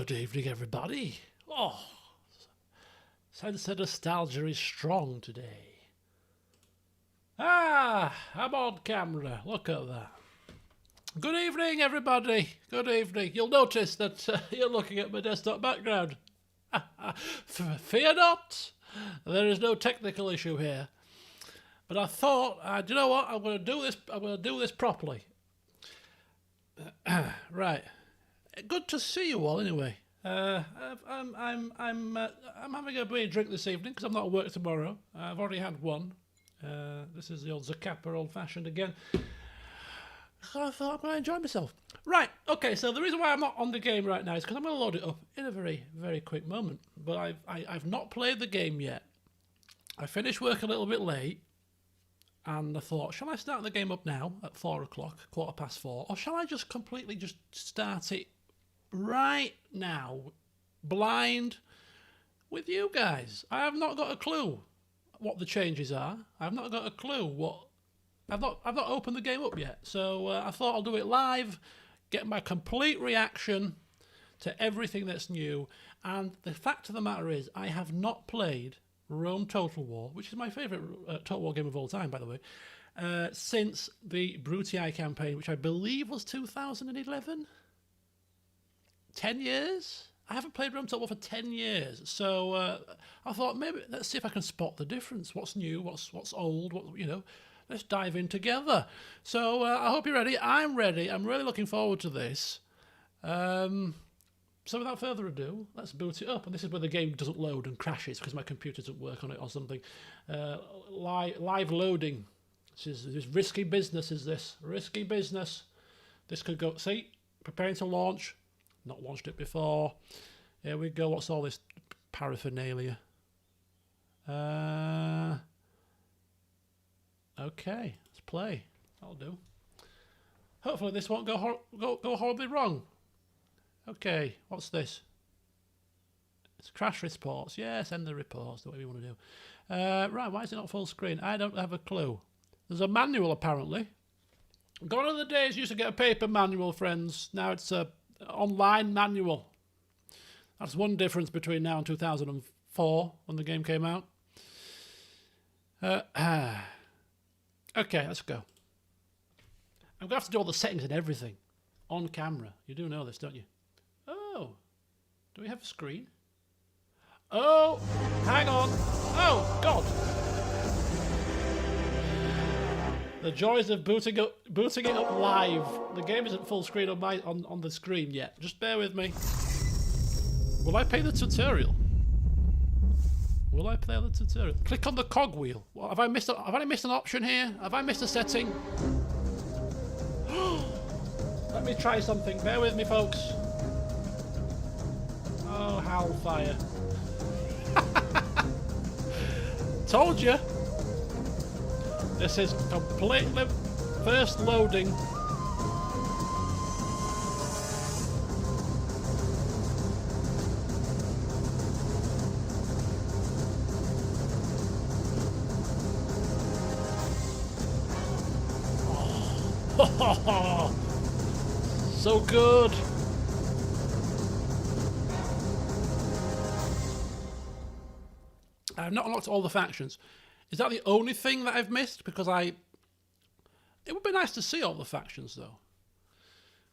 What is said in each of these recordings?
Good evening, everybody. Oh, sense of nostalgia is strong today. Ah, I'm on camera. Look at that. Good evening, everybody. Good evening. You'll notice that you're looking at my desktop background. Fear not. There is no technical issue here. But I thought, do you know what? I'm going to do this. I'm going to do this properly. Right. Good to see you all. Anyway, I'm having a beer drink this evening because I'm not at work tomorrow. I've already had one. This is the old Zacapa old fashioned again. So I thought I'm going to enjoy myself. Right. Okay. So the reason why I'm not on the game right now is because I'm going to load it up in a very, very quick moment. But I've not played the game yet. I finished work a little bit late. And I thought, shall I start the game up now at 4 o'clock, 4:15, or shall I just completely just start it right now, blind, with you guys? I have not got a clue what the changes are. I've not got a clue what. I've not opened the game up yet, so I thought I'll do it live, get my complete reaction to everything that's new. And the fact of the matter is, I have not played Rome Total War, which is my favourite Total War game of all time, by the way, since the Brutii campaign, which I believe was 2011. 10 years? I haven't played Rome Total War for 10 years, so I thought maybe let's see if I can spot the difference. What's new? What's old? Let's dive in together. So I hope you're ready. I'm ready. I'm really looking forward to this. So without further ado, let's boot it up. And this is where the game doesn't load and crashes because my computer doesn't work on it or something. Live loading. This is risky business, is this? Risky business. This could go... See? Preparing to launch. Not launched it before. Here we go. What's all this paraphernalia? Okay. Let's play. That'll do. Hopefully this won't go horribly wrong. Okay, what's this? It's crash reports. Yeah, send the reports, the way we want to do. Right, why is it not full screen? I don't have a clue. There's a manual, apparently. Gone are the days you used to get a paper manual, friends. Now it's a online manual. That's one difference between now and 2004, when the game came out. Okay, let's go. I'm going to have to do all the settings and everything on camera. You do know this, don't you? Oh, do we have a screen? Oh, hang on. Oh, God. The joys of booting it up live. The game isn't full screen on the screen yet. Just bear with me. Will I play the tutorial? Will I play the tutorial? Click on the cogwheel. What, have I missed an option here? Have I missed a setting? Let me try something. Bear with me, folks. Oh, hellfire. Told you. This is completely first loading. Oh. So good. I've not unlocked all the factions. Is that the only thing that I've missed? Because it would be nice to see all the factions, though.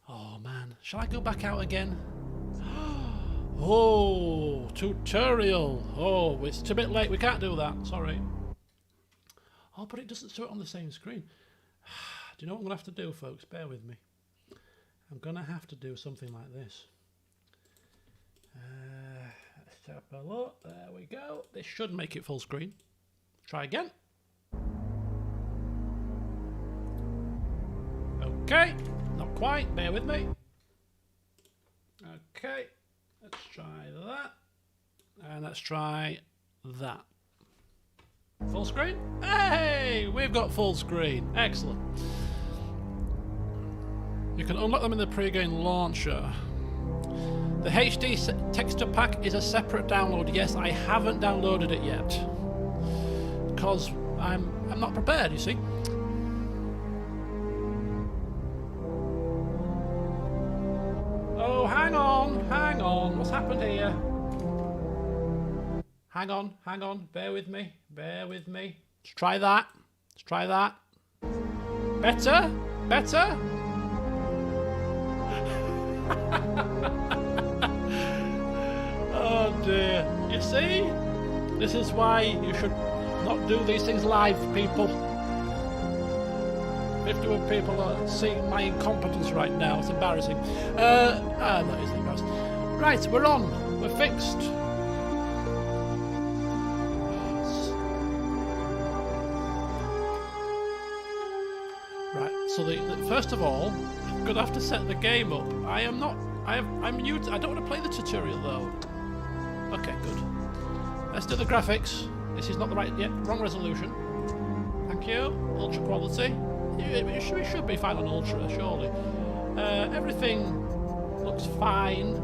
Oh, man. Shall I go back out again? Oh, tutorial. Oh, it's a bit late. We can't do that. Sorry. Oh, but it doesn't show it on the same screen. Do you know what I'm going to have to do, folks? Bear with me. I'm going to have to do something like this. Let's have a look. There we go. This should make it full screen. Try again. Okay. Not quite. Bear with me. Okay. Let's try that. And let's try that. Full screen? Hey! We've got full screen. Excellent. You can unlock them in the pre-game launcher. The HD texture pack is a separate download. Yes, I haven't downloaded it yet. Because I'm not prepared, you see. Oh, hang on. on. What's happened here? Hang on. Bear with me. Let's try that. Better? Oh dear. You see? This is why you should not do these things live, people. 51 people are seeing my incompetence right now. It's embarrassing. That is embarrassing. Right, we're on. We're fixed. Right, so first of all, I'm going to have to set the game up. I'm new. I don't want to play the tutorial though. Okay, good. Let's do the graphics. This is not the right... Yeah, wrong resolution. Thank you. Ultra quality. We should be fine on Ultra, surely. Everything looks fine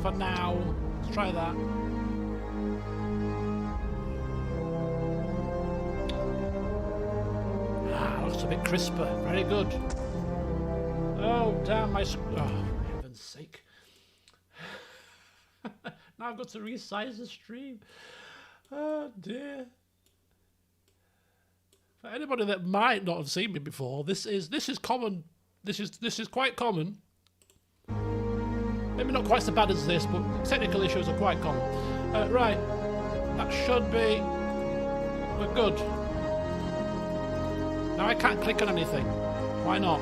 for now. Let's try that. Looks a bit crisper. Very good. Oh, damn my... Oh, for heaven's sake. Now I've got to resize the stream. Oh, dear. For anybody that might not have seen me before, this is common. This is quite common. Maybe not quite so bad as this, but technical issues are quite common. Right, that should be. We're good. Now I can't click on anything. Why not?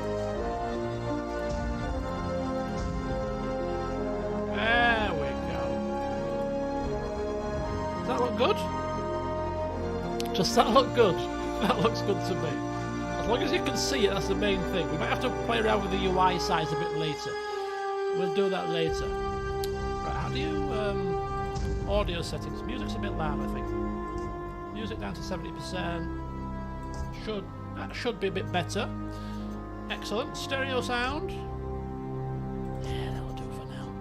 There we go. Does that look good? Does that look good? That looks good to me. As long as you can see it, that's the main thing. We might have to play around with the UI size a bit later. We'll do that later. Right, how do you... audio settings. Music's a bit loud, I think. Music down to 70%. That should be a bit better. Excellent. Stereo sound. Yeah, that'll do for now.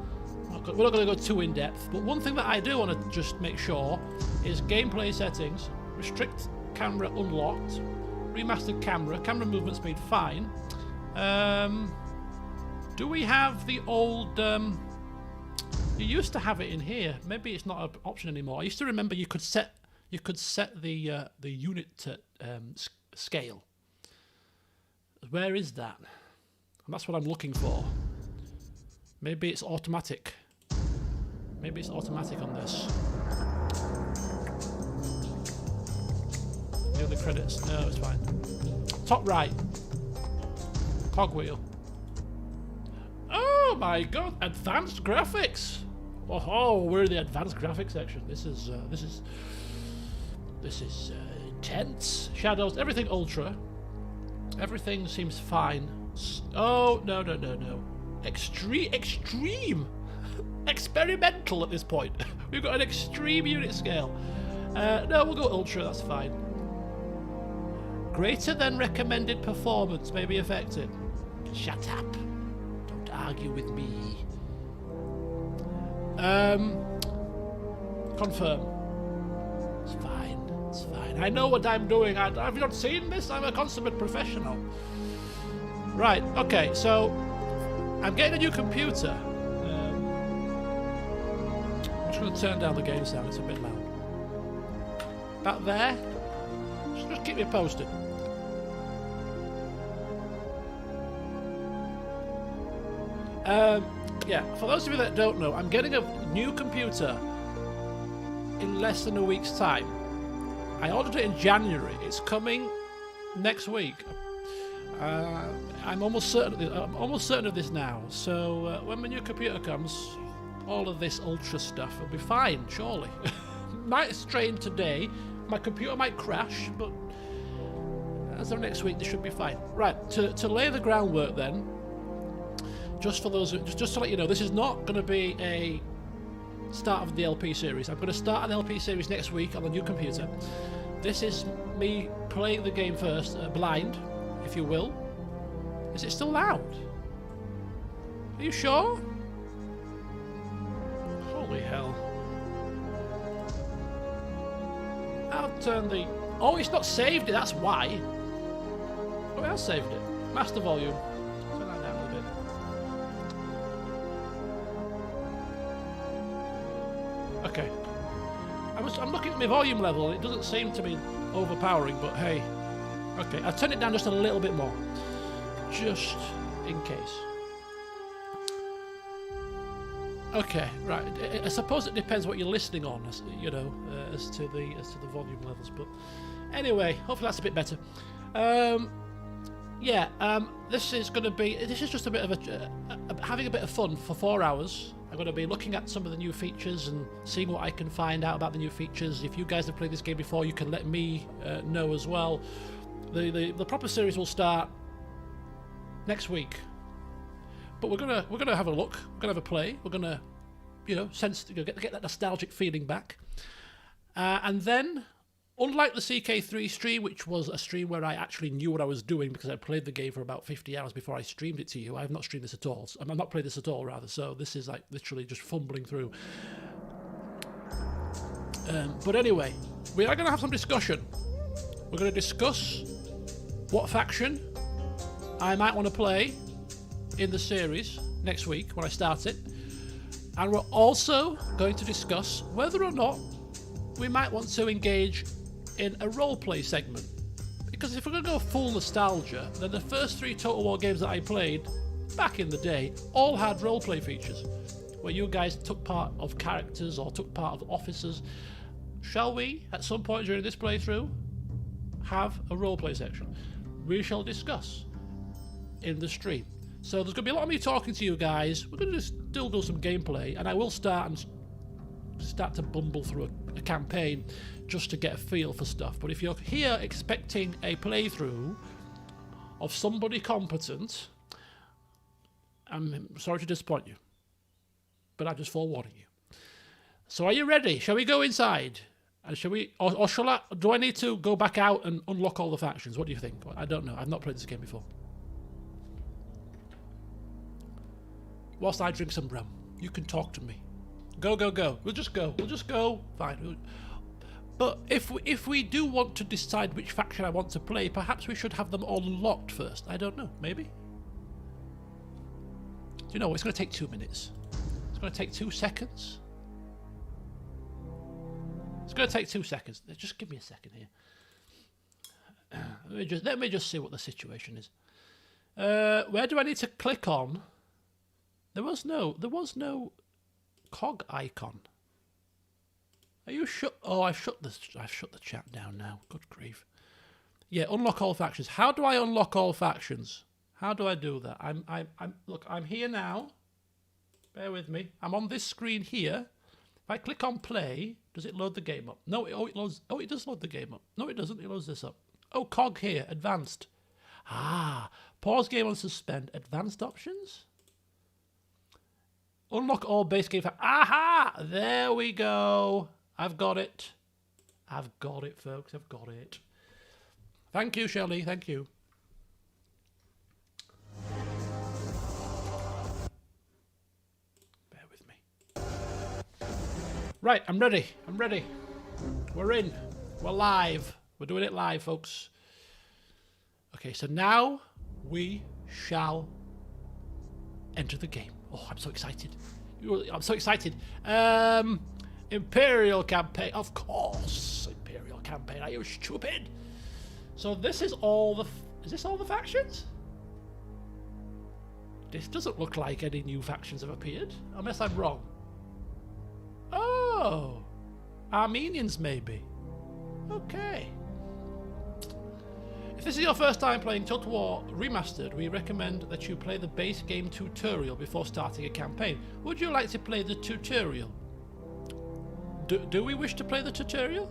We're not going to go too in-depth, but one thing that I do want to just make sure is gameplay settings. Restrict camera unlocked, remastered camera movement speed fine. Do we have the old? You used to have it in here. Maybe it's not an option anymore. I used to remember you could set the unit scale. Where is that? And that's what I'm looking for. Maybe it's automatic. Maybe it's automatic on this. The credits. No, it's fine. Top right. Cogwheel. Oh my god! Advanced graphics. Oh, we're in the advanced graphics section. This is intense. Shadows. Everything ultra. Everything seems fine. Oh no. Extreme. Experimental at this point. We've got an extreme unit scale. No, we'll go ultra. That's fine. Greater than recommended performance may be affected. Shut up. Don't argue with me. Confirm. It's fine. I know what I'm doing. Have you not seen this? I'm a consummate professional. Right, okay, so I'm getting a new computer. I'm just going to turn down the game sound. It's a bit loud. Back there. Just keep me posted. Yeah, for those of you that don't know, I'm getting a new computer in less than a week's time. I ordered it in January. It's coming next week. I'm almost certain of this now. So when my new computer comes, all of this ultra stuff will be fine, surely. Might strain today. My computer might crash, but as of next week, this should be fine. Right, to lay the groundwork then. Just for those, just to let you know, this is not going to be a start of the LP series. I'm going to start an LP series next week on the new computer. This is me playing the game first, blind, if you will. Is it still loud? Are you sure? Holy hell. I'll turn the... Oh, it's not saved it, that's why. Oh, I saved it. Master volume. Turn that down a bit. I'm looking at my volume level. It doesn't seem to be overpowering, but hey. Okay, I'll turn it down just a little bit more. Just in case. Okay, right. I suppose it depends what you're listening on, you know, as to the volume levels. But anyway, hopefully that's a bit better. This is just a bit of having a bit of fun for 4 hours. I'm going to be looking at some of the new features and seeing what I can find out about the new features. If you guys have played this game before, you can let me know as well. The proper series will start next week. But we're gonna have a look. We're gonna have a play. We're gonna, get that nostalgic feeling back. And then, unlike the CK3 stream, which was a stream where I actually knew what I was doing because I played the game for about 50 hours before I streamed it to you, I have not streamed this at all. I'm not played this at all, rather. So this is like literally just fumbling through. But anyway, we are gonna have some discussion. We're gonna discuss what faction I might want to play in the series next week when I start it, and we're also going to discuss whether or not we might want to engage in a roleplay segment, because if we're going to go full nostalgia, then the first 3 Total War games that I played back in the day all had roleplay features where you guys took part of characters or took part of officers. Shall we at some point during this playthrough have a roleplay section? We shall discuss in the stream. So there's going to be a lot of me talking to you guys. We're going to still do some gameplay, and I will start to bumble through a campaign just to get a feel for stuff. But if you're here expecting a playthrough of somebody competent, I'm sorry to disappoint you, but I'm just forewarning you. So are you ready? Shall we go inside? And shall we, or shall I? Do I need to go back out and unlock all the factions? What do you think? I don't know. I've not played this game before. Whilst I drink some rum, you can talk to me. Go, go, go. We'll just go. Fine. But if we do want to decide which faction I want to play, perhaps we should have them all unlocked first. I don't know. Maybe. Do you know what? It's going to take 2 minutes. It's going to take 2 seconds. It's going to take 2 seconds. Just give me a second here. Let me just see what the situation is. Where do I need to click on? There was no cog icon. Are you sure? Oh, I've shut the chat down now. Good grief. Yeah, unlock all factions. How do I unlock all factions? How do I do that? Look, I'm here now. Bear with me. I'm on this screen here. If I click on play, does it load the game up? No, it loads. Oh, it does load the game up. No, it doesn't. It loads this up. Oh, cog here, advanced. Pause game on suspend. Advanced options. Unlock all base game. Aha! There we go. I've got it. I've got it, folks. I've got it. Thank you, Shelley. Thank you. Bear with me. Right, I'm ready. I'm ready. We're in. We're live. We're doing it live, folks. Okay, so now we shall enter the game. Oh, I'm so excited. I'm so excited. Imperial campaign. Of course. Imperial campaign. Are you stupid? So this is all the... Is this all the factions? This doesn't look like any new factions have appeared. Unless I'm wrong. Oh. Armenians, maybe. Okay. If this is your first time playing Total War Remastered, we recommend that you play the base game tutorial before starting a campaign. Would you like to play the tutorial? Do we wish to play the tutorial?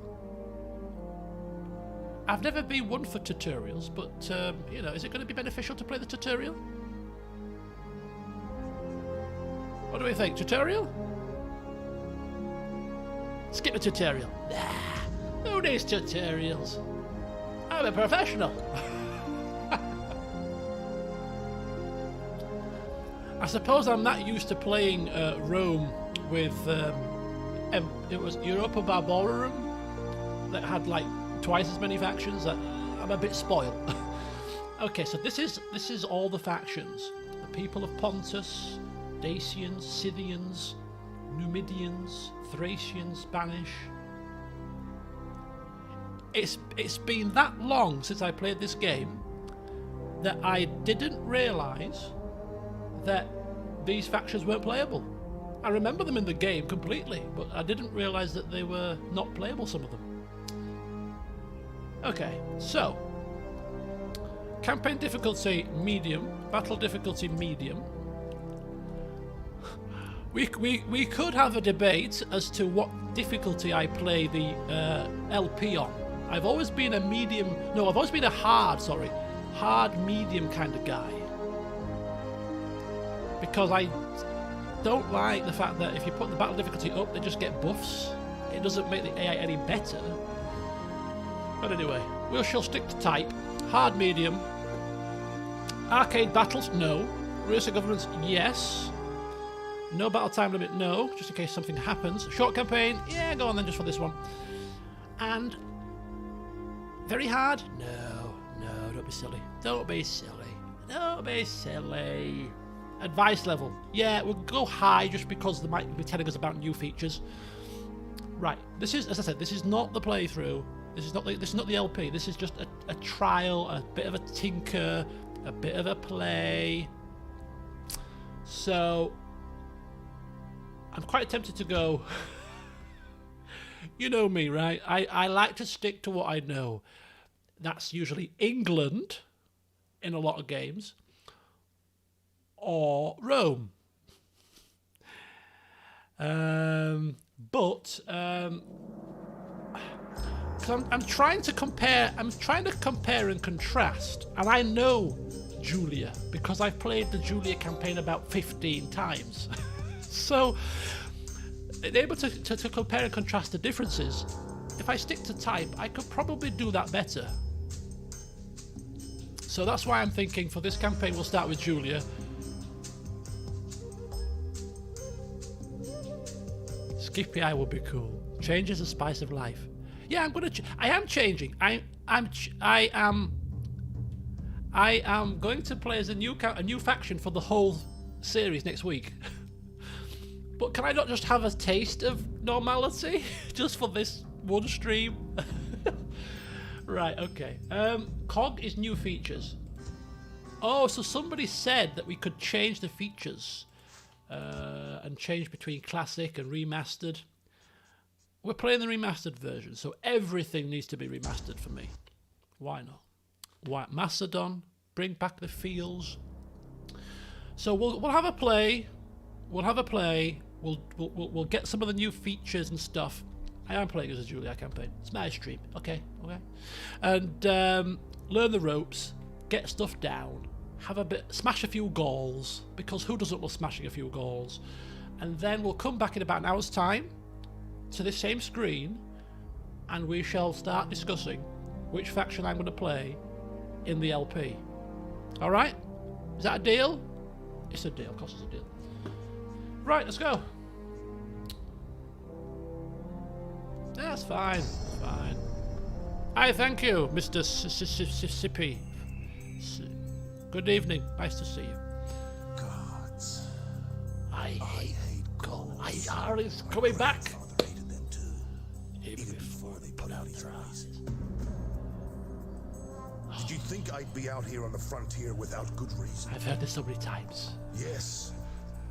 I've never been one for tutorials, but, is it going to be beneficial to play the tutorial? What do we think? Tutorial? Skip the tutorial. Nah, who needs tutorials? I'm a professional. I suppose I'm not used to playing Rome with it was Europa Barbarorum that had like twice as many factions. That I'm a bit spoiled. Okay, so this is all the factions: the people of Pontus, Dacians, Scythians, Numidians, Thracians, Spanish, it's been that long since I played this game that I didn't realise that these factions weren't playable. I remember them in the game completely, but I didn't realise that they were not playable, some of them. Okay, so campaign difficulty medium, battle difficulty medium. We could have a debate as to what difficulty I play the LP on. I've always been a medium, no, I've always been a hard medium kind of guy. Because I don't like the fact that if you put the battle difficulty up, they just get buffs. It doesn't make the AI any better. But anyway, we shall stick to type. Hard medium. Arcade battles, no. Realistic governments, yes. No battle time limit, no, just in case something happens. Short campaign, yeah, go on then, just for this one. And very hard? No, don't be silly. Don't be silly. Don't be silly. Advice level, yeah, we'll go high just because they might be telling us about new features. Right, this is, as I said, this is not the playthrough. This is not the LP. This is just a trial, a bit of a tinker, a bit of a play. So I'm quite tempted to go. You know me, right? I like to stick to what I know. That's usually England in a lot of games, or Rome. But I'm trying to compare. I'm trying to compare and contrast, and I know Julia because I've played the Julia campaign about 15 times. So, able to compare and contrast the differences. If I stick to type, I could probably do that better. So that's why I'm thinking for this campaign we'll start with Julia. Skippy Eye would be cool. Change is the spice of life. Yeah, I am changing. I am going to play as a new faction for the whole series next week. But can I not just have a taste of normality just for this one stream? Right, okay. COG is new features. Oh, so somebody said that we could change the features and change between classic and remastered. We're playing the remastered version, so everything needs to be remastered for me. Why not? Why Macedon? Bring back the feels. So we'll have a play. We'll have a play. We'll get some of the new features and stuff. I am playing as a Julia campaign. It's my stream. Okay. And learn the ropes, get stuff down, smash a few goals, because who doesn't love smashing a few goals? And then we'll come back in about an hour's time to this same screen, and we shall start discussing which faction I'm going to play in the LP. All right? Is that a deal? It's a deal. Of course, it's a deal. Right, let's go. That's fine. Fine. Hi, thank you, Mr. Sippy. Good evening. Nice to see you. Gods. I hate God. It's coming back. Even before they put out their eyes. Did you think I'd be out here on the frontier without good reason? I've heard this so many times. Yes.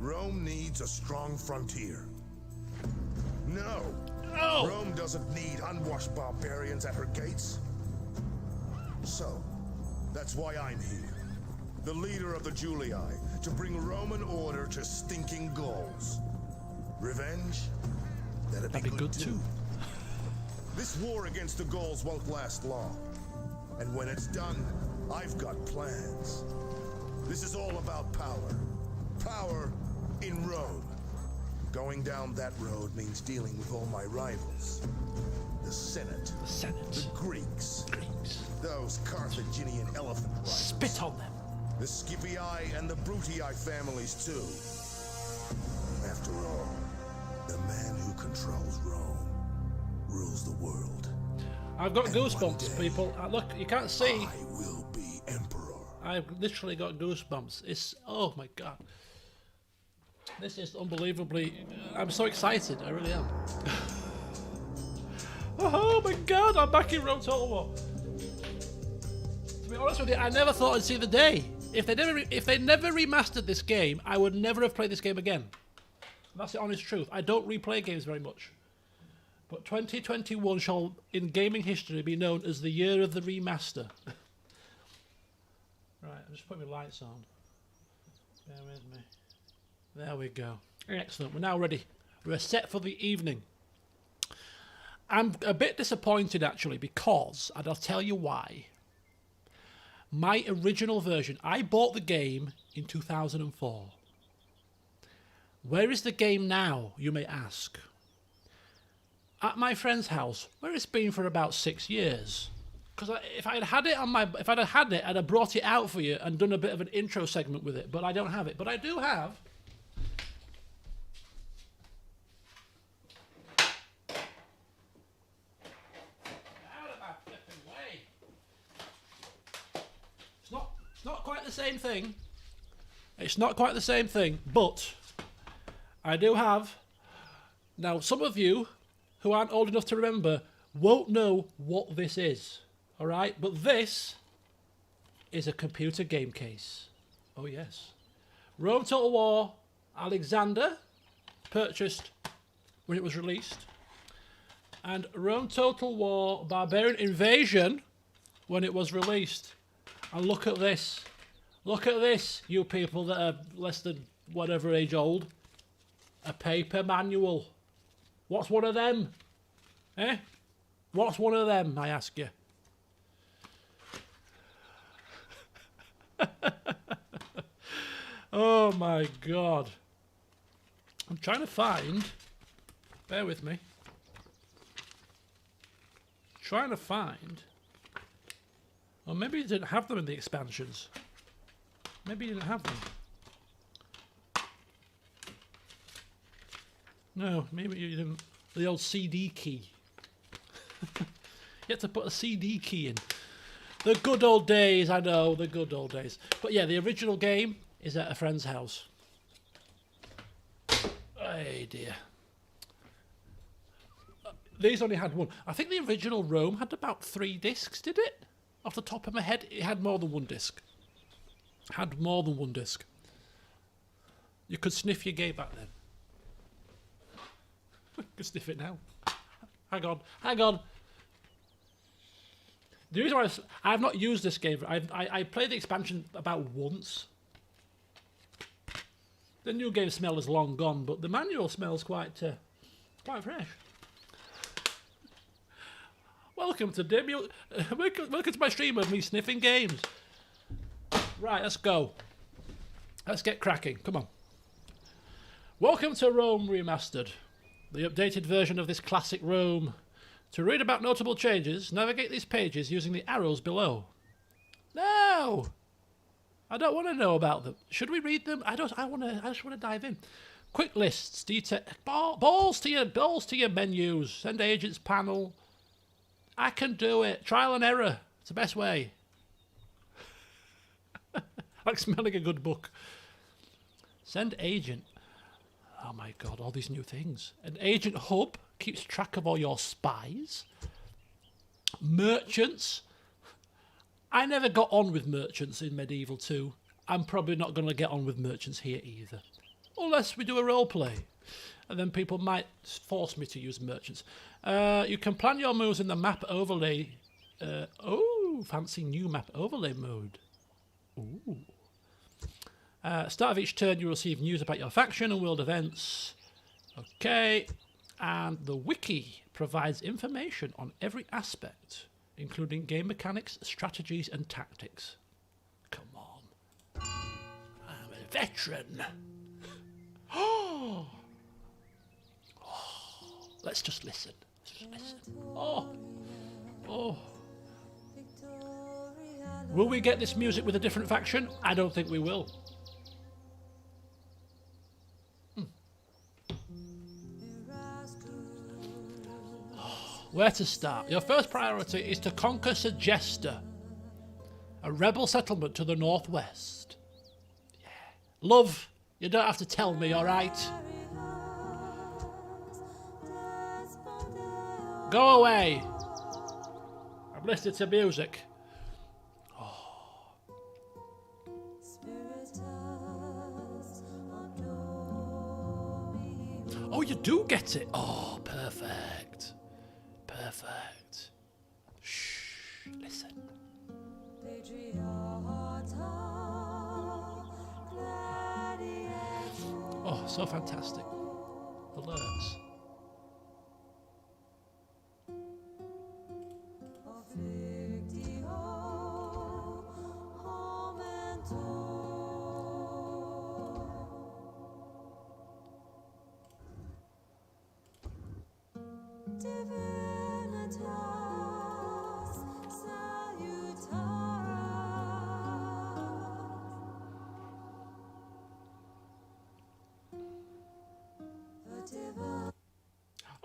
Rome needs a strong frontier. No. Rome doesn't need unwashed barbarians at her gates. So, that's why I'm here. The leader of the Julii, to bring Roman order to stinking Gauls. Revenge? That'd be good too. This war against the Gauls won't last long. And when it's done, I've got plans. This is all about power. Power in Rome. Going down that road means dealing with all my rivals. The Senate. The Greeks. Those Carthaginian elephant riders. Spit on them. The Scipii and the Brutii families too. After all, the man who controls Rome rules the world. I've got goosebumps, people. Look, you can't see. I will be emperor. I've literally got goosebumps. It's, oh my god. This is unbelievably, I'm so excited, I really am. Oh my god, I'm back in Rome Total War. To be honest with you, I never thought I'd see the day. If they never remastered this game, I would never have played this game again. That's the honest truth. I don't replay games very much. But 2021 shall, in gaming history, be known as the year of the remaster. Right, I'm just putting my lights on. Bear with me. There we go. Excellent. We're now ready. We're set for the evening. I'm a bit disappointed, actually, because, and I'll tell you why. My original version, I bought the game in 2004. Where is the game now, you may ask? At my friend's house, where it's been for about 6 years. Because if I'd had it, I'd have brought it out for you and done a bit of an intro segment with it. But I don't have it. But I do have. Out of my flipping way. It's not quite the same thing. It's not quite the same thing, but I do have. Now, some of you who aren't old enough to remember won't know what this is. All right, but this is a computer game case. Oh yes, Rome Total War Alexander, purchased when it was released, and Rome Total War Barbarian Invasion when it was released. And look at this, you people that are less than whatever age old. A paper manual. What's one of them? Eh? What's one of them, I ask you? Oh my god. I'm trying to find. Bear with me. Trying to find. Or maybe you didn't have them in the expansions. Maybe you didn't have them. No, maybe you didn't. The old CD key. You had to put a CD key in. The good old days, I know, the good old days. But yeah, the original game is at a friend's house. Hey dear. These only had one. I think the original Rome had about 3 discs, did it? Off the top of my head, it had more than 1 disc. Had more than 1 disc. You could sniff your game back then. You could sniff it now. Hang on. The reason why I've not used this game, I played the expansion about once. The new game smell is long gone, but the manual smells quite fresh. Welcome to welcome to my stream of me sniffing games. Right, let's go. Let's get cracking. Come on. Welcome to Rome Remastered, the updated version of this classic Rome. To read about notable changes, navigate these pages using the arrows below. No! I don't want to know about them. Should we read them? I just want to dive in. Quick lists, detail, balls to your menus, send agents panel. I can do it. Trial and error. It's the best way. Like smelling a good book. Send agent. Oh my god, all these new things. An agent hub keeps track of all your spies. Merchants. I never got on with merchants in Medieval 2. I'm probably not going to get on with merchants here either. Unless we do a roleplay. And then people might force me to use merchants. You can plan your moves in the map overlay. Oh, fancy new map overlay mode. Ooh. Start of each turn, you receive news about your faction and world events. Okay. And the wiki provides information on every aspect, including game mechanics, strategies, and tactics. Come on. I'm a veteran. Oh. Let's just listen. Oh. Will we get this music with a different faction? I don't think we will. Where to start? Your first priority is to conquer Segesta, a rebel settlement to the northwest. Yeah. Love, you don't have to tell me, alright? Go away. I'm listening to music. Oh, you do get it. Oh, perfect. Perfect. Shh, listen. Oh, so fantastic. Alerts.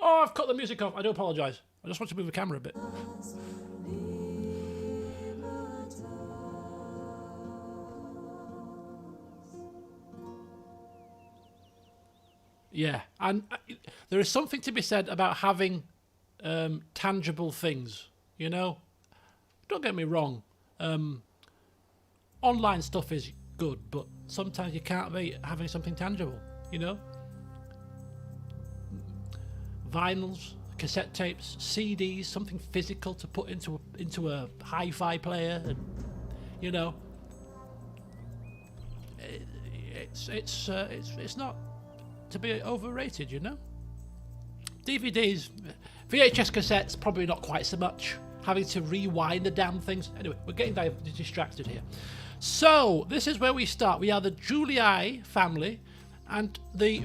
Oh, I've cut the music off. I do apologise. I just want to move the camera a bit. Yeah, and there is something to be said about having tangible things, you know? Don't get me wrong. Online stuff is good, but sometimes you can't be having something tangible, you know? Vinyls, cassette tapes, CDs, something physical to put into a hi-fi player, and you know, it's not to be overrated, you know. DVDs, VHS cassettes, probably not quite so much. Having to rewind the damn things. Anyway, we're getting distracted here. So this is where we start. We are the Julii family. And the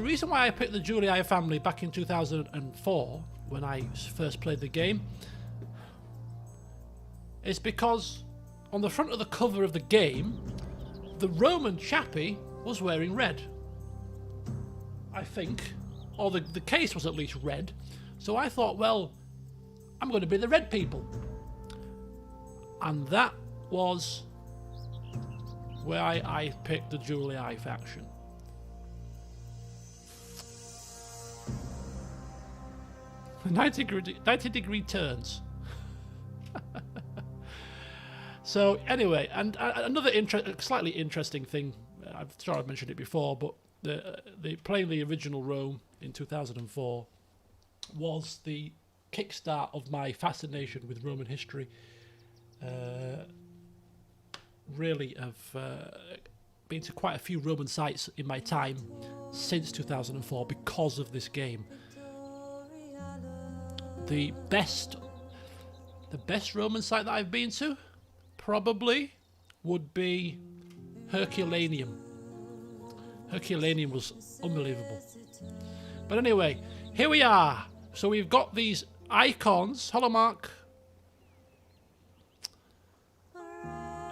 reason why I picked the Julii family back in 2004, when I first played the game, is because on the front of the cover of the game, the Roman chappie was wearing red. I think. Or the case was at least red. So I thought, well, I'm going to be the red people. And that was where I picked the Julii faction. 90 degree turns. So anyway, and another slightly interesting thing, I'm sure I've mentioned it before, but the playing the original Rome in 2004 was the kickstart of my fascination with Roman history. Really, I've been to quite a few Roman sites in my time since 2004 because of this game. The best Roman site that I've been to probably would be Herculaneum. Herculaneum was unbelievable. But anyway, here we are. So we've got these icons. Hello, Mark.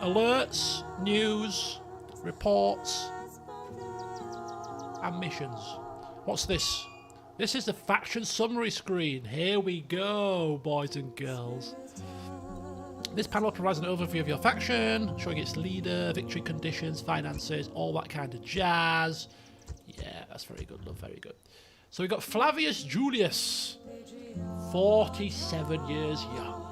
Alerts, news, reports, and missions. What's this? This is the faction summary screen. Here we go, boys and girls. This panel provides an overview of your faction, showing its leader, victory conditions, finances, all that kind of jazz. Yeah, that's very good, love, very good. So we've got Flavius Julius, 47 years young.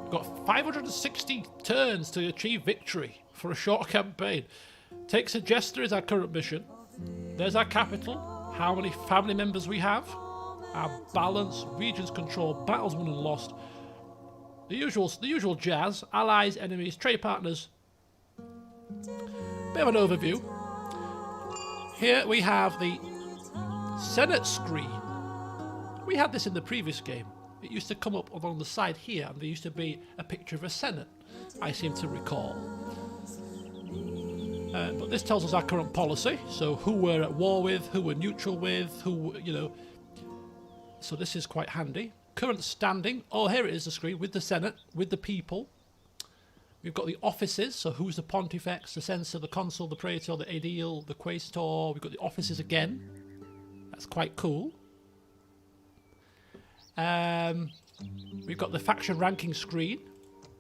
We've got 560 turns to achieve victory for a short campaign. Takes a jester is our current mission. There's our capital, how many family members we have, our balance, regions control, battles won and lost, the usual jazz, allies, enemies, trade partners. Bit of an overview. Here we have the Senate screen. We had this in the previous game. It used to come up along the side here, and there used to be a picture of a Senate, I seem to recall. But this tells us our current policy, so who we're at war with, who we're neutral with, who, you know. So this is quite handy. Current standing, oh, here it is, the screen, with the Senate, with the people. We've got the offices, so who's the Pontifex, the Censor, the Consul, the Praetor, the Aedile, the Quaestor. We've got the offices again. That's quite cool. We've got the faction ranking screen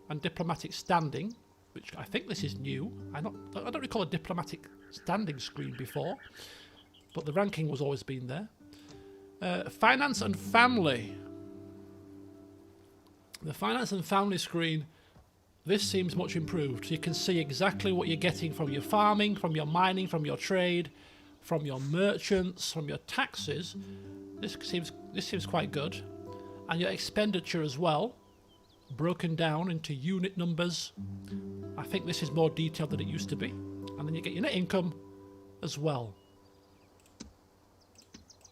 and diplomatic standing, which I think this is new. I don't recall a diplomatic standing screen before, but the ranking was always been there. Finance and family. The finance and family screen, this seems much improved. You can see exactly what you're getting from your farming, from your mining, from your trade, from your merchants, from your taxes. This seems quite good. And your expenditure as well, broken down into unit numbers. I think this is more detailed than it used to be. And then you get your net income as well.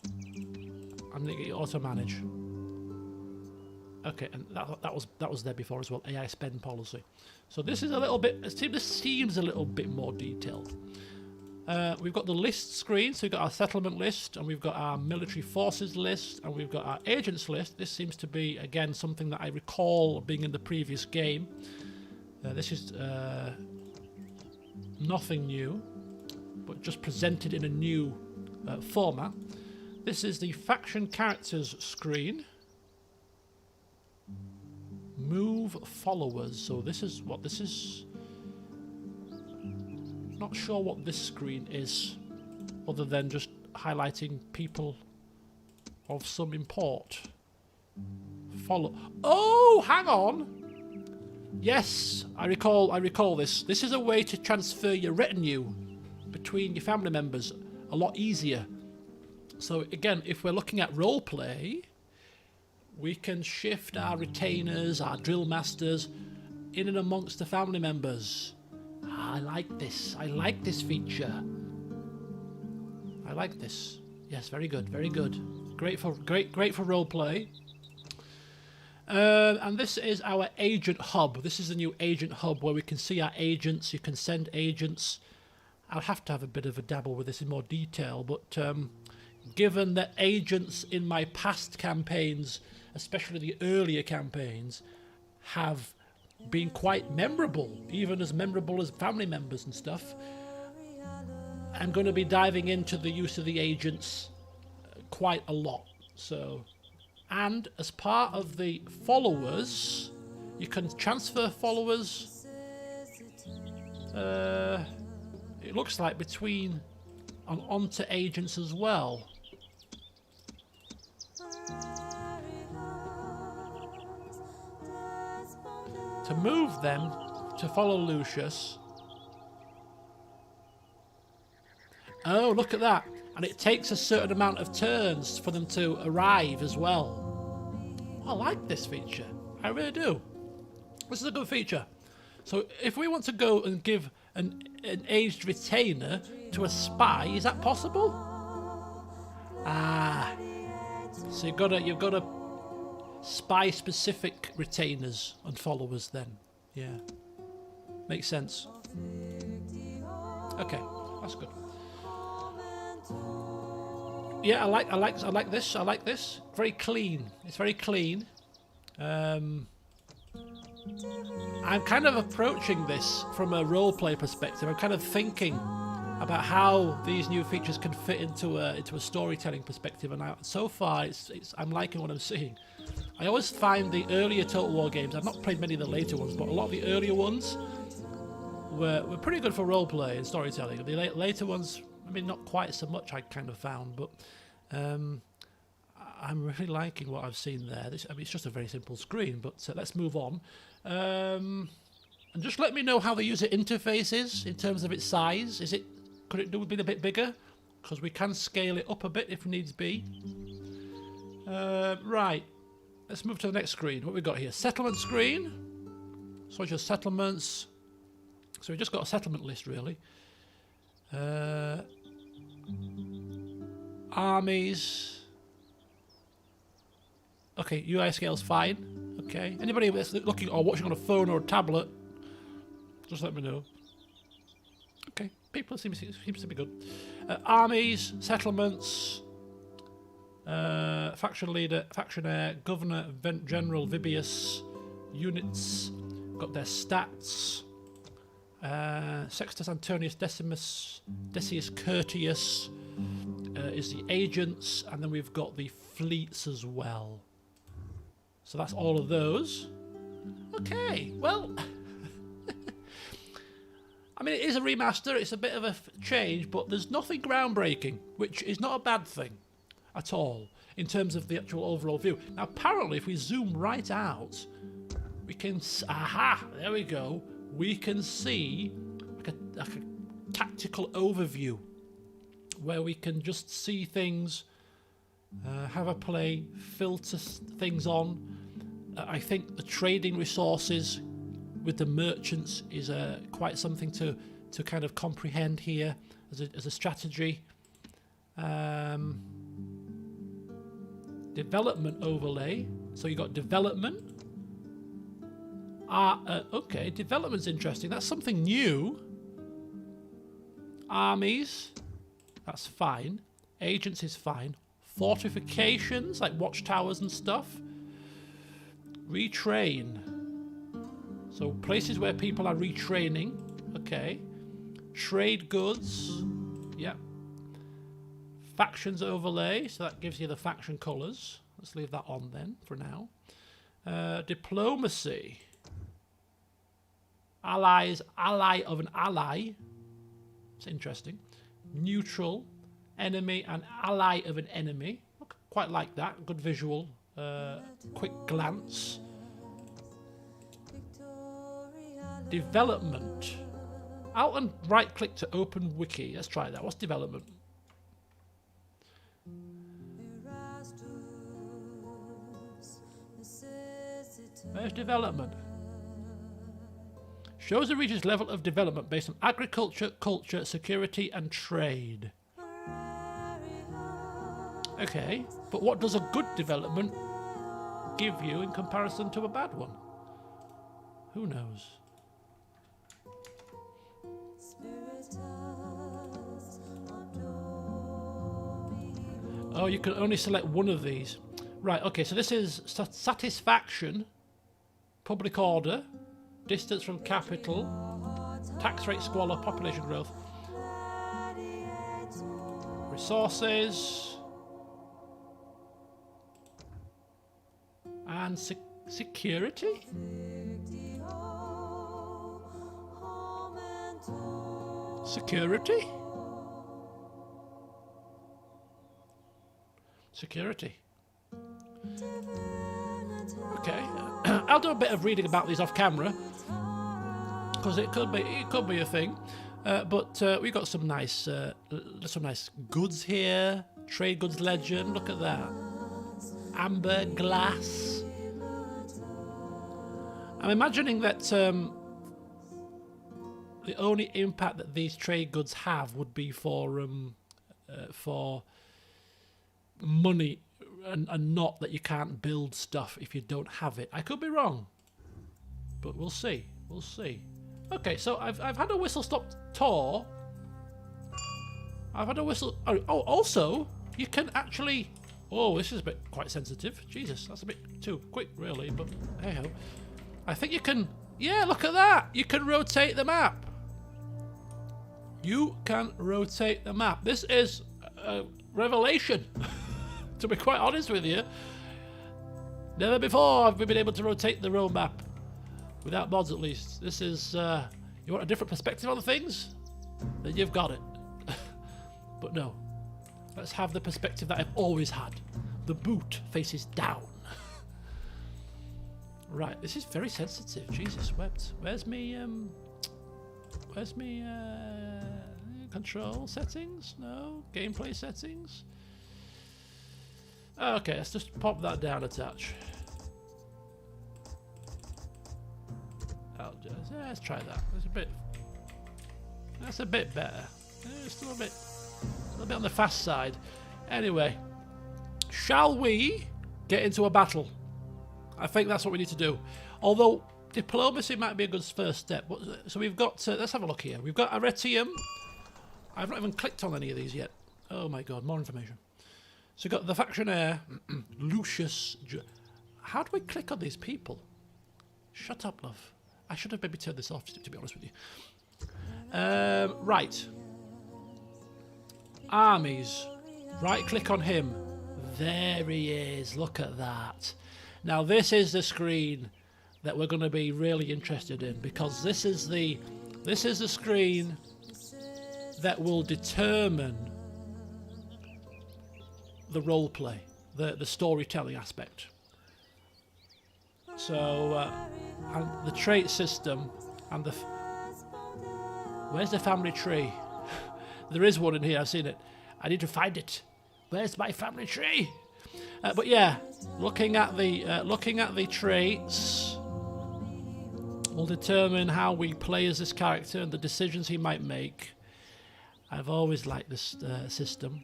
And then you get your auto manage. Okay, and that was there before as well. AI spend policy. So this is a little bit. This seems a little bit more detailed. We've got the list screen, so we've got our settlement list, and we've got our military forces list, and we've got our agents list. This seems to be again something that I recall being in the previous game. This is nothing new, but just presented in a new format. This is the faction characters screen. Move followers. So this is what this is. Not sure what this screen is, other than just highlighting people of some import. Follow. Oh, hang on. Yes, I recall this. This is a way to transfer your retinue between your family members a lot easier. So again, if we're looking at roleplay, we can shift our retainers, our drill masters, in and amongst the family members. I like this. I like this feature. I like this. Yes, very good. Very good. Great for roleplay. And this is our agent hub. This is the new agent hub where we can see our agents. You can send agents. I'll have to have a bit of a dabble with this in more detail, but given that agents in my past campaigns, especially the earlier campaigns, have been quite memorable, even as memorable as family members and stuff, I'm going to be diving into the use of the agents quite a lot. So, and as part of the followers, you can transfer followers. It looks like between and onto agents as well. To move them to follow Lucius. Oh, look at that. And it takes a certain amount of turns for them to arrive as well. I like this feature. I really do. This is a good feature. So if we want to go and give an aged retainer to a spy, is that possible? Ah. So you've got to spy specific retainers and followers then. Yeah. Makes sense. Okay, that's good. Yeah, I like this. I like this. Very clean. It's very clean. I'm kind of approaching this from a roleplay perspective. I'm kind of thinking about how these new features can fit into a storytelling perspective, and so far I'm liking what I'm seeing. I always find the earlier Total War games, I've not played many of the later ones, but a lot of the earlier ones were pretty good for roleplay and storytelling. The later ones, I mean, not quite so much, I kind of found, but I'm really liking what I've seen there. I mean, it's just a very simple screen, but let's move on. And just let me know how the user interface is in terms of its size. Could it be a bit bigger? Because we can scale it up a bit if needs be. Right. Let's move to the next screen. What we got here? Settlement screen. So it's your settlements. So we just got a settlement list, really. Armies. Okay, UI scale's fine. Okay. Anybody that's looking or watching on a phone or a tablet, just let me know. Okay. People seems to be good. Armies, settlements. Faction leader, factionaire, governor, general, Vibius, units, got their stats. Sextus Antonius Decius Curtius is the agents, and then we've got the fleets as well. So that's all of those. Okay, well, I mean, it is a remaster, it's a bit of a change, but there's nothing groundbreaking, which is not a bad thing at all. in terms of the actual overall view. Now, apparently, if we zoom right out, we can... Aha! There we go. We can see like a tactical overview where we can just see things, have a play, filter things on. I think the trading resources with the merchants is quite something to kind of comprehend here as a strategy. Development overlay. So you got development. Okay, development's interesting. That's something new. Armies. That's fine. Agents is fine. Fortifications, like watchtowers and stuff. Retrain. So places where people are retraining. Okay. Trade goods. Yeah. Factions overlay. So that gives you the faction colours. Let's leave that on then for now. Diplomacy. Allies. Ally of an ally. It's interesting. Neutral. Enemy and ally of an enemy. Quite like that. Good visual. Quick glance. Development. Alt and right click to open wiki. Let's try that. What's development? Where's development? Shows the region's level of development based on agriculture, culture, security and trade. Okay, but what does a good development give you in comparison to a bad one? Who knows? Oh, you can only select one of these. Right, okay, so this is satisfaction, public order, distance from capital, tax rate squalor, population growth, resources, and security? Security? Security. Okay, I'll do a bit of reading about these off camera because it could be a thing. But we got some nice goods here. Trade goods legend. Look at that. Amber glass. I'm imagining that the only impact that these trade goods have would be for money, and not that you can't build stuff if you don't have it. I could be wrong, but we'll see. We'll see. Okay, so I've had a whistle stop tour. I've had a whistle. Oh, also you can actually. Oh, this is a bit quite sensitive. Jesus, that's a bit too quick, really. But hey ho, I think you can. Yeah, look at that. You can rotate the map. You can rotate the map. This is a revelation. To be quite honest with you, never before have we been able to rotate the road map without mods, at least. This is you want a different perspective on things, then you've got it. But no, let's have the perspective that I've always had. The boot faces down. Right, this is very sensitive. Jesus wept. Where's me control settings? No, gameplay settings. Okay, let's just pop that down a touch. Let's try that. That's a bit better. It's still a bit on the fast side. Anyway, shall we get into a battle? I think that's what we need to do. Although diplomacy might be a good first step. So we've got. Let's have a look here. We've got Arretium. I've not even clicked on any of these yet. Oh my god, more information. So we've got the factionaire, Lucius. How do we click on these people? Shut up, love. I should have maybe turned this off, to be honest with you. Right. Armies. Right click on him. There he is. Look at that. Now this is the screen that we're going to be really interested in, because this is the screen that will determine the roleplay, the storytelling aspect. So, and the trait system and the... Where's the family tree? There is one in here, I've seen it. I need to find it. Where's my family tree? But yeah, looking at the traits will determine how we play as this character and the decisions he might make. I've always liked this system.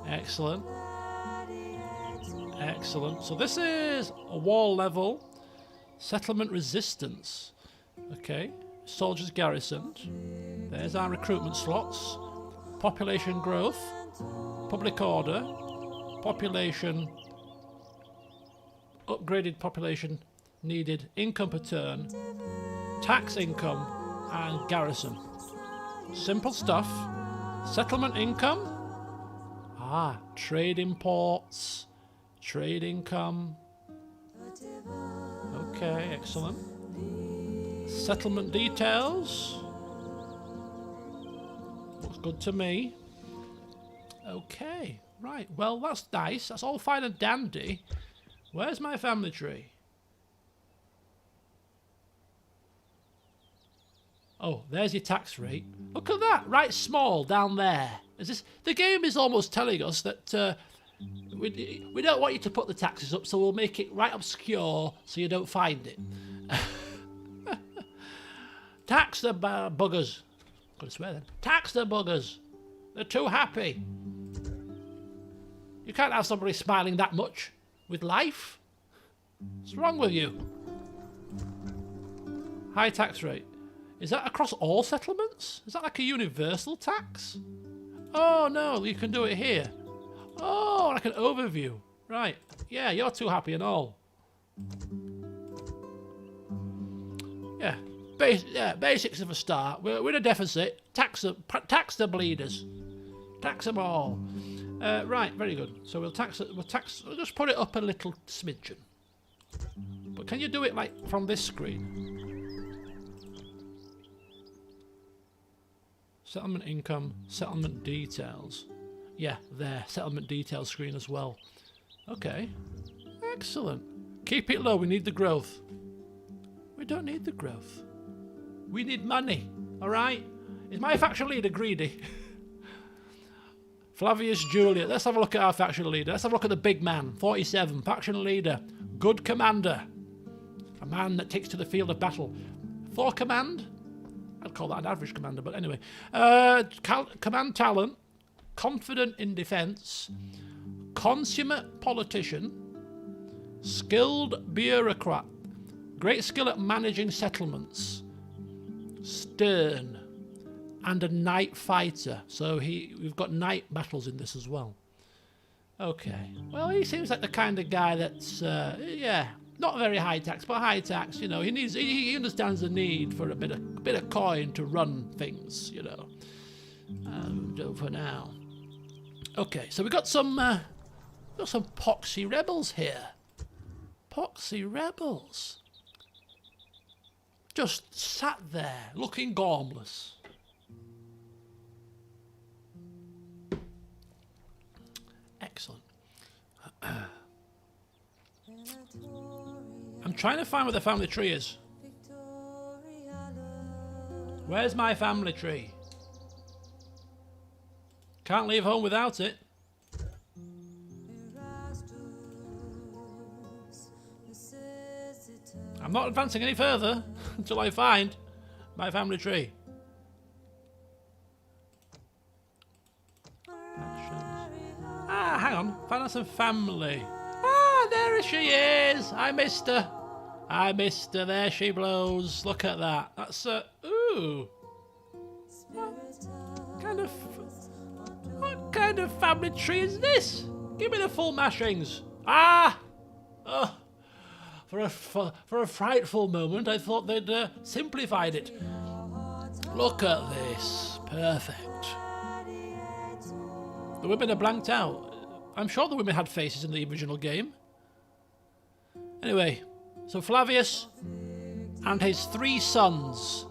Excellent. Excellent. So this is a wall level. Settlement resistance. Okay. Soldiers garrisoned. There's our recruitment slots. Population growth. Public order. Population. Upgraded population needed. Income per turn. Tax income. And garrison. Simple stuff. Settlement income. Ah, trade imports. Trade income. Okay, excellent. Settlement details. Looks good to me. Okay, right. Well, that's nice. That's all fine and dandy. Where's my family tree? Oh, there's your tax rate. Look at that, right small down there. Is this? The game is almost telling us that we don't want you to put the taxes up, so we'll make it right obscure so you don't find it. Tax the buggers. Gotta swear then. Tax the buggers. They're too happy. You can't have somebody smiling that much with life. What's wrong with you? High tax rate. Is that across all settlements? Is that like a universal tax? Oh no, you can do it here. Oh, like an overview. Right. Yeah, you're too happy and all. Yeah. Basics of a start. We're in a deficit. Tax the bleeders. Tax them all. Right, very good. So we'll just put it up a little smidgen. But can you do it like from this screen? Settlement income, settlement details. Yeah, there, settlement details screen as well. Okay, excellent. Keep it low, we need the growth. We don't need the growth. We need money, alright? Is my faction leader greedy? Flavius Julius, let's have a look at our faction leader. Let's have a look at the big man, 47, faction leader. Good commander. A man that takes to the field of battle. For command? I'd call that an average commander, but anyway. Command talent, confident in defence, consummate politician, skilled bureaucrat, great skill at managing settlements, stern, and a night fighter. So we've got night battles in this as well. Okay. Well, he seems like the kind of guy that's, yeah, not very high tax, but high tax. You know, he understands the need for a bit of coin to run things. You know, for now. Okay, so we got some poxy rebels here. Poxy rebels. Just sat there, looking gormless. Excellent. I'm trying to find where the family tree is. Where's my family tree? Can't leave home without it. I'm not advancing any further until I find my family tree. Ah, hang on. Finance and family. Ah, there she is. I missed her. There she blows. Look at that. That's ooh. What kind of family tree is this? Give me the full mashings. Ah. Oh. For a frightful moment, I thought they'd simplified it. Look at this. Perfect. The women are blanked out. I'm sure the women had faces in the original game. Anyway, so Flavius and his 3 sons,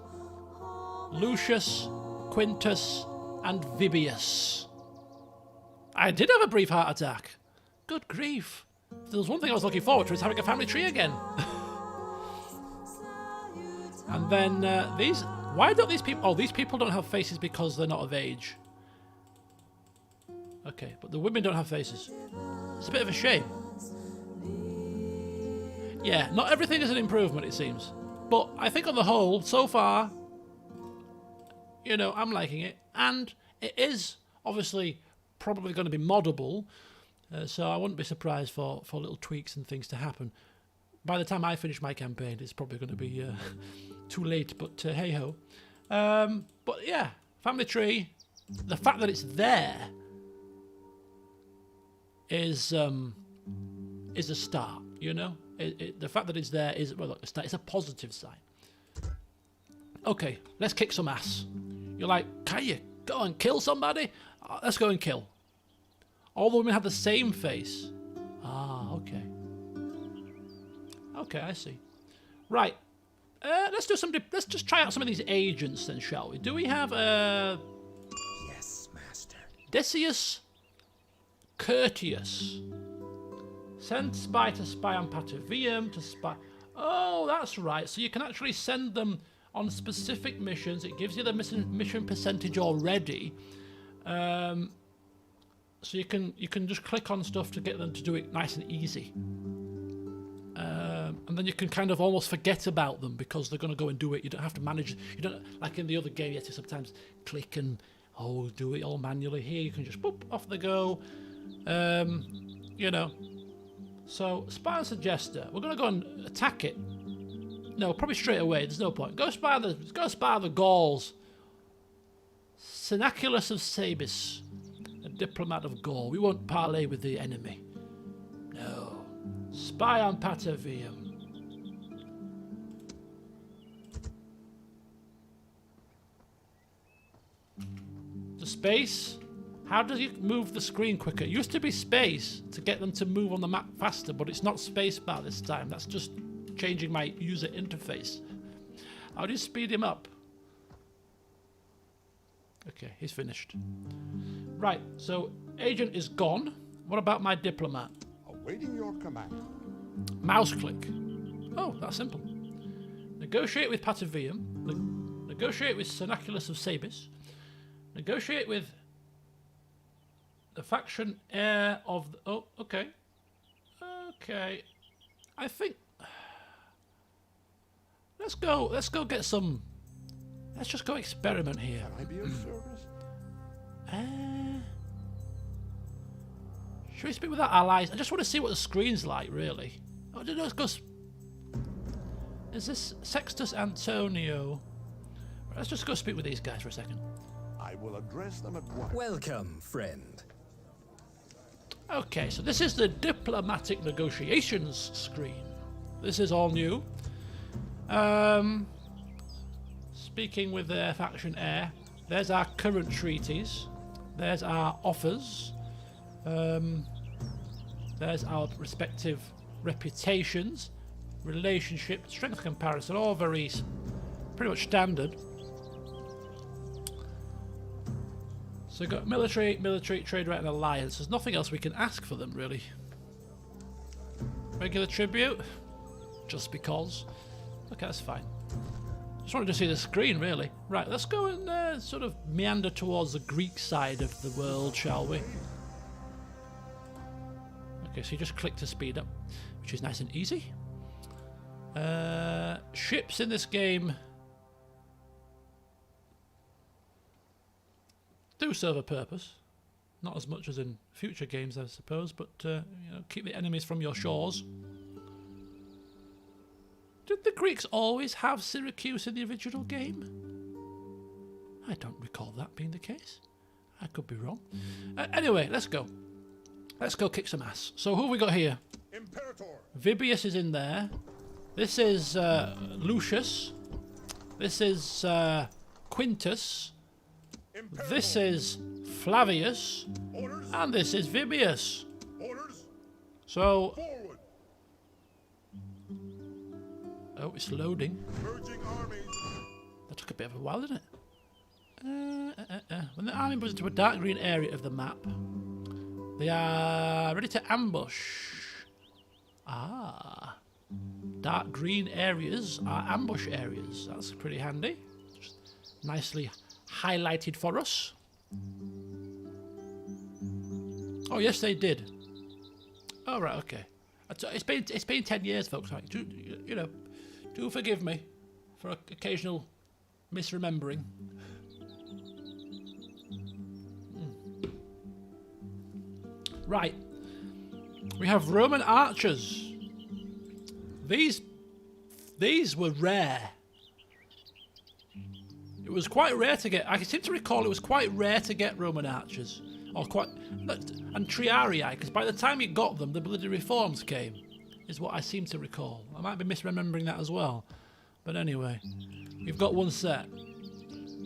Lucius, Quintus, and Vibius. I did have a brief heart attack. Good grief. If there was one thing I was looking forward to, is having a family tree again. And then these... Why don't these people... Oh, these people don't have faces because they're not of age. Okay, but the women don't have faces. It's a bit of a shame. Yeah, not everything is an improvement, it seems. But I think on the whole, so far, you know, I'm liking it. And it is obviously probably going to be moddable. So I wouldn't be surprised for little tweaks and things to happen. By the time I finish my campaign, it's probably going to be too late, but hey-ho. But yeah, family tree, the fact that it's there is a start, you know? The fact that it's there is, well, look, a start. It's a positive sign. Okay, let's kick some ass. You're like, can you go and kill somebody? Let's go and kill. All the women have the same face. Ah, okay. Okay, I see. Right. Let's just try out some of these agents then, shall we? Do we have Yes, master. Decius Curtius. Send spy to spy on Patavium to spy. Oh, that's right. So you can actually send them on specific missions. It gives you the mission percentage already. So you can just click on stuff to get them to do it nice and easy. And then you can kind of almost forget about them because they're going to go and do it. You don't have to manage. You don't, like in the other game, you have to sometimes click and do it all manually. Here you can just boop, off they go. You know. So spy and suggester. We're going to go and attack it. No, probably straight away. There's no point. Go spy the Gauls. Synaculus of Sabis, a diplomat of Gaul. We won't parley with the enemy. No. Spy on Patavium. The space? How does you move the screen quicker? It used to be space to get them to move on the map faster, but it's not spacebar this time. That's just changing my user interface. How do you speed him up? Okay, he's finished. Right, so agent is gone. What about my diplomat? Awaiting your command. Mouse click. Oh, that's simple. Negotiate with Patavium. Negotiate with Synaculus of Sabis. Negotiate with the faction heir of... Oh, okay. Okay. I think... Let's go get some... Let's just go experiment here. Can I be of service? Should we speak with our allies? I just want to see what the screen's like, really. Oh, no, let's go... Is this Sextus Antonio? Let's just go speak with these guys for a second. I will address them at once. Welcome, friend. Okay, so this is the diplomatic negotiations screen. This is all new. Speaking with their faction heir, there's our current treaties. There's our offers. There's our respective reputations, relationship, strength comparison, all very pretty much standard. So we've got military, trade right, and alliance. There's nothing else we can ask for them, really. Regular tribute? Just because. Okay, that's fine. Just wanted to see the screen, really. Right, let's go and sort of meander towards the Greek side of the world, shall we? Okay, so you just click to speed up, which is nice and easy. Ships in this game do serve a purpose. Not as much as in future games, I suppose, but you know, keep the enemies from your shores. Did the Greeks always have Syracuse in the original game? I don't recall that being the case. I could be wrong. Anyway, let's go. Let's go kick some ass. So who have we got here? Imperator. Vibius is in there. This is Lucius. This is Quintus. Imperator. This is Flavius. Orders. And this is Vibius. Orders. So... Forward. Oh, it's loading. Merging armies. That took a bit of a while, didn't it? When the army moves into a dark green area of the map, They are ready to ambush. Ah. Dark green areas are ambush areas. That's pretty handy. Just nicely highlighted for us. Oh, yes, they did. Oh, right, okay. It's been 10 years, folks. Like, you know, do forgive me for occasional misremembering. Right. We have Roman archers. These were rare. It was quite rare to get. I seem to recall it was quite rare to get Roman archers, or quite, and triarii, because by the time you got them, the bloody reforms came, is what I seem to recall. I might be misremembering that as well, but anyway, we've got one set.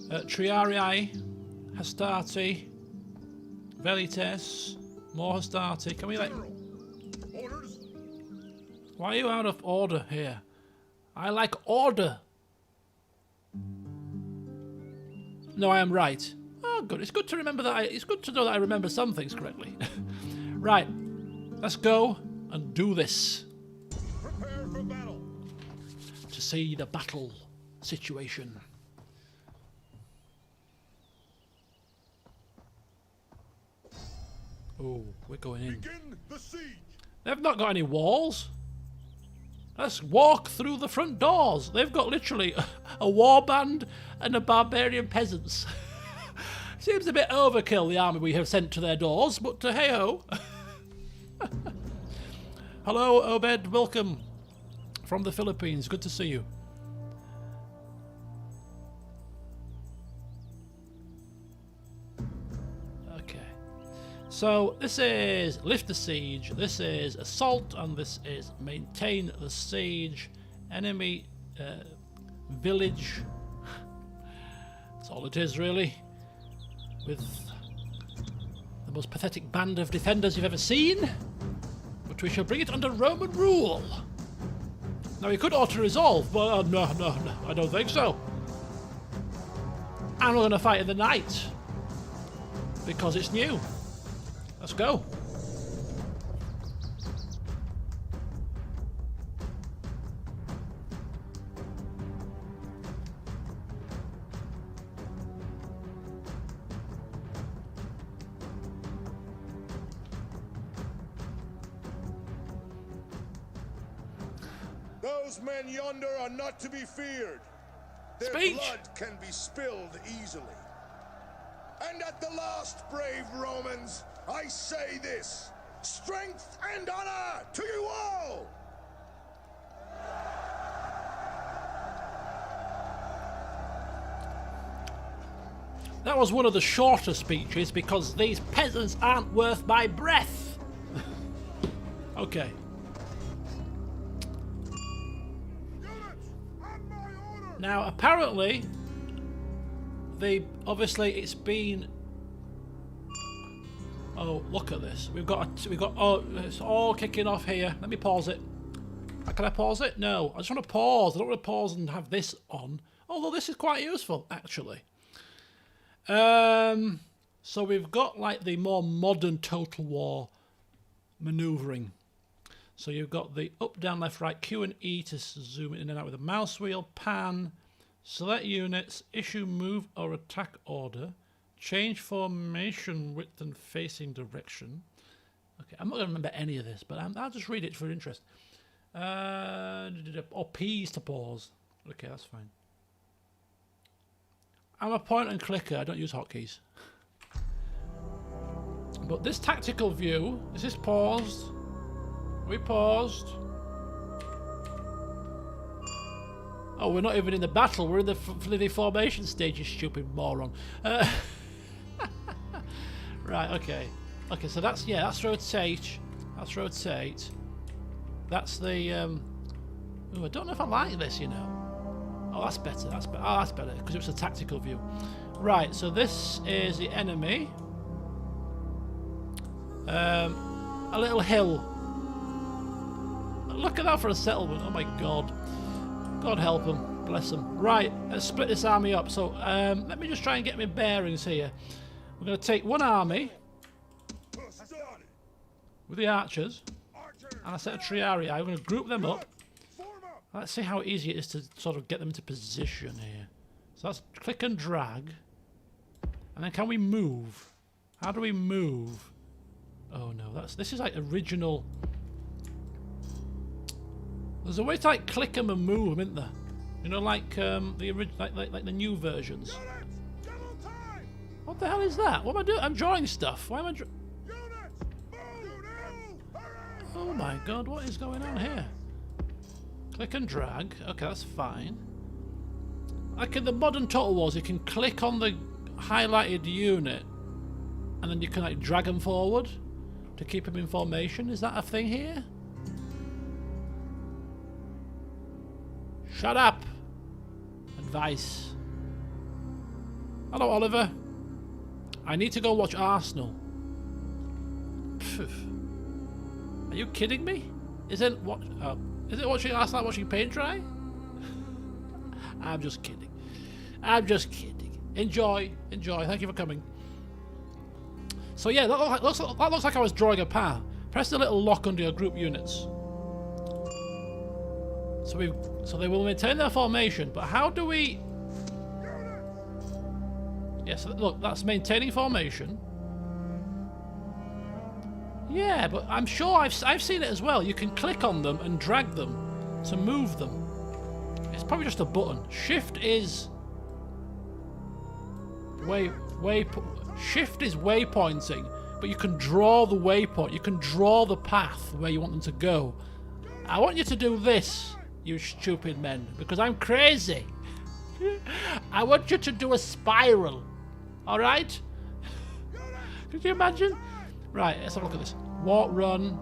Triarii, Hastati, Velites, more Hastati. Can we like? Orders. Why are you out of order here? I like order. No, I am right. Oh, good. It's good to remember that. It's good to know that I remember some things correctly. Right. Let's go and do this. Prepare for battle. To see the battle situation. Oh, we're going in. Begin the siege. They've not got any walls. Let's walk through the front doors. They've got literally a warband and a barbarian peasants. Seems a bit overkill, the army we have sent to their doors, but hey-ho. Hello, Obed. Welcome from the Philippines. Good to see you. Okay. So this is lift the siege, this is assault, and this is maintain the siege. Enemy village. That's all it is really. With the most pathetic band of defenders you've ever seen. But we shall bring it under Roman rule. Now we could auto-resolve, but no, I don't think so. And we're going to fight in the night. Because it's new. Let's go. Those men yonder are not to be feared. Their Speech. blood can be spilled easily. And at the last, brave Romans, I say this: strength and honor to you all! That was one of the shorter speeches because these peasants aren't worth my breath. Okay. Now, apparently, obviously it's been. Oh, look at this. Oh, it's all kicking off here. Let me pause it. Can I pause it? No, I just want to pause. I don't want to pause and have this on. Although this is quite useful, actually. So we've got like the more modern Total War maneuvering. So you've got the up, down, left, right, Q and E to zoom in and out with a mouse wheel, pan, select units, issue move or attack order, change formation width and facing direction. Okay, I'm not going to remember any of this, but I'll just read it for interest. Or P's to pause. Okay, that's fine. I'm a point and clicker, I don't use hotkeys. But this tactical view, is this paused? We paused. Oh, we're not even in the battle. We're in the formation stage, you stupid moron. Right, okay. Okay, so that's, yeah, that's rotate. That's rotate. That's the, ooh, I don't know if I like this, you know. Oh, that's better. That's better. Oh, that's better, because it's a tactical view. Right, so this is the enemy. A little hill. Look at that for a settlement. Oh my god. God help them. Bless them. Right, let's split this army up. So let me just try and get my bearings here. We're going to take one army. with the archers and a set of triarii. I'm going to group them up. Let's see how easy it is to sort of get them into position here. So that's click and drag. And then can we move? How do we move? Oh no, this is like original. There's a way to like click them and move them, isn't there? You know, like like the new versions. What the hell is that? What am I doing? I'm drawing stuff. Why am I Oh my god, what is going on here? Click and drag. Okay, that's fine. Like in the modern Total Wars, you can click on the highlighted unit and then you can like drag them forward to keep them in formation. Is that a thing here? Shut up! Advice. Hello, Oliver. I need to go watch Arsenal. Pfft. Are you kidding me? Is it watching Arsenal like watching paint dry? I'm just kidding. I'm just kidding. Enjoy, enjoy. Thank you for coming. So yeah, that looks like I was drawing a path. Press the little lock under your group units. So they will maintain their formation, but how do we? Yes, look, that's maintaining formation. Yeah, but I'm sure I've seen it as well. You can click on them and drag them to move them. It's probably just a button. Shift is Shift is waypointing, but you can draw the waypoint. You can draw the path where you want them to go. I want you to do this, you stupid men, because I'm crazy. I want you to do a spiral. All right? Could you imagine? Right, let's have a look at this. Walk, run,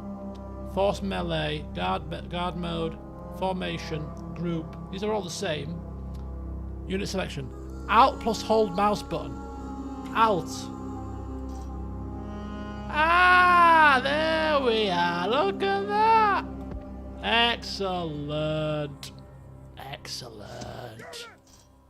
force melee, guard mode, formation, group. These are all the same. Unit selection. Alt plus hold mouse button. Alt. Ah, there we are. Look at that. Excellent. Excellent.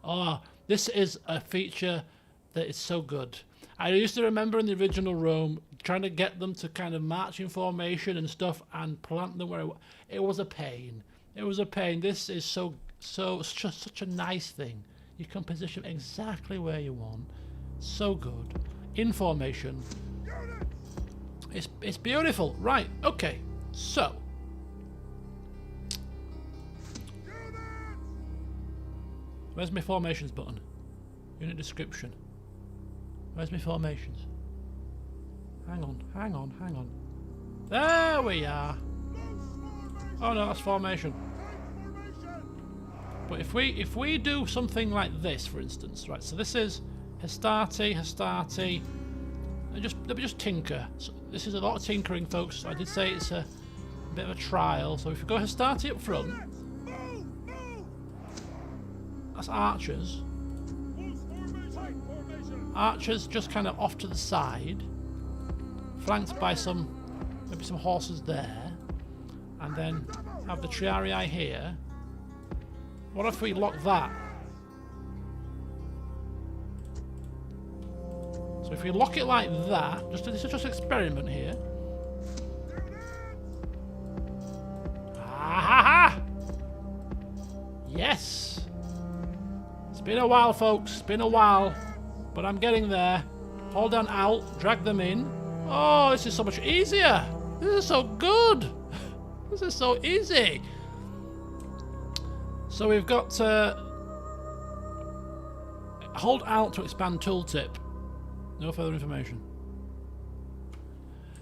Oh, this is a feature that is so good. I used to remember in the original Rome trying to get them to kind of march in formation and stuff and plant them where it was a pain. It was a pain. This is it's just such a nice thing. You can position exactly where you want. So good. In formation. It's beautiful. Right, okay. So where's my formations button? Unit description. Where's my formations? Hang on. There we are. Oh no, that's formation. But if we do something like this, for instance, right? So this is Hastati, let me just tinker. So this is a lot of tinkering, folks. I did say it's a bit of a trial. So if we go Hastati up front, that's archers. Archers just kind of off to the side, flanked by maybe some horses there, and then have the triarii here. What if we lock that? So if we lock it like that, this is just an experiment here. Ah-ha-ha! Yes! It's been a while, folks. It's been a while. But I'm getting there. Hold down Alt, drag them in. Oh, this is so much easier. This is so good. This is so easy. So we've got to hold Alt to expand tooltip. No further information.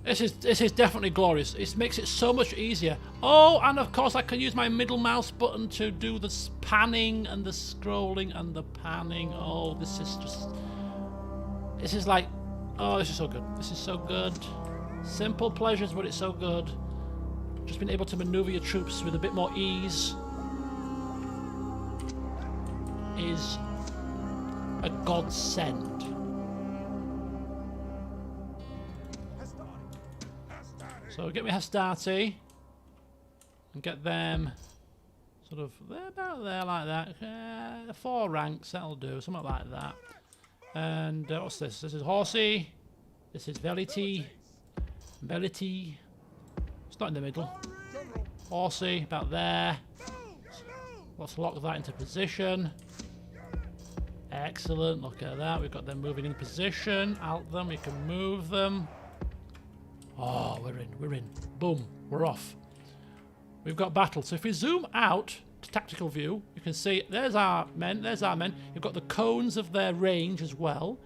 This is definitely glorious. It makes it so much easier. Oh, and of course I can use my middle mouse button to do the panning and the scrolling and the panning. Oh, this is like, oh, this is so good. This is so good. Simple pleasures, but it's so good. Just being able to maneuver your troops with a bit more ease is a godsend. So get me Hastati and get them sort of about there like that. 4 ranks, that'll do, something like that. And what's this? This is Horsey. This is Velity. not in the middle. Horsey, about there. Let's lock that into position. Excellent, look at that. We've got them moving in position. Alt them, we can move them. Oh, we're in. Boom, we're off. We've got battle. So if we zoom out to tactical view, you can see there's our men, You've got the cones of their range as well.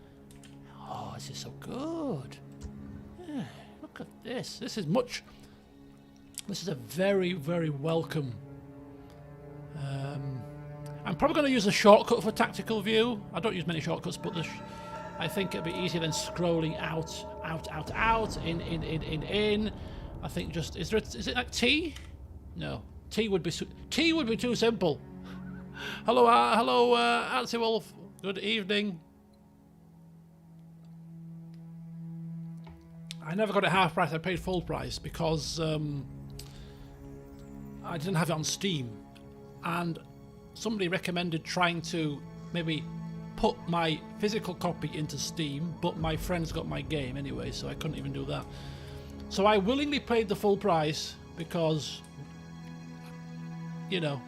Oh, this is so good. Yeah, look at this. This is a very, very welcome. I'm probably going to use a shortcut for tactical view. I don't use many shortcuts, but I think it'd be easier than scrolling out, in. I think just is it like T? No, T would be too simple. Hello, Antsy Wolf. Good evening. I never got it half price. I paid full price because I didn't have it on Steam, and somebody recommended trying to maybe put my physical copy into Steam, but my friends got my game anyway, so I couldn't even do that. So I willingly paid the full price because, you know,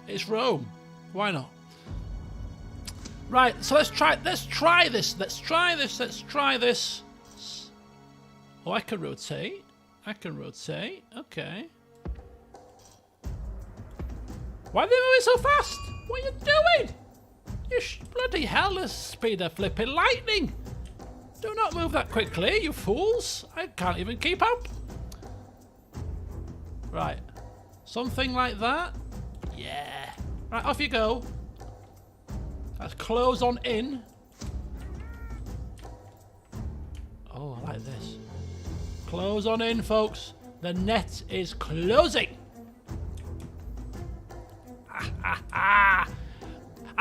it's Rome. Why not? Right, so let's try this. Oh, I can rotate. Okay. Why are they moving so fast? What are you doing? You bloody hell, the speed of flipping lightning. Do not move that quickly, you fools. I can't even keep up. Right. Something like that. Yeah. Right, off you go. Let's close on in. Oh, I like this. Close on in, folks. The net is closing.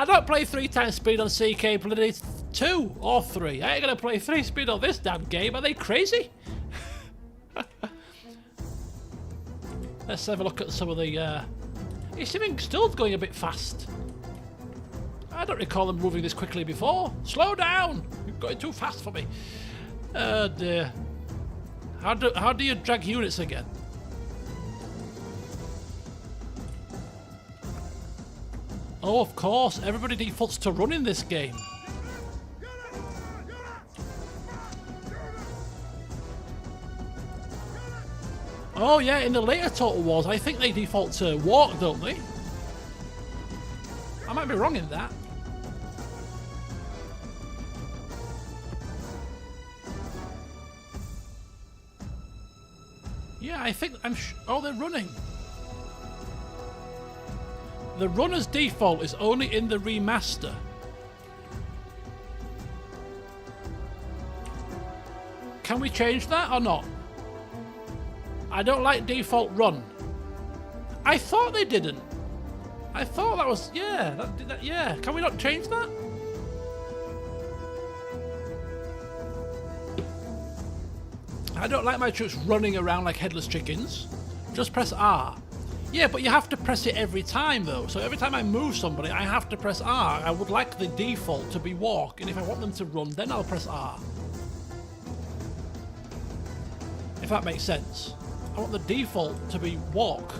I don't play 3 times speed on CK bloody 2 or 3. I ain't gonna play 3 speed on this damn game. Are they crazy? Let's have a look at some of the... It's even still going a bit fast. I don't recall them moving this quickly before. Slow down! You're going too fast for me. Oh dear. How do you drag units again? Oh, of course. Everybody defaults to running this game. Oh yeah, in the later Total Wars, I think they default to walk, don't they? I might be wrong in that. Yeah, I think oh, they're running. The runner's default is only in the remaster. Can we change that or not? I don't like default run. I thought they didn't. I thought that was... Yeah, yeah. Can we not change that? I don't like my troops running around like headless chickens. Just press R. Yeah, but you have to press it every time though. So every time I move somebody, I have to press R. I would like the default to be walk, and if I want them to run, then I'll press R. If that makes sense. I want the default to be walk.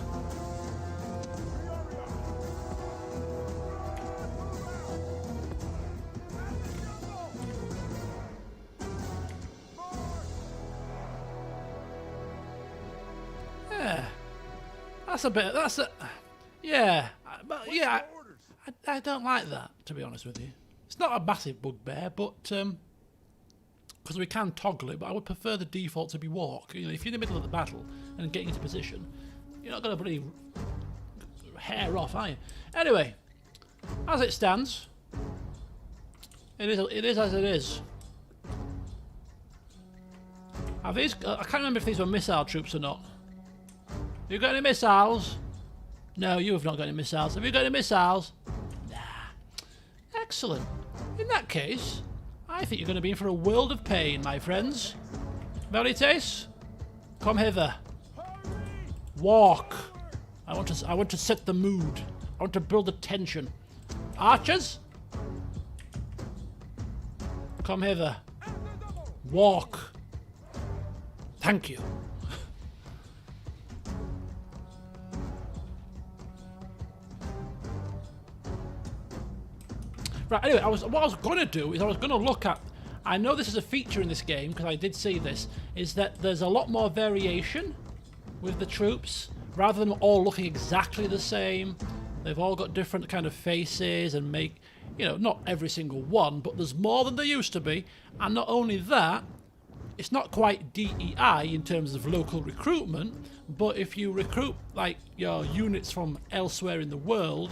Yeah. Yeah. But yeah, I don't like that, to be honest with you. It's not a massive bugbear, but because we can toggle it, but I would prefer the default to be walk. You know, if you're in the middle of the battle and getting into position, you're not going to bloody hair off, are you? Anyway, as it stands, it is as it is. Are these? I can't remember if these were missile troops or not. Have you got any missiles? No, you have not got any missiles. Have you got any missiles? Nah. Excellent. In that case, I think you're going to be in for a world of pain, my friends. Veritas, come hither. Walk. I want to set the mood. I want to build the tension. Archers, come hither. Walk. Thank you. Right, anyway, what I was going to do is I was going to look at... I know this is a feature in this game, because I did see this, is that there's a lot more variation with the troops. Rather than all looking exactly the same, they've all got different kind of faces and make... You know, not every single one, but there's more than there used to be. And not only that, it's not quite DEI in terms of local recruitment, but if you recruit, like, your units from elsewhere in the world,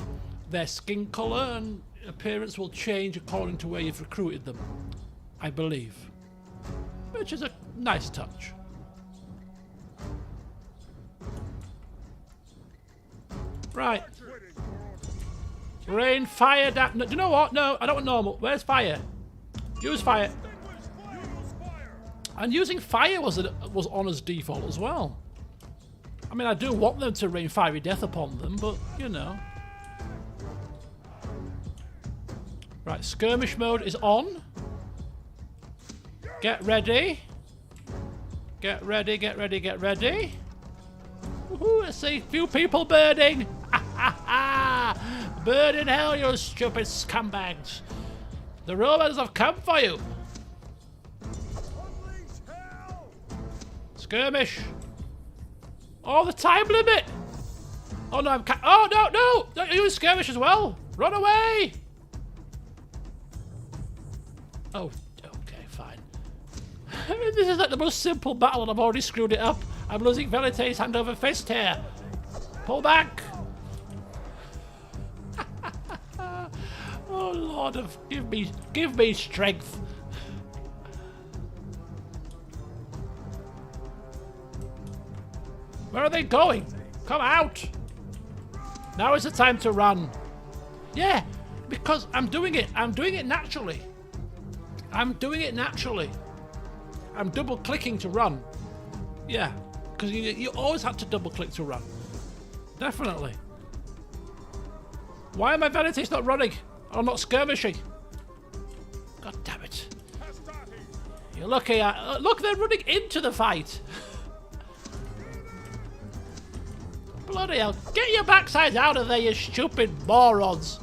their skin colour and appearance will change according to where you've recruited them, I believe. Which is a nice touch. Right. Rain, fire, no, do you know what? No, I don't want normal. Where's fire? Use fire. And using fire was on as default as well. I mean, I do want them to rain fiery death upon them, but, you know. Right, skirmish mode is on. Get ready. Get ready, get ready, get ready. Woohoo, I see a few people burning. Ha ha ha! Burn in hell, you stupid scumbags. The Romans have come for you. Skirmish. Oh, the time limit. Oh no, oh no, no! Don't use skirmish as well. Run away. Oh, okay, fine. I mean, this is like the most simple battle and I've already screwed it up. I'm losing Velites hand over fist here. Pull back. Oh Lord of give me strength. Where are they going? Come out. Now is the time to run. Yeah, because I'm doing it naturally. I'm doing it naturally. I'm double clicking to run. Yeah, because you always had to double click to run. Definitely. Why are my vanities not running? Or not skirmishing? God damn it. You're lucky. Look, they're running into the fight. Bloody hell. Get your backsides out of there, you stupid morons.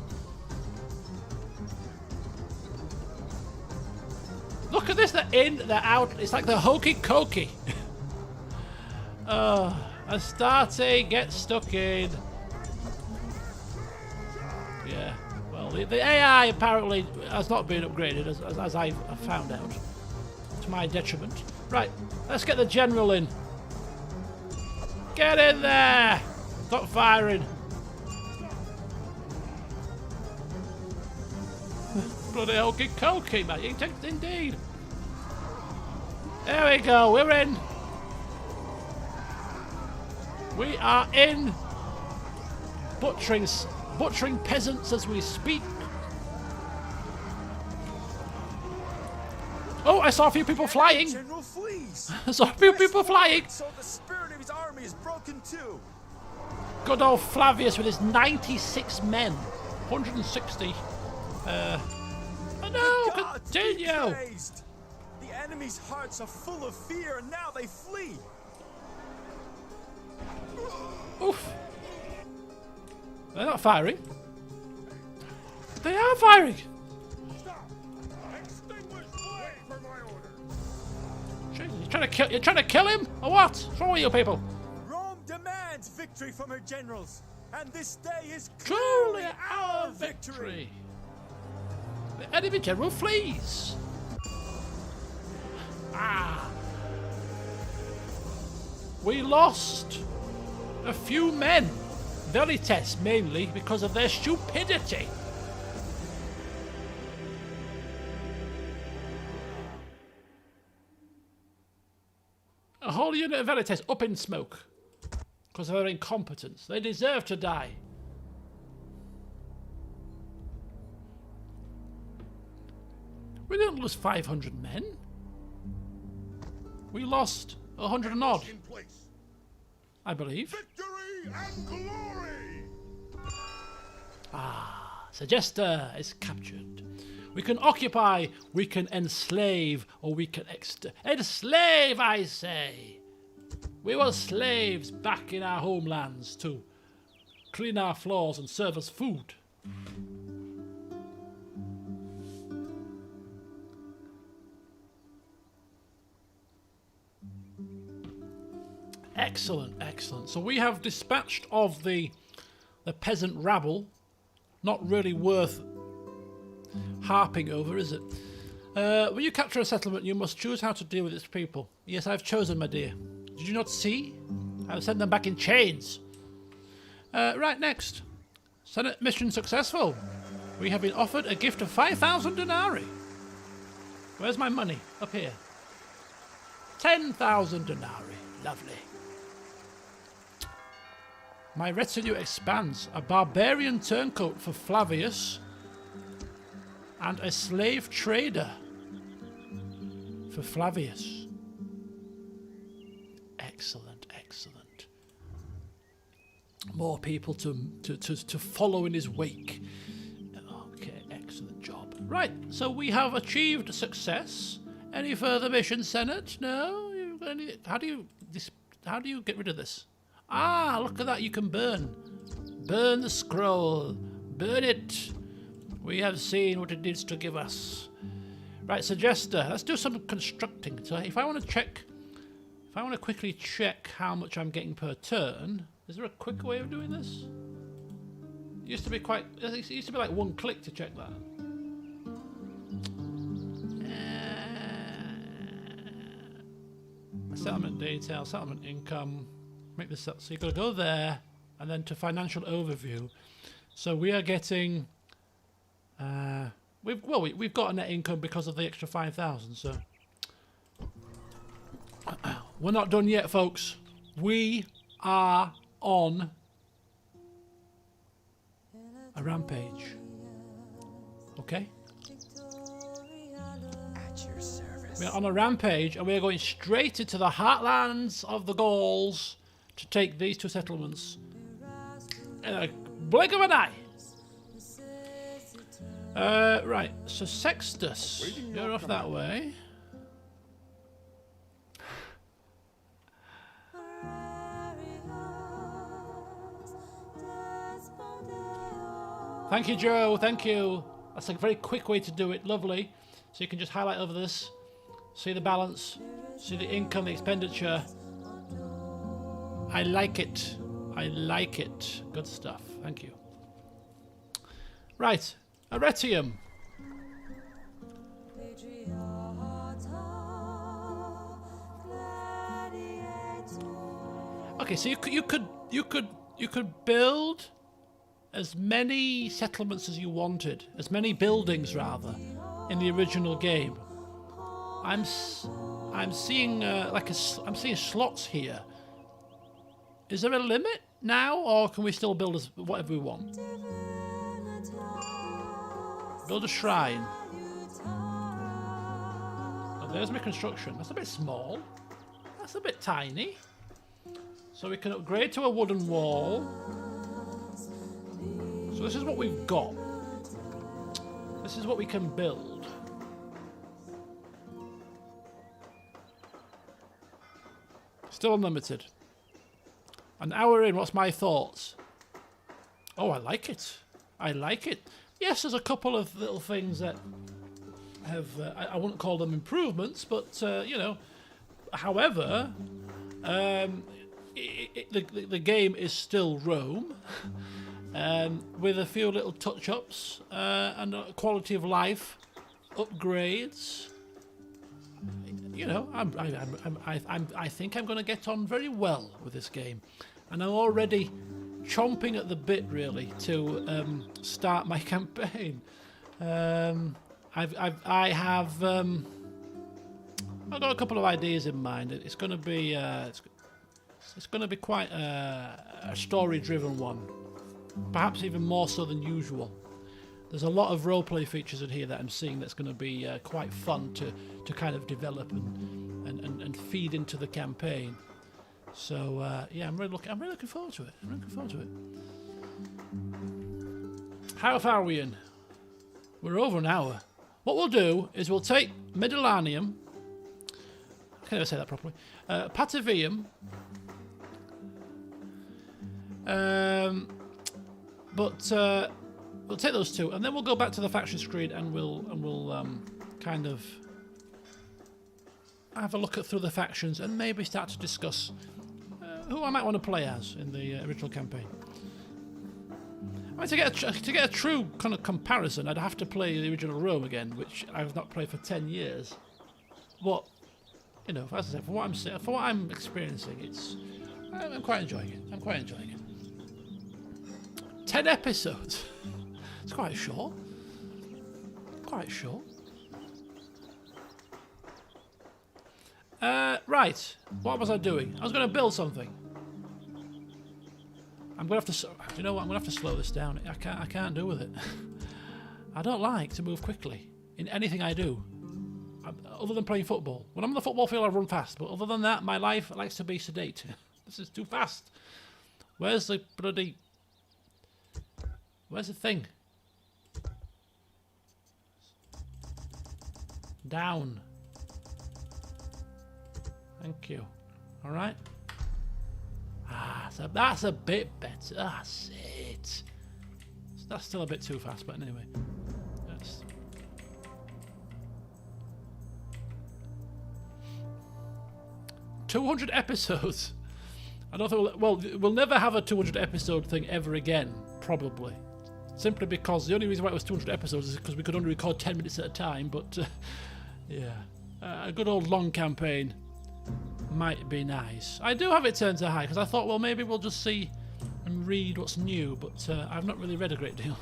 Look at this, they're in, they're out. It's like the hokey cokey. Astarte, get stuck in. Yeah, well, the AI apparently has not been upgraded, as I've found out. To my detriment. Right, let's get the general in. Get in there! Stop firing. Bloody hokey cokey, man. Indeed. There we go, we're in. We are in. Butchering peasants as we speak. Oh, I saw a few people flying. General flees. I saw a few people flying. So the spirit of his army is broken too. Good old Flavius with his 96 men. 160. Oh no, continue. The enemy's hearts are full of fear and now they flee. Oof. They're not firing. They are firing. Stop. Extinguish flame for my order. Jeez, you're trying to kill him? Or what? What's wrong with you people? Rome demands victory from her generals, and this day is Truly our victory. The enemy general flees. Ah. We lost a few men. Velites mainly because of their stupidity. A whole unit of Velites up in smoke because of their incompetence. They deserve to die. We didn't lose 500 men. We lost 100 and odd, I believe. victory and glory. Segesta is captured. We can occupy, we can enslave, or we can enslave, I say. We were slaves back in our homelands to clean our floors and serve us food. Excellent, excellent. So we have dispatched of the peasant rabble. Not really worth harping over, is it? When you capture a settlement, you must choose how to deal with its people. Yes, I've chosen, my dear. Did you not see? I've sent them back in chains. Right, next. Senate mission successful. We have been offered a gift of 5,000 denarii. Where's my money? Up here. 10,000 denarii. Lovely. My retinue expands. A barbarian turncoat for Flavius. And a slave trader for Flavius. Excellent, excellent. More people to follow in his wake. Okay, excellent job. Right, so we have achieved success. Any further missions, Senate? No? How do you get rid of this? Ah, look at that, you can burn. Burn the scroll. Burn it. We have seen what it needs to give us. Right, suggester. Let's do some constructing. So if I want to quickly check how much I'm getting per turn, is there a quick way of doing this? It used to be like one click to check that. Settlement detail, settlement income. Make this up. So you've got to go there, and then to financial overview. So we are getting. We've got a net income because of the extra 5,000. So we're not done yet, folks. We are on a rampage. Okay. We're on a rampage, and we're going straight into the heartlands of the Gauls to take these two settlements in a blink of an eye. Right, so Sextus, you're off that way. Thank you, Joe, thank you. That's a very quick way to do it, lovely. So you can just highlight over this, see the balance, see the income, the expenditure. I like it. I like it. Good stuff. Thank you. Right. Arretium. Okay, so you could build as many settlements as you wanted, as many buildings rather, in the original game. I'm seeing I'm seeing slots here. Is there a limit now, or can we still build as whatever we want? Build a shrine. Oh, there's my construction. That's a bit small. That's a bit tiny. So we can upgrade to a wooden wall. So this is what we've got. This is what we can build. Still unlimited. An hour in, what's my thoughts? Oh, I like it. I like it. Yes, there's a couple of little things that have, I wouldn't call them improvements, but, you know, however, the game is still Rome, with a few little touch-ups and quality of life upgrades. You know, I think I'm going to get on very well with this game, and I'm already chomping at the bit really to start my campaign. I've got a couple of ideas in mind. It's going to be it's going to be quite a story-driven one, perhaps even more so than usual. There's a lot of roleplay features in here that I'm seeing that's going to be quite fun to kind of develop and feed into the campaign. So yeah, I'm really looking forward to it. I'm really looking forward to it. How far are we in? We're over an hour. What we'll do is we'll take Midlanium. I can't ever say that properly. Patavium. We'll take those two, and then we'll go back to the faction screen, and we'll kind of have a look through the factions, and maybe start to discuss who I might want to play as in the original campaign. I mean, to get a true kind of comparison, I'd have to play the original Rome again, which I've not played for 10 years. But you know, as I said, for what I'm experiencing, I'm quite enjoying it. I'm quite enjoying it. 10 episodes. It's quite short. Quite short. Right. What was I doing? I was going to build something. I'm going to have to... You know what? I'm going to have to slow this down. I can't do with it. I don't like to move quickly in anything I do. Other than playing football. When I'm on the football field, I run fast. But other than that, my life likes to be sedate. This is too fast. Where's the bloody... Where's the thing? Down. Thank you. Alright. So that's a bit better. That's it. That's still a bit too fast, but anyway. That's... 200 episodes. I don't think we'll never have a 200 episode thing ever again, probably. Simply because the only reason why it was 200 episodes is because we could only record 10 minutes at a time, but yeah. A good old long campaign might be nice. I do have it turned to high because I thought, well, maybe we'll just see and read what's new, but I've not really read a great deal.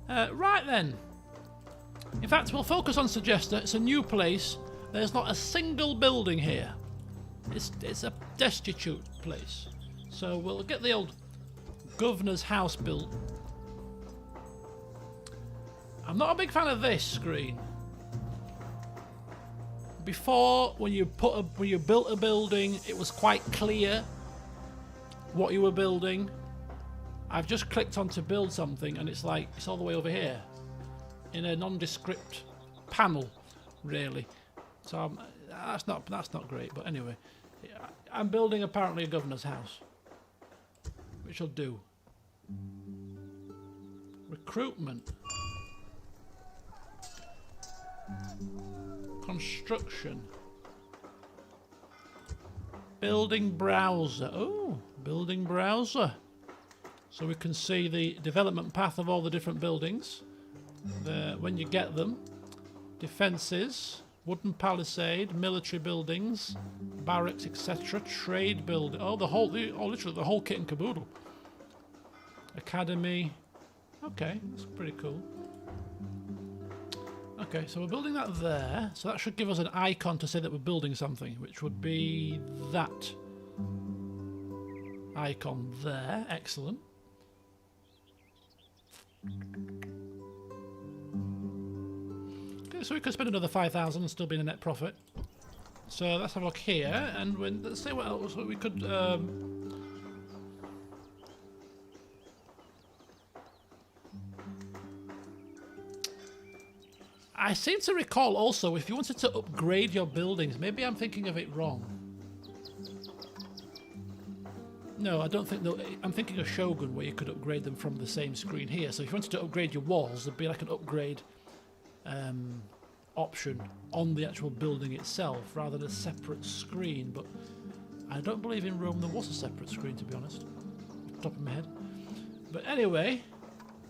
Right then. In fact, we'll focus on Segesta. It's a new place. There's not a single building here. It's a destitute place. So we'll get the old governor's house built. I'm not a big fan of this screen. Before, when you built a building, it was quite clear what you were building. I've just clicked on to build something, and it's like it's all the way over here in a nondescript panel, really. So that's not great. But anyway, I'm building apparently a governor's house, which will do. Recruitment. Construction. Building browser. Oh, building browser. So we can see the development path of all the different buildings. When you get them. Defences. Wooden palisade. Military buildings. Barracks, etc. Trade building. Oh, literally the whole kit and caboodle. Academy. Okay, that's pretty cool. Okay, so we're building that there. So that should give us an icon to say that we're building something, which would be that icon there. Excellent. Okay, so we could spend another 5,000 and still be in a net profit. So let's have a look here, and let's see what else we could... I seem to recall also, if you wanted to upgrade your buildings, maybe I'm thinking of it wrong. No, I don't think... I'm thinking of Shogun, where you could upgrade them from the same screen here. So if you wanted to upgrade your walls, there'd be like an upgrade option on the actual building itself, rather than a separate screen. But I don't believe in Rome there was a separate screen, to be honest, off the top of my head. But anyway,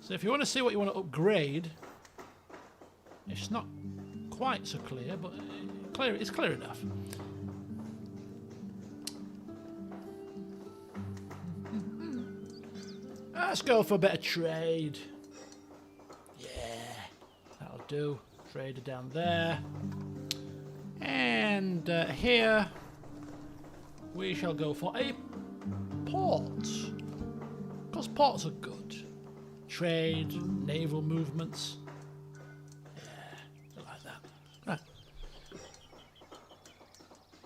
so if you want to see what you want to upgrade... It's not quite so clear, but it's clear enough. Let's go for a bit of trade. Yeah, that'll do. Trader down there. And here we shall go for a port. Because ports are good. Trade, naval movements.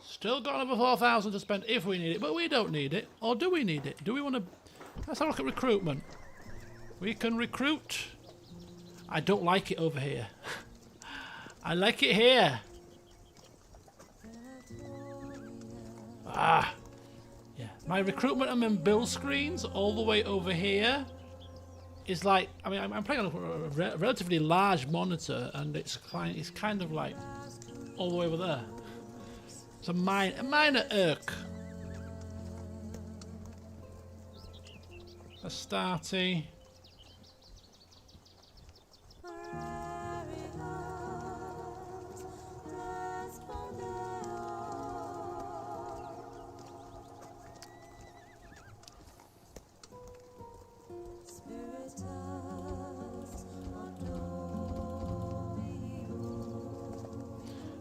Still got another 4,000 to spend if we need it, but we don't need it. Or do we need it? Do we want to... Let's have a look at recruitment. We can recruit. I don't like it over here. I like it here. Ah. Yeah. My recruitment and then build screens all the way over here is like... I mean, I'm playing on a relatively large monitor, and it's kind of like all the way over there. It's a minor irk. Astarte.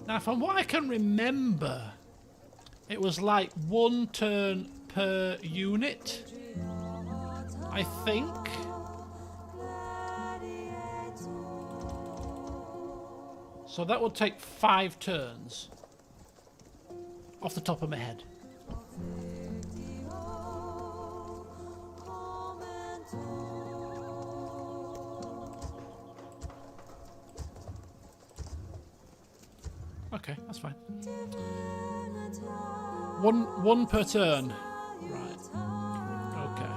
Now, from what I can remember, it was like 1 turn per unit, I think. So that would take 5 turns, off the top of my head. Okay, that's fine. One per turn. Right. Okay.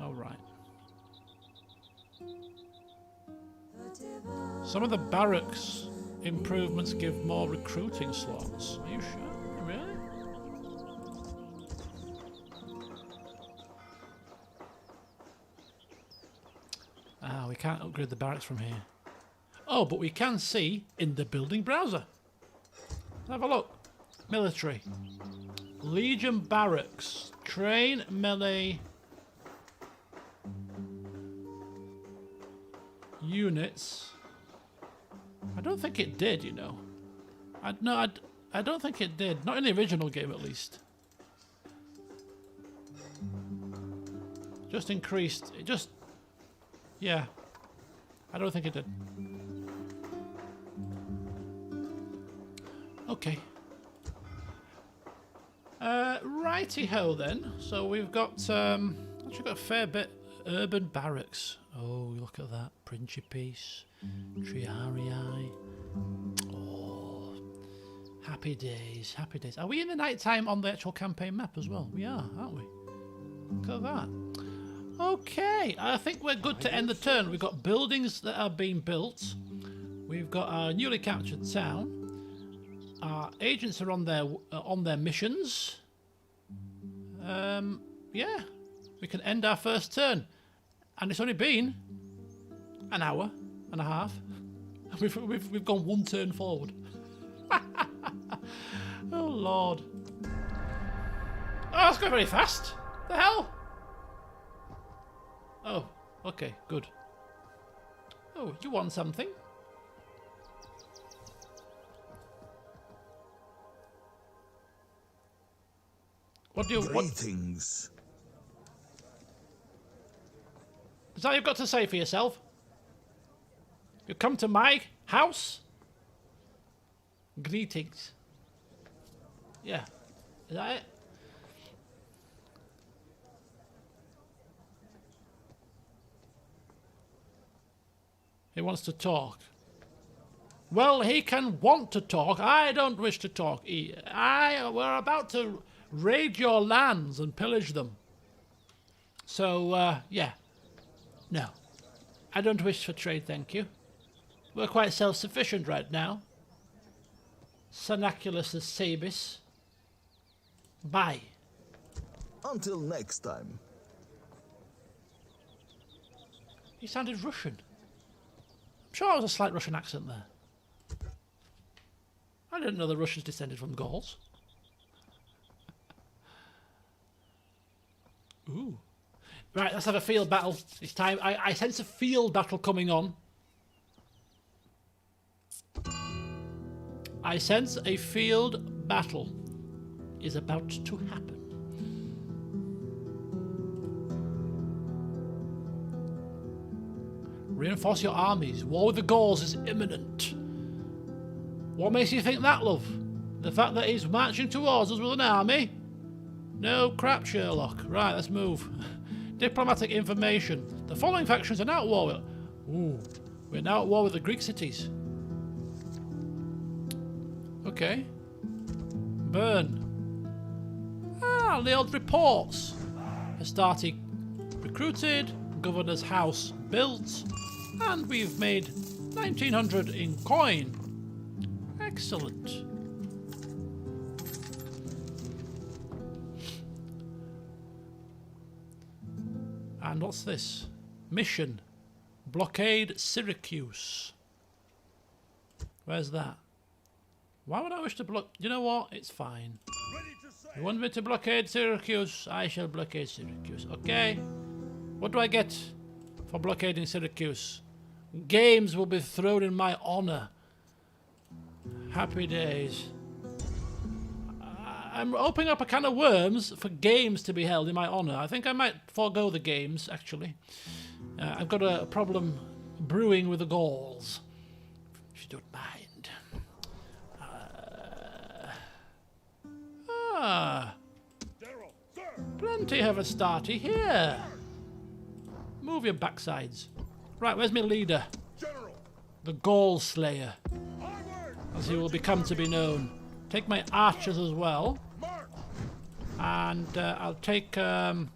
All right. Some of the barracks improvements give more recruiting slots. Are you sure? Really? Ah, we can't upgrade the barracks from here. Oh, but we can see in the building browser. Let's have a look. Military. Legion barracks. Train melee units. I don't think it did, you know. I don't think it did. Not in the original game, at least. Just increased. It just... Yeah. I don't think it did. Okay. Righty-ho then. So we've got actually got a fair bit urban barracks. Oh, look at that. Principes. Triarii. Oh. Happy days, happy days. Are we in the night time on the actual campaign map as well? We are, aren't we? Look at that. Okay, I think we're good to end the turn. We've got buildings that are being built. We've got our newly captured town. Our agents are on their missions. Yeah, we can end our first turn, and it's only been an hour and a half. We've gone 1 turn forward. Oh Lord! Oh, that's going very fast. The hell? Oh, okay, good. Oh, you want something? What do you... Greetings. Is that all you've got to say for yourself? You come to my house? Greetings. Yeah. Is that it? He wants to talk. Well, he can want to talk. I don't wish to talk. We're about to raid your lands and pillage them. So, yeah. No. I don't wish for trade, thank you. We're quite self-sufficient right now. Sanaculus as Sabis. Bye. Until next time. He sounded Russian. I'm sure there was a slight Russian accent there. I didn't know the Russians descended from Gauls. Ooh. Right, let's have a field battle. It's time. I sense a field battle coming on. I sense a field battle is about to happen. Reinforce your armies. War with the Gauls is imminent. What makes you think that, love? The fact that he's marching towards us with an army? No crap, Sherlock. Right, let's move. Diplomatic information. The following factions are now at war with... Ooh. We're now at war with the Greek cities. Okay. Burn. Ah, the old reports. Astarte recruited. Governor's house built. And we've made 1900 in coin. Excellent. And what's this? Mission. Blockade Syracuse. Where's that? Why would I wish to block? You know what? It's fine. You want me to blockade Syracuse? I shall blockade Syracuse. Okay. What do I get for blockading Syracuse? Games will be thrown in my honor. Happy days. I'm opening up a can of worms for games to be held in my honor. I think I might forego the games, actually. I've got a problem brewing with the Gauls, if you don't mind. Plenty have a starty here. Move your backsides. Right, where's my leader? The Gaul Slayer, as he will become to be known. Take my archers as well, and I'll take a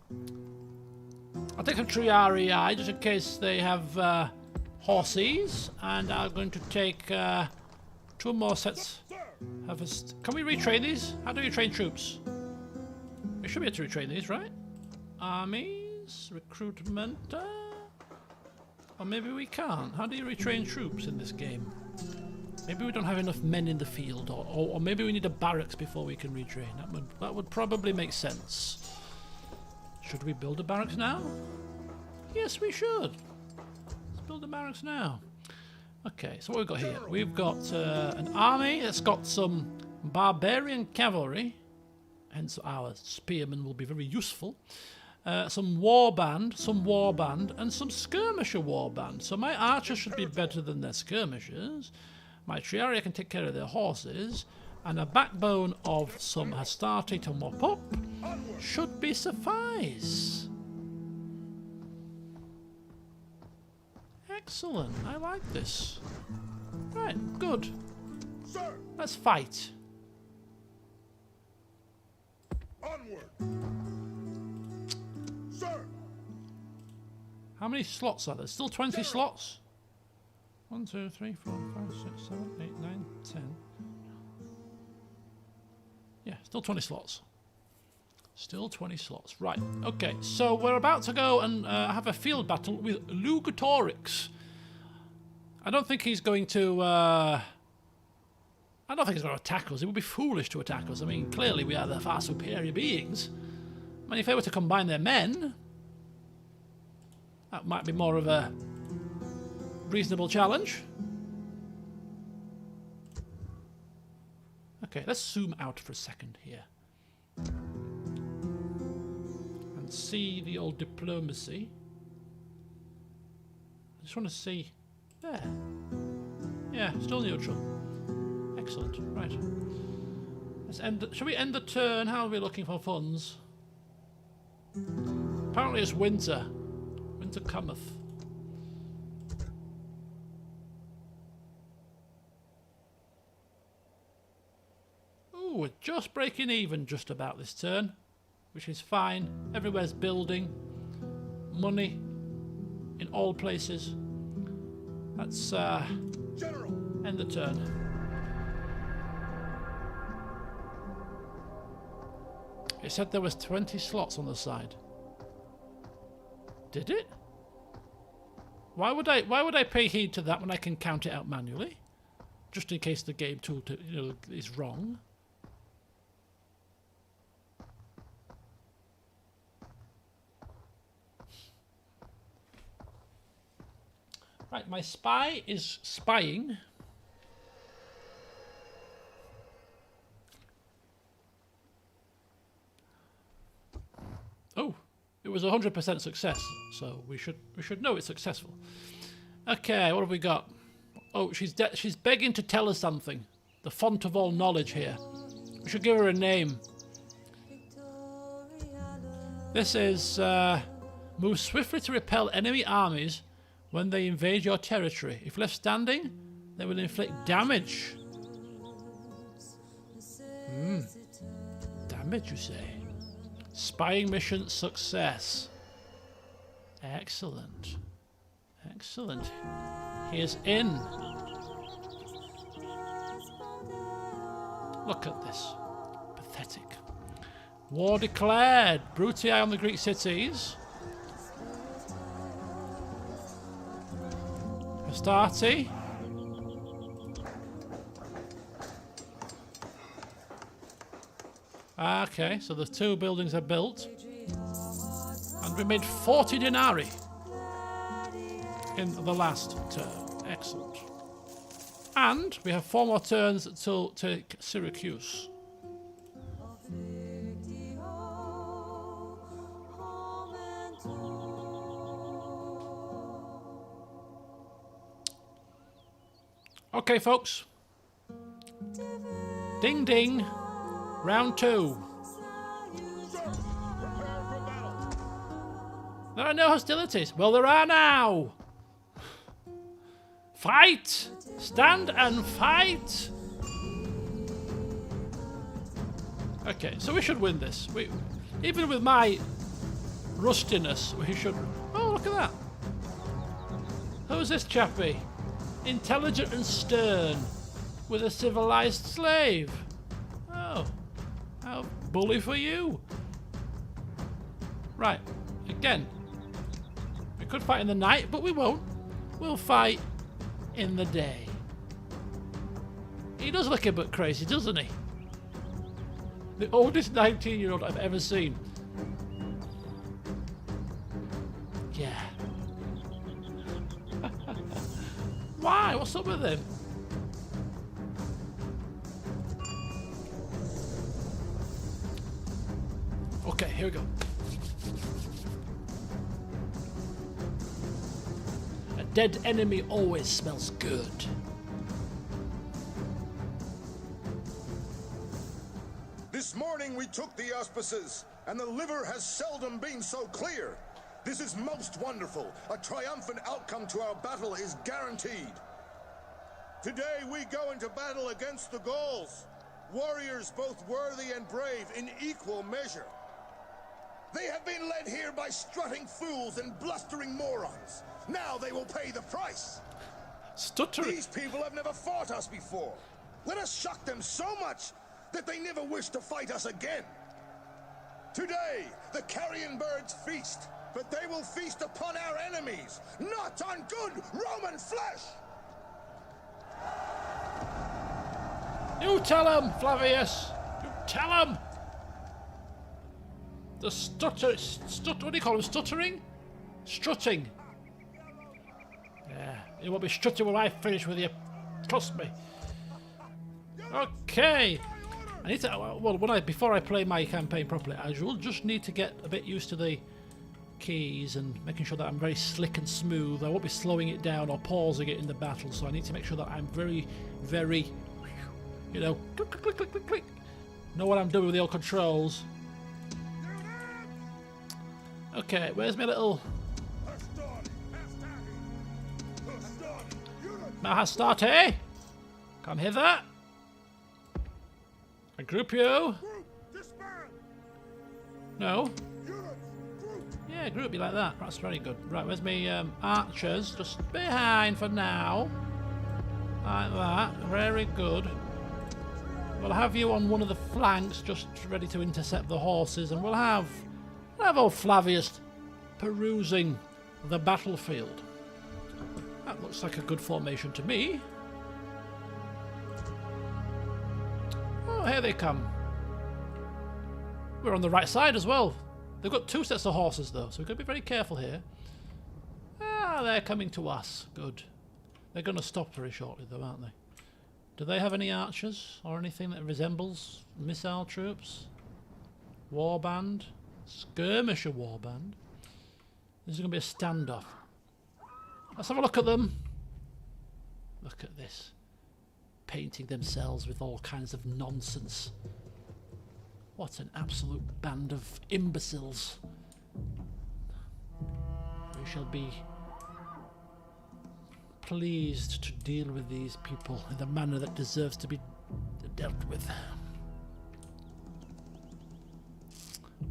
triarii just in case they have horses, and I'm going to take 2 more sets. Can we retrain these? How do you train troops? We should be able to retrain these, right? Armies, recruitment, or maybe we can't. How do you retrain troops in this game? Maybe we don't have enough men in the field, or maybe we need a barracks before we can retrain. That would probably make sense. Should we build a barracks now? Yes, we should. Let's build a barracks now. Okay, so what we've got here? We've got an army that's got some barbarian cavalry, hence our spearmen will be very useful. Some warband, and some skirmisher warband. So my archers should be better than their skirmishers. My triarii can take care of their horses, and a backbone of some hastati to mop up should be suffice. Excellent, I like this. Right, good. Let's fight. Onward. Sir. How many slots are there? Still 20 slots? 1, 2, 3, 4, 5, 6, 7, 8, 9, 10. Yeah, still 20 slots. Still 20 slots. Right, okay. So we're about to go and have a field battle with Lugatorix. I don't think he's going to... I don't think he's going to attack us. It would be foolish to attack us. I mean, clearly we are the far superior beings. I mean, if they were to combine their men, that might be more of a reasonable challenge. Okay, let's zoom out for a second here. And see the old diplomacy. I just want to see... There. Yeah, still neutral. Excellent, right. Let's end... Shall we end the turn? How are we looking for funds? Apparently it's winter. Winter cometh. Ooh, we're just breaking even just about this turn, which is fine. Everywhere's building. Money in all places. Let's end the turn. It said there was 20 slots on the side. Did it? Why would I pay heed to that when I can count it out manually? Just in case the game tool is wrong. Right, my spy is spying. Oh, it was 100% success, so we should know it's successful. Okay, what have we got? Oh, she's begging to tell us something. The font of all knowledge here. We should give her a name. This is move swiftly to repel enemy armies when they invade your territory. If left standing, they will inflict damage. Damage, you say? Spying mission success. Excellent. Excellent. Here's in. Look at this. Pathetic. War declared. Brutii on the Greek cities. Starty. Okay, so the 2 buildings are built. And we made 40 denarii in the last turn. Excellent. And we have 4 more turns to take Syracuse. Okay, folks. Ding ding. Round 2. There are no hostilities. Well, there are now. Fight! Stand and fight! Okay, so we should win this. Even with my rustiness, we should... Oh, look at that. Who's this chappie? Intelligent and stern, with a civilized slave. Oh, how bully for you. Right, again. We could fight in the night, but we won't. We'll fight in the day. He does look a bit crazy, doesn't he? The oldest 19-year-old I've ever seen. Yeah. Why? What's up with him? Okay, here we go. A dead enemy always smells good. This morning we took the auspices, and the liver has seldom been so clear. This is most wonderful. A triumphant outcome to our battle is guaranteed. Today we go into battle against the Gauls, warriors both worthy and brave in equal measure. They have been led here by strutting fools and blustering morons. Now they will pay the price. Stuttering. These people have never fought us before. Let us shock them so much that they never wish to fight us again. Today, the carrion birds feast, but they will feast upon our enemies, not on good Roman flesh! You tell him, Flavius! You tell him! The what do you call him? Stuttering? Strutting. Yeah, you won't be strutting when I finish with you. Trust me. Okay. I need to, well, before I play my campaign properly, I will just need to get a bit used to the keys and making sure that I'm very slick and smooth. I won't be slowing it down or pausing it in the battle, so I need to make sure that I'm very, very, you know, click, click, click, click, click. Know what I'm doing with the old controls. Okay, where's my little... Mahastarte? Come hither. I group you. No. Yeah, group you like that. That's very good. Right, where's my archers? Just behind for now. Like that. Very good. We'll have you on one of the flanks, just ready to intercept the horses, and we'll have old Flavius perusing the battlefield. That looks like a good formation to me. Oh, here they come. We're on the right side as well. They've got 2 sets of horses though, so we've got to be very careful here. Ah, they're coming to us. Good. They're going to stop very shortly though, aren't they? Do they have any archers or anything that resembles missile troops? Warband? Skirmisher warband? This is going to be a standoff. Let's have a look at them. Look at this. Painting themselves with all kinds of nonsense. What an absolute band of imbeciles. We shall be pleased to deal with these people in the manner that deserves to be dealt with.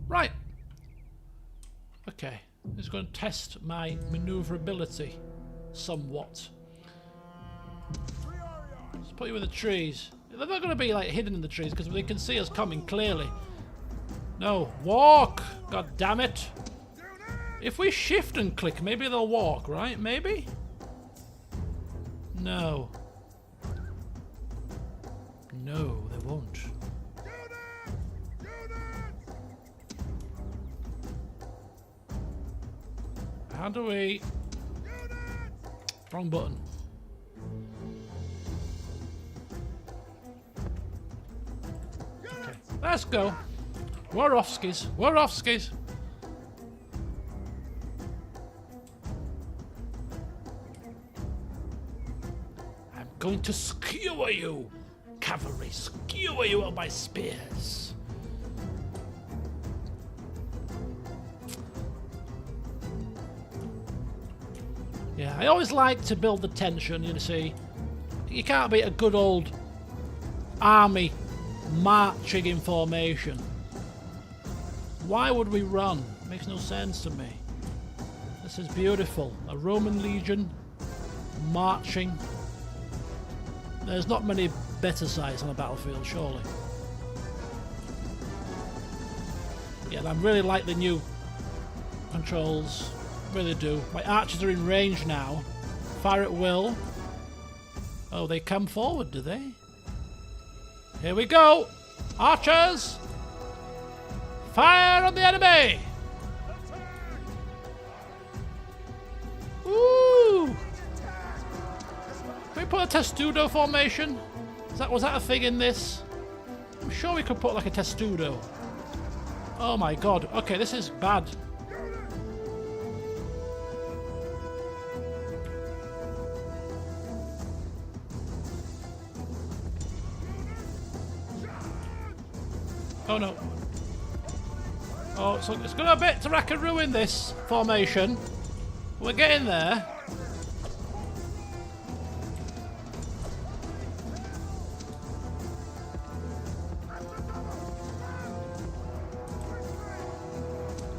Right. Okay. It's going to test my maneuverability somewhat. Let's put you in the trees. They're not going to be like hidden in the trees because they can see us coming clearly. No, walk! God damn it! If we shift and click, maybe they'll walk, right? Maybe? No. No, they won't. How do we... Wrong button. Okay, let's go. We're off skis. We're off skis. I'm going to skewer you. Cavalry, skewer you with my spears. Yeah, I always like to build the tension, you see. You can't beat a good old army marching in formation. Why would we run? Makes no sense to me. This is beautiful. A Roman legion marching. There's not many better sights on a battlefield, surely. Yeah, I really like the new controls. Really do. My archers are in range now. Fire at will. Oh, they come forward, do they? Here we go! Archers! Fire on the enemy! Woo! Can we put a testudo formation? Was that a thing in this? I'm sure we could put like a testudo. Oh my god. Okay, this is bad. Oh no. Oh, so it's got a bit to rack and ruin this formation. We're getting there.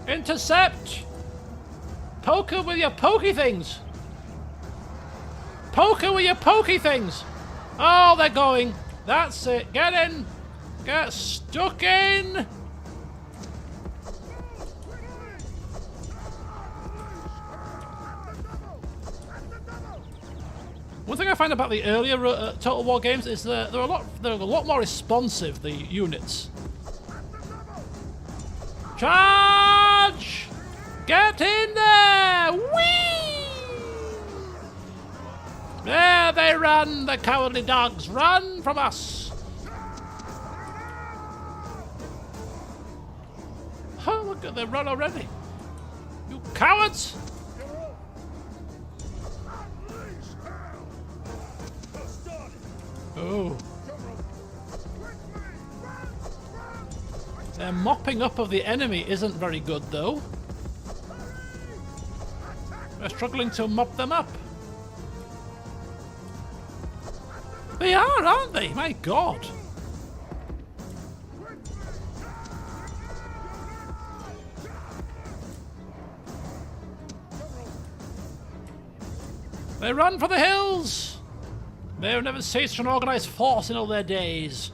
Intercept! Poke her with your pokey things! Poke her with your pokey things! Oh, they're going. That's it. Get in! Get stuck in! One thing I find about the earlier Total War games is that they're a lot more responsive, the units. Charge! Get in there! Whee! There they run, the cowardly dogs. Run from us! Oh, look at them run already. You cowards! Oh. Their mopping up of the enemy isn't very good, though. We're struggling to mop them up. They are, aren't they? My God. They run for the hills! They have never seen such an organised force in all their days.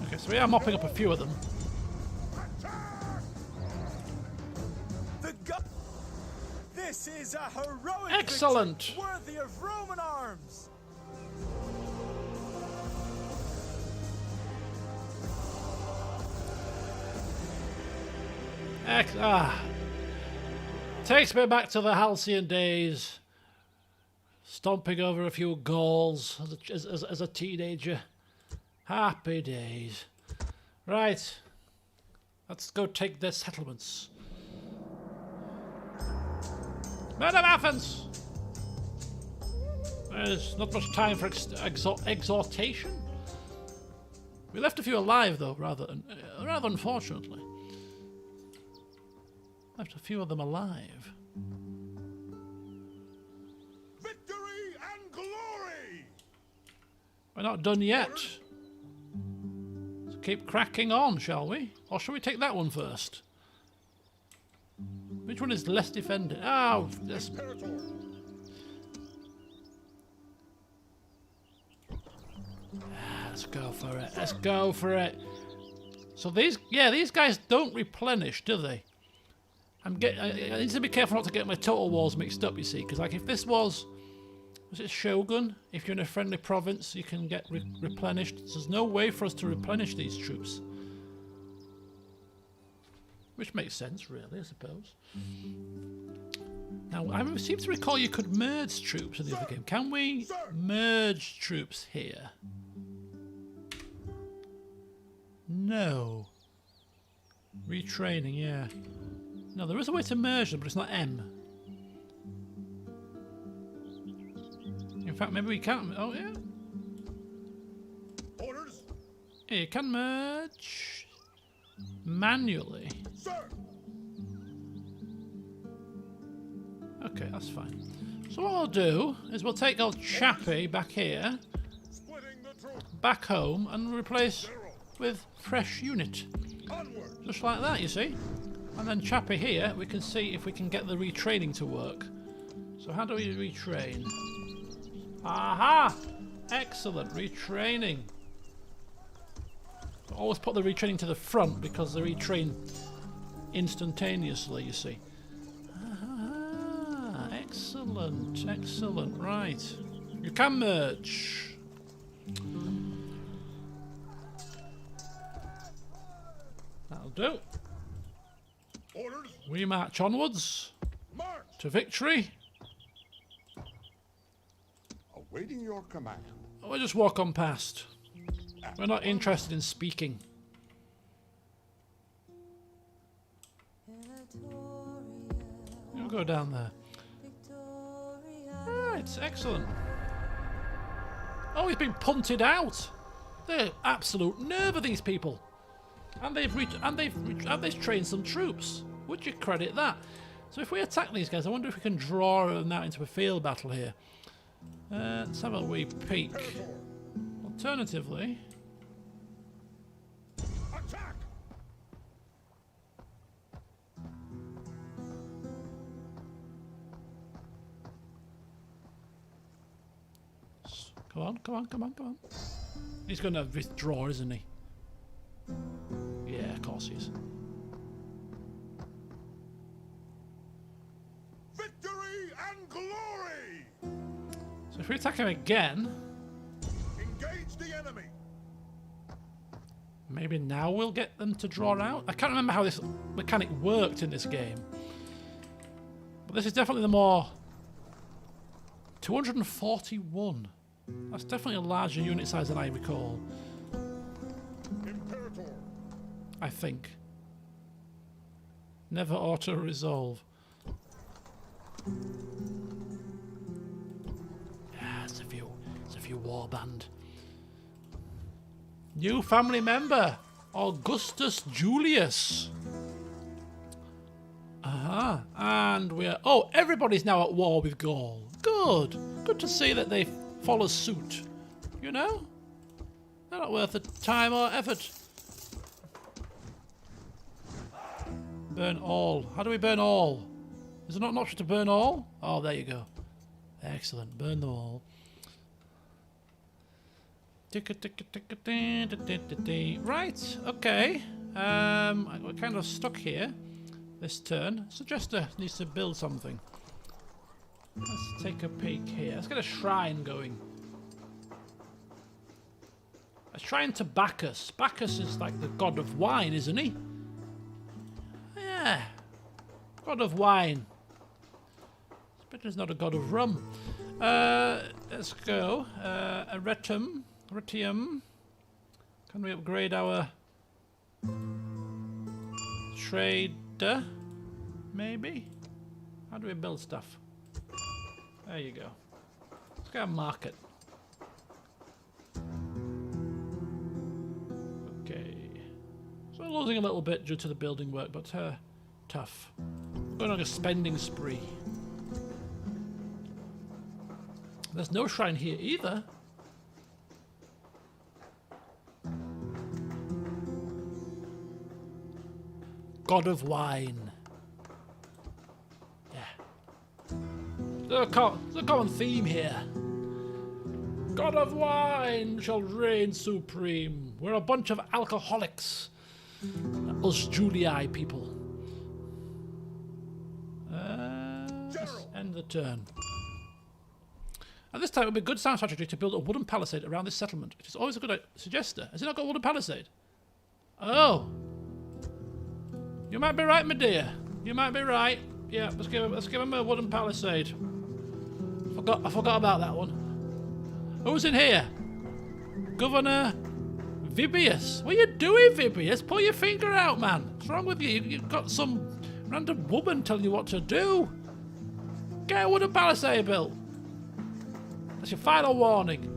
Okay, so we are mopping up a few of them. This is a heroic Excellent. victory worthy of Roman arms. Takes me back to the halcyon days. Stomping over a few Gauls as a teenager. Happy days. Right. Let's go take their settlements. Men of Athens! There's not much time for exhortation. We left a few alive, though, rather unfortunately. Left a few of them alive. Victory and glory! We're not done yet. So keep cracking on, shall we? Or shall we take that one first? Which one is less defended? Oh, this. Let's go for it. Let's go for it. So these guys don't replenish, do they? I need to be careful not to get my total wars mixed up, you see, because like if this was it Shogun? If you're in a friendly province, you can get replenished. So there's no way for us to replenish these troops. Which makes sense, really, I suppose. Now, I seem to recall you could merge troops in the other game. Can we merge troops here? No. Retraining, yeah. No, there is a way to merge them, but it's not M. In fact, maybe we can't. Oh, yeah. Orders? Yeah, you can merge manually. Sir! Okay, that's fine. So what I'll do is we'll take old Chappie back here, Splitting the troop. back home, and replace with fresh unit. Onward. Just like that, you see. And then Chappie here, we can see if we can get the retraining to work. So how do we retrain? Aha! Excellent, retraining. Always put the retraining to the front because they retrain instantaneously, you see. Ah, excellent, excellent, right. You can merge. That'll do. Orders. We march onwards March. to victory. Awaiting your command. We'll just walk on past. We're not interested in speaking. We'll go down there. Right, excellent. Oh, he's been punted out. The absolute nerve of these people. And they've trained some troops. Would you credit that? So if we attack these guys, I wonder if we can draw them out into a field battle here. Let's have a wee peek. Alternatively, Attack. come on, come on, come on, come on. He's going to withdraw, isn't he? Yeah, of course he is. Victory and glory. So if we attack him again, Engage the enemy. maybe now we'll get them to draw out. I can't remember how this mechanic worked in this game. But this is definitely the more... 241. That's definitely a larger unit size than I recall. Imperator. I think. Never auto-resolve. Yeah, it's a few warband. New family member, Augustus Julius. Aha, and we're... Oh, everybody's now at war with Gaul. Good. Good to see that they follow suit. You know? They're not worth the time or effort. Burn all. How do we burn all? Is there not an option to burn all? Oh, there you go. Excellent. Burn them all. Right. Okay. We're kind of stuck here this turn. Suggester needs to build something. Let's take a peek here. Let's get a shrine going. A shrine to Bacchus. Bacchus is like the god of wine, isn't he? Yeah. God of wine. Spitter's not a god of rum. Let's go. Aretium. Can we upgrade our trader? Maybe? How do we build stuff? There you go. Let's go market. Okay. So we're losing a little bit due to the building work, but tough. Going on a spending spree. There's no shrine here either. God of wine. Yeah. There's a common theme here. God of wine shall reign supreme. We're a bunch of alcoholics. Us Julii people. Let's end the turn. At this time, it would be a good sound strategy to build a wooden palisade around this settlement. It is always a good suggester. Has he not got a wooden palisade? Oh. You might be right, my dear. You might be right. Yeah, let's give him a wooden palisade. I forgot about that one. Who's in here? Governor Vibius. What are you doing, Vibius? Pull your finger out, man. What's wrong with you? You've got some random woman telling you what to do. Get a wooden palisade built. That's your final warning.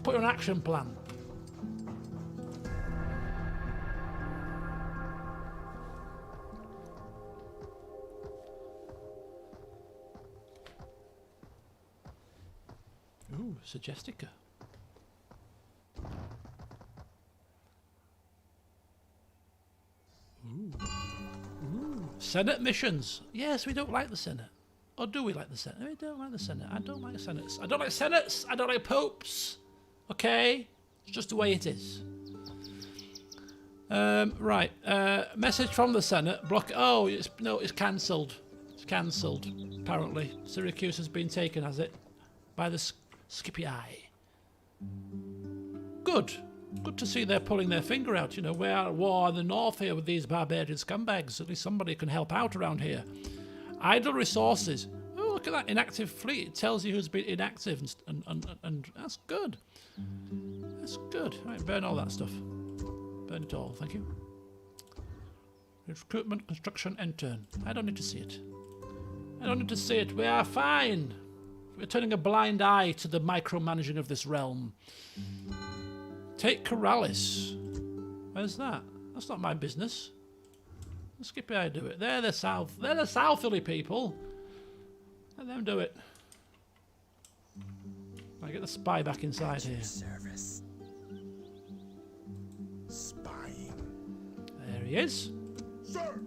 Put your action plan. Ooh, Suggestica. Ooh. Senate missions. Yes, we don't like the Senate. Or do we like the Senate? We don't like the Senate. I don't like Senates. I don't like Senates. I don't like popes. Okay? It's just the way it is. Right. Message from the Senate. Block. Oh, it's cancelled. It's cancelled. Apparently. Syracuse has been taken, has it? By the Scipii. Good. Good to see they're pulling their finger out. You know, we're at war in the north here with these barbarian scumbags. At least somebody can help out around here. Idle resources. Oh, look at that inactive fleet. It tells you who's been inactive, and that's good. That's good. All right, burn all that stuff. Burn it all, thank you. Recruitment, construction, and turn. I don't need to see it. I don't need to see it. We are fine. We're turning a blind eye to the micromanaging of this realm. Take Corrales. Where's that? That's not my business. Let's skip it. I do it. They're the south. They're the southerly people. Let them do it. I get the spy back inside here. Service. Spying. There he is. Sir,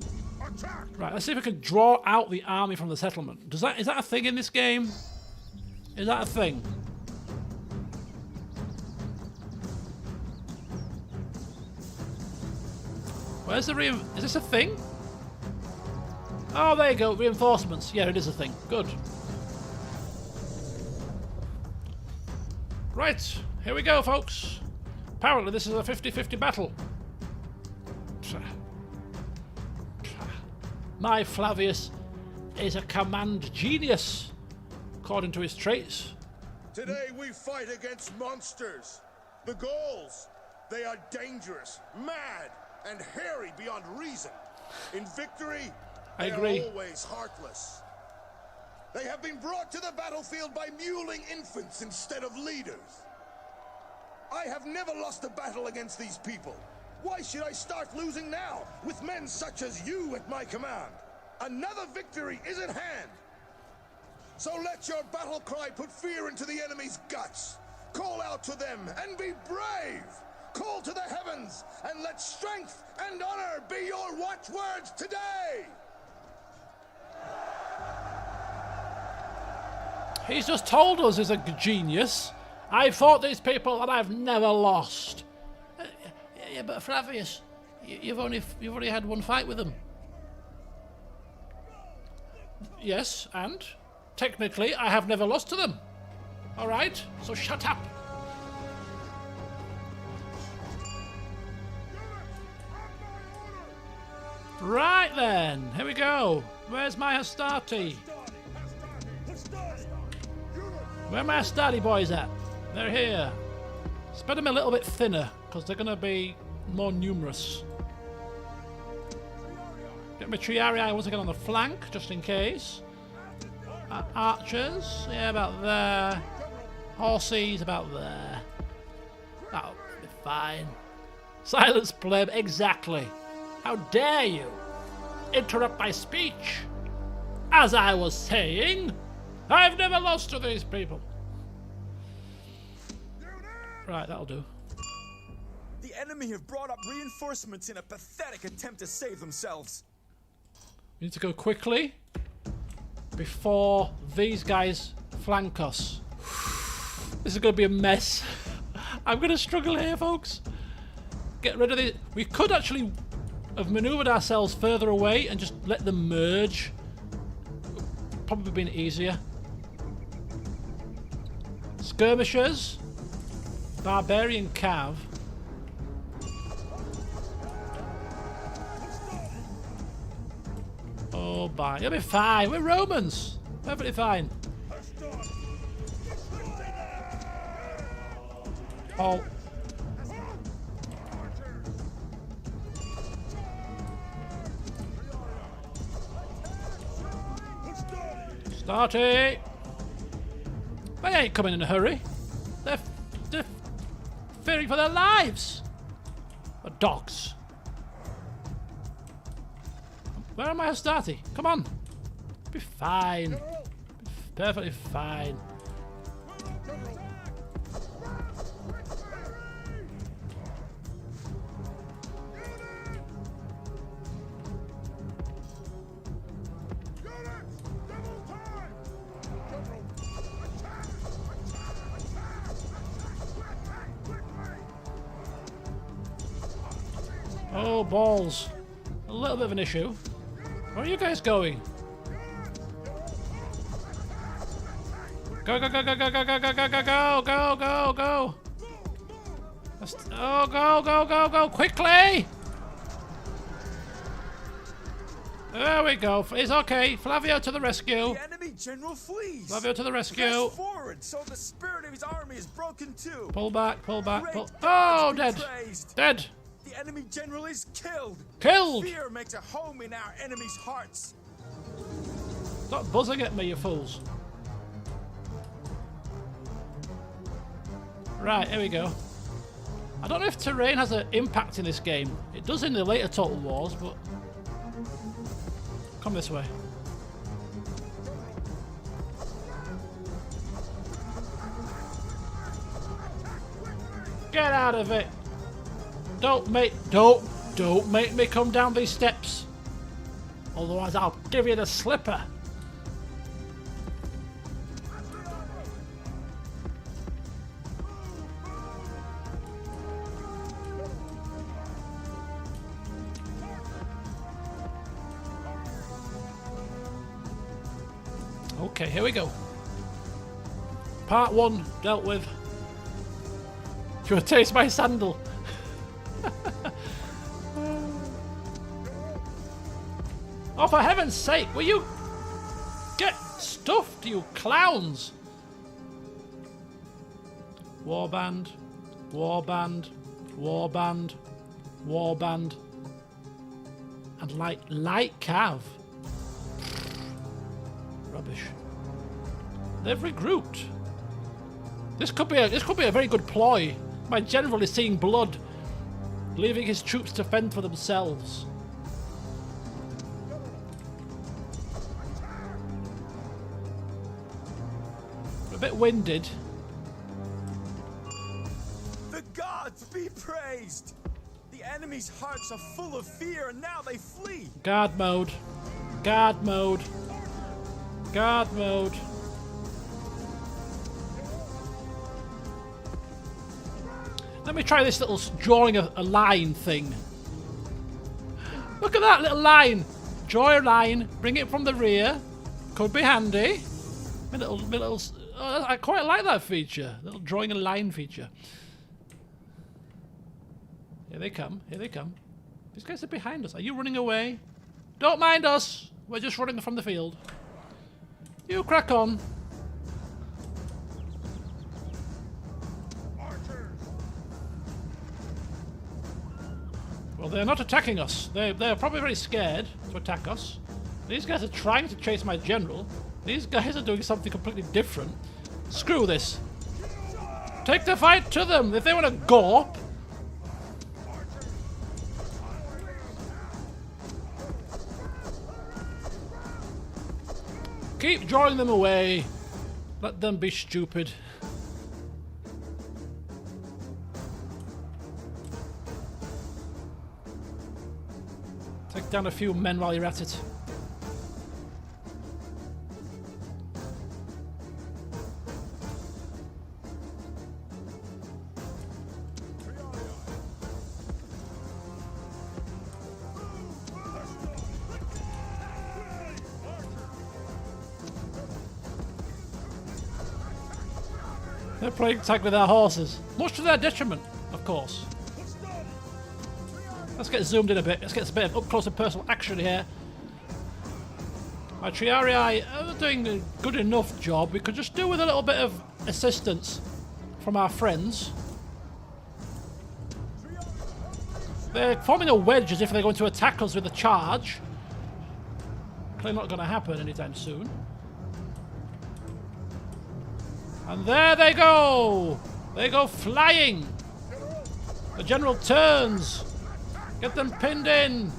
attack! Right. Let's see if we can draw out the army from the settlement. Is that a thing in this game? Is that a thing? Where's the is this a thing? Oh, there you go. Reinforcements. Yeah, it is a thing. Good. Right. Here we go, folks. Apparently, this is a 50-50 battle. My Flavius is a command genius, according to his traits. Today we fight against monsters. The Gauls. They are dangerous, mad, and hairy beyond reason. In victory, I they agree. are always heartless. They have been brought to the battlefield by mewling infants instead of leaders. I have never lost a battle against these people. Why should I start losing now, with men such as you at my command? Another victory is at hand. So let your battle cry put fear into the enemy's guts. Call out to them and be brave. Call to the heavens and let strength and honor be your watchwords today. He's just told us he's a genius. I fought these people and I've never lost. Yeah, but Flavius, you've already had one fight with them. Yes, and technically I have never lost to them. All right, so shut up. Right then, here we go. Where's my Hastati? Where are my Hastati boys at? They're here. Spread them a little bit thinner, because they're going to be more numerous. Get my Triarii once again on the flank, just in case. Archers, yeah, about there. Horses, about there. That'll be fine. Silence, pleb, exactly. How dare you interrupt my speech? As I was saying, I've never lost to these people. Right, that'll do. The enemy have brought up reinforcements in a pathetic attempt to save themselves. We need to go quickly before these guys flank us. This is going to be a mess. I'm going to struggle here, folks. Get rid of the... We could actually have manoeuvred ourselves further away and just let them merge. Probably been easier. Skirmishers. Barbarian Cav. Oh, bye. It'll be fine. We're Romans. Perfectly fine. Oh. Starty. They ain't coming in a hurry. They're fearing for their lives. The dogs. Where am I, Starty? Come on. Be fine. Be perfectly fine. Oh, balls. A little bit of an issue. Where are you guys going? Go, go, go, go, go, go, go, go, go, go, go, go, go. Oh, go, go, go, go, quickly! There we go. It's okay. Flavio to the rescue. The enemy general flees. Flavio to the rescue. Press forward, so the spirit of his army is broken too. Pull back, pull back, Great pull. gods Oh, be dead. praised. Dead. The enemy general is killed. Killed. Fear makes a home in our enemies' hearts. Stop buzzing at me, you fools. Right, here we go. I don't know if terrain has an impact in this game. It does in the later Total Wars, but... Come this way. Get out of it! Don't make me come down these steps. Otherwise I'll give you the slipper. Okay, here we go. Part 1 dealt with. Do you want to taste my sandal? Oh, for heaven's sake, will you get stuffed, you clowns? Warband, warband, warband, warband, and light cav. Rubbish. They've regrouped. This could be a very good ploy. My general is seeing blood, leaving his troops to fend for themselves. A bit winded. The gods be praised. The enemy's hearts are full of fear, and now they flee. Guard mode. Guard mode. Guard mode. Let me try this little drawing a line thing. Look at that little line. Draw a line, bring it from the rear. Could be handy. I quite like that feature. Little drawing a line feature. Here they come. Here they come. These guys are behind us. Are you running away? Don't mind us. We're just running from the field. You crack on. Well, they're not attacking us. They're probably very scared to attack us. These guys are trying to chase my general. These guys are doing something completely different. Screw this. Take the fight to them. If they want to gorp. Keep drawing them away. Let them be stupid. Take down a few men while you're at it. They're playing tag with our horses. Much to their detriment, of course. Let's get zoomed in a bit. Let's get a bit of up-close and personal action here. My Triarii are doing a good enough job. We could just do with a little bit of assistance from our friends. They're forming a wedge as if they're going to attack us with a charge. Clearly not going to happen anytime soon. And there they go! They go flying! The general turns! Get them pinned in!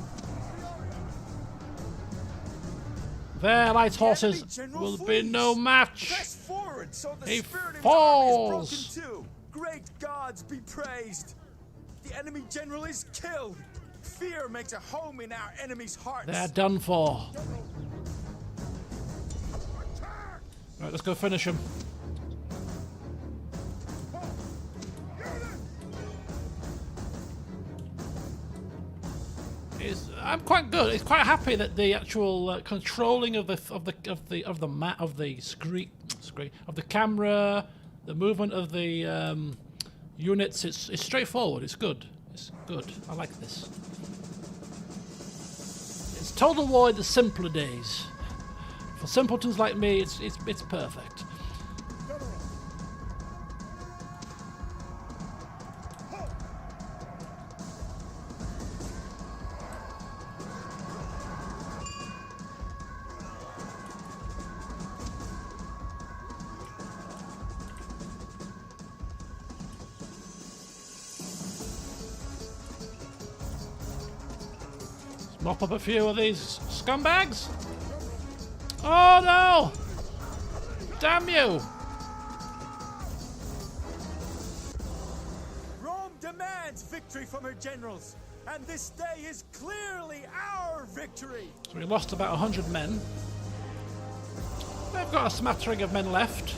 Their light horses will be no match! Press forward so the He spirit in his army falls. is broken too. Great gods be praised! The enemy general is killed! Fear makes a home in our enemies' hearts! They're done for. Right, let's go finish them. I'm quite good. It's quite happy that the actual controlling of the camera, the movement of the units, it's straightforward. It's good. It's good. I like this. It's Total War in the simpler days. For simpletons like me, it's perfect. Mop up a few of these scumbags. Oh no! Damn you! Rome demands victory from her generals, and this day is clearly our victory! So we lost about 100 men. They've got a smattering of men left.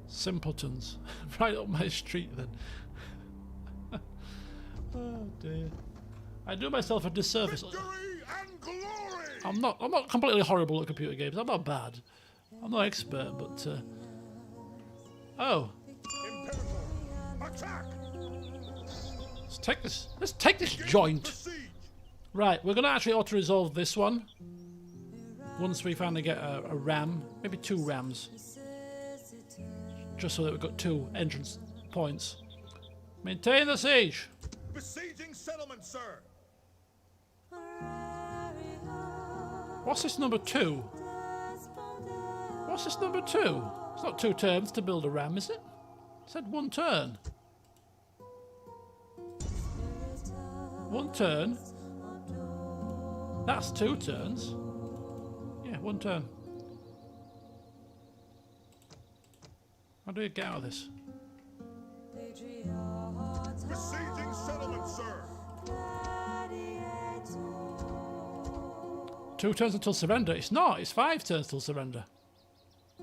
Simpletons. Right up my street then. Oh dear. I do myself a disservice. Victory and glory! I'm not completely horrible at computer games. I'm not bad. I'm not expert, but oh. Imperator, attack! Let's take this joint. The siege! Right, we're gonna actually auto-resolve this one. Once we finally get a ram, maybe 2 rams. Just so that we've got 2 entrance points. Maintain the siege. Besieging settlement, sir! What's this number 2? What's this number 2? It's not 2 turns to build a ram, is it? It said 1 turn. 1 turn. That's 2 turns. Yeah, 1 turn. How do you get out of this? Besieging settlement, sir! 2 turns until surrender. It's not. It's 5 turns till surrender.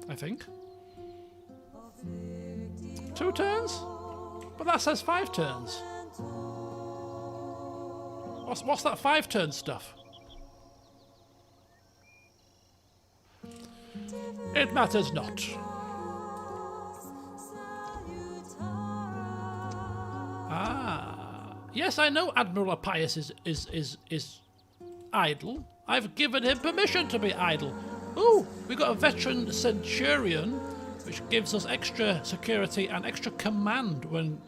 I think. 2 turns? But that says 5 turns. What's that 5 turn stuff? It matters not. Ah, yes, I know Admiral Appius is idle. I've given him permission to be idle. Ooh, we got a veteran centurion, which gives us extra security and extra command when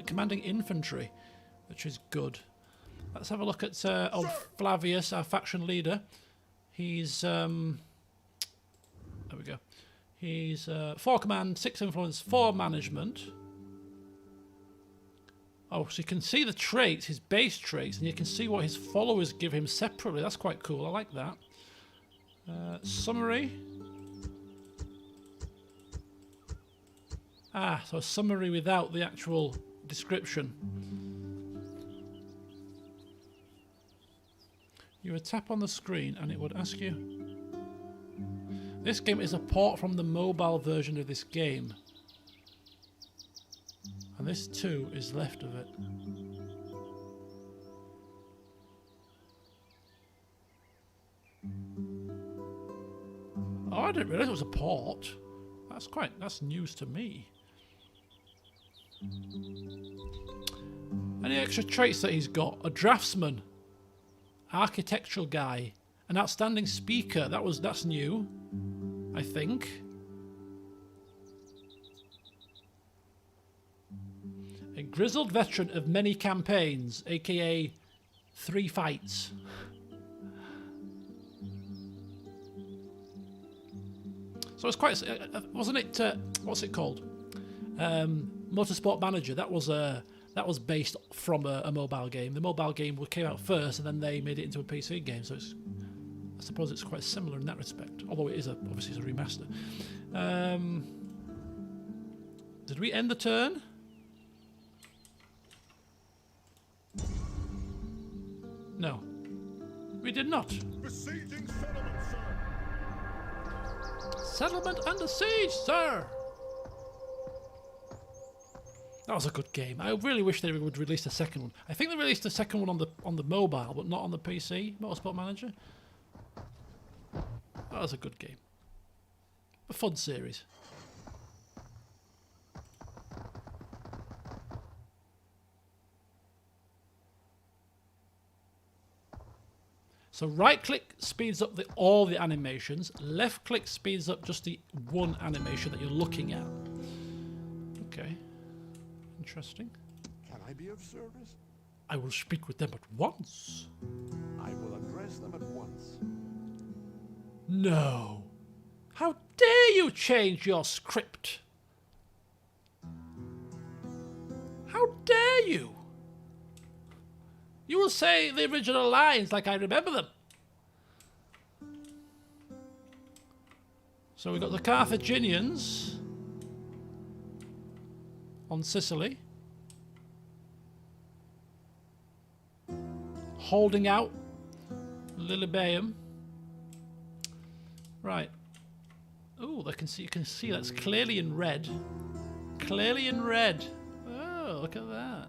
commanding infantry, which is good. Let's have a look at old Flavius, our faction leader. He's there we go. He's 4 command, 6 influence, 4 management. Oh, so you can see the traits, his base traits, and you can see what his followers give him separately. That's quite cool. I like that. Summary. Ah, so a summary without the actual description. You would tap on the screen and it would ask you. This game is a port from the mobile version of this game. And this too is left of it. I didn't realise it was a port. That's news to me. Any extra traits that he's got? A draftsman, architectural guy, an outstanding speaker. That's new, I think. A grizzled veteran of many campaigns, aka 3 fights. So it's quite, wasn't it? What's it called? Motorsport Manager. That was based from a mobile game. The mobile game came out first, and then they made it into a PC game. So I suppose it's quite similar in that respect. Although it is obviously it's a remaster. Did we end the turn? No, we did not. Besieging settlement, sir. Settlement under siege, sir. That was a good game. I really wish they would release a second one. I think they released the second one on the mobile, but not on the PC. Motorsport Manager. That was a good game. A fun series. So right click speeds up all the animations. Left click speeds up just the one animation that you're looking at. Okay. Interesting. Can I be of service? I will speak with them at once. I will address them at once. No. How dare you change your script? How dare you? You will say the original lines like I remember them. So we've got the Carthaginians on Sicily, holding out Lilybaeum. Right. Oh, you can see that's clearly in red. Clearly in red. Oh, look at that.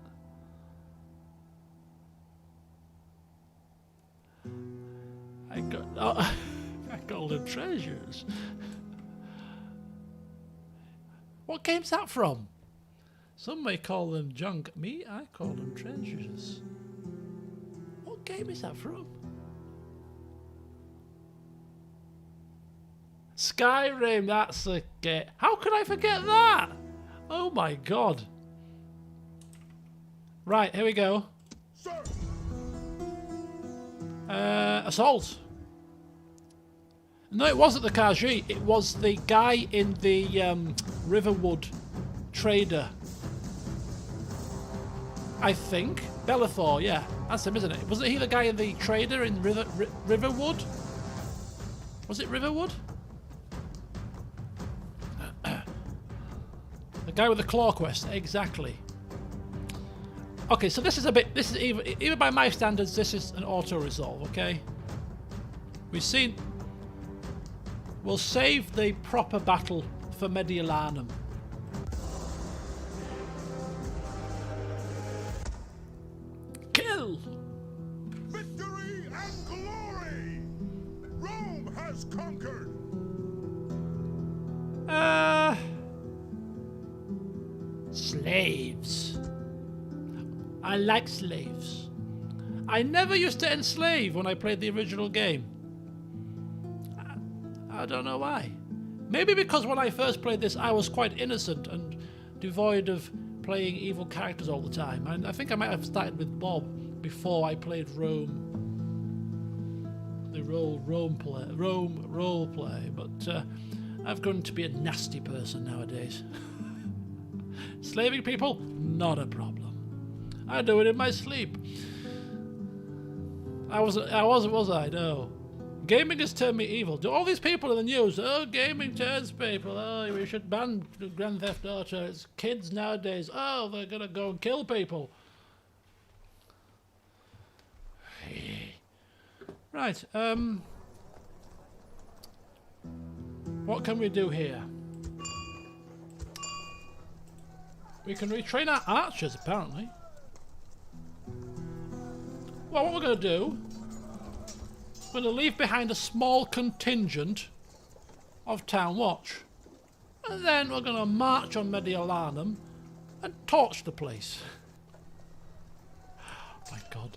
I got golden treasures. What game's that from? Some may call them junk. Me, I call them treasures. What game is that from? Skyrim, that's a game. How could I forget that? Oh my god. Right, here we go. Sir. Assault. No, it wasn't the Kaji. It was the guy in the Riverwood trader. I think. Bellathor, yeah. That's him, isn't it? Wasn't he the guy in the trader in Riverwood? Was it Riverwood? The guy with the claw quest, exactly. Okay, so this is even by my standards, this is an auto-resolve, okay? We'll save the proper battle for Mediolanum. Kill! Victory and glory! Rome has conquered! Slaves. I like slaves. I never used to enslave when I played the original game. I don't know why. Maybe because when I first played this, I was quite innocent and devoid of playing evil characters all the time. And I think I might have started with Bob before I played Rome. The role play. But I've grown to be a nasty person nowadays. Slaving people, not a problem. I do it in my sleep. I wasn't, was I? No. Gaming has turned me evil. Do all these people in the news? Oh, gaming turns people. Oh, we should ban Grand Theft Auto. It's kids nowadays. Oh, they're gonna go and kill people. Right. What can we do here? We can retrain our archers, apparently. Well, what we're going to do, we're going to leave behind a small contingent of Town Watch. And then we're going to march on Mediolanum and torch the place. Oh my god.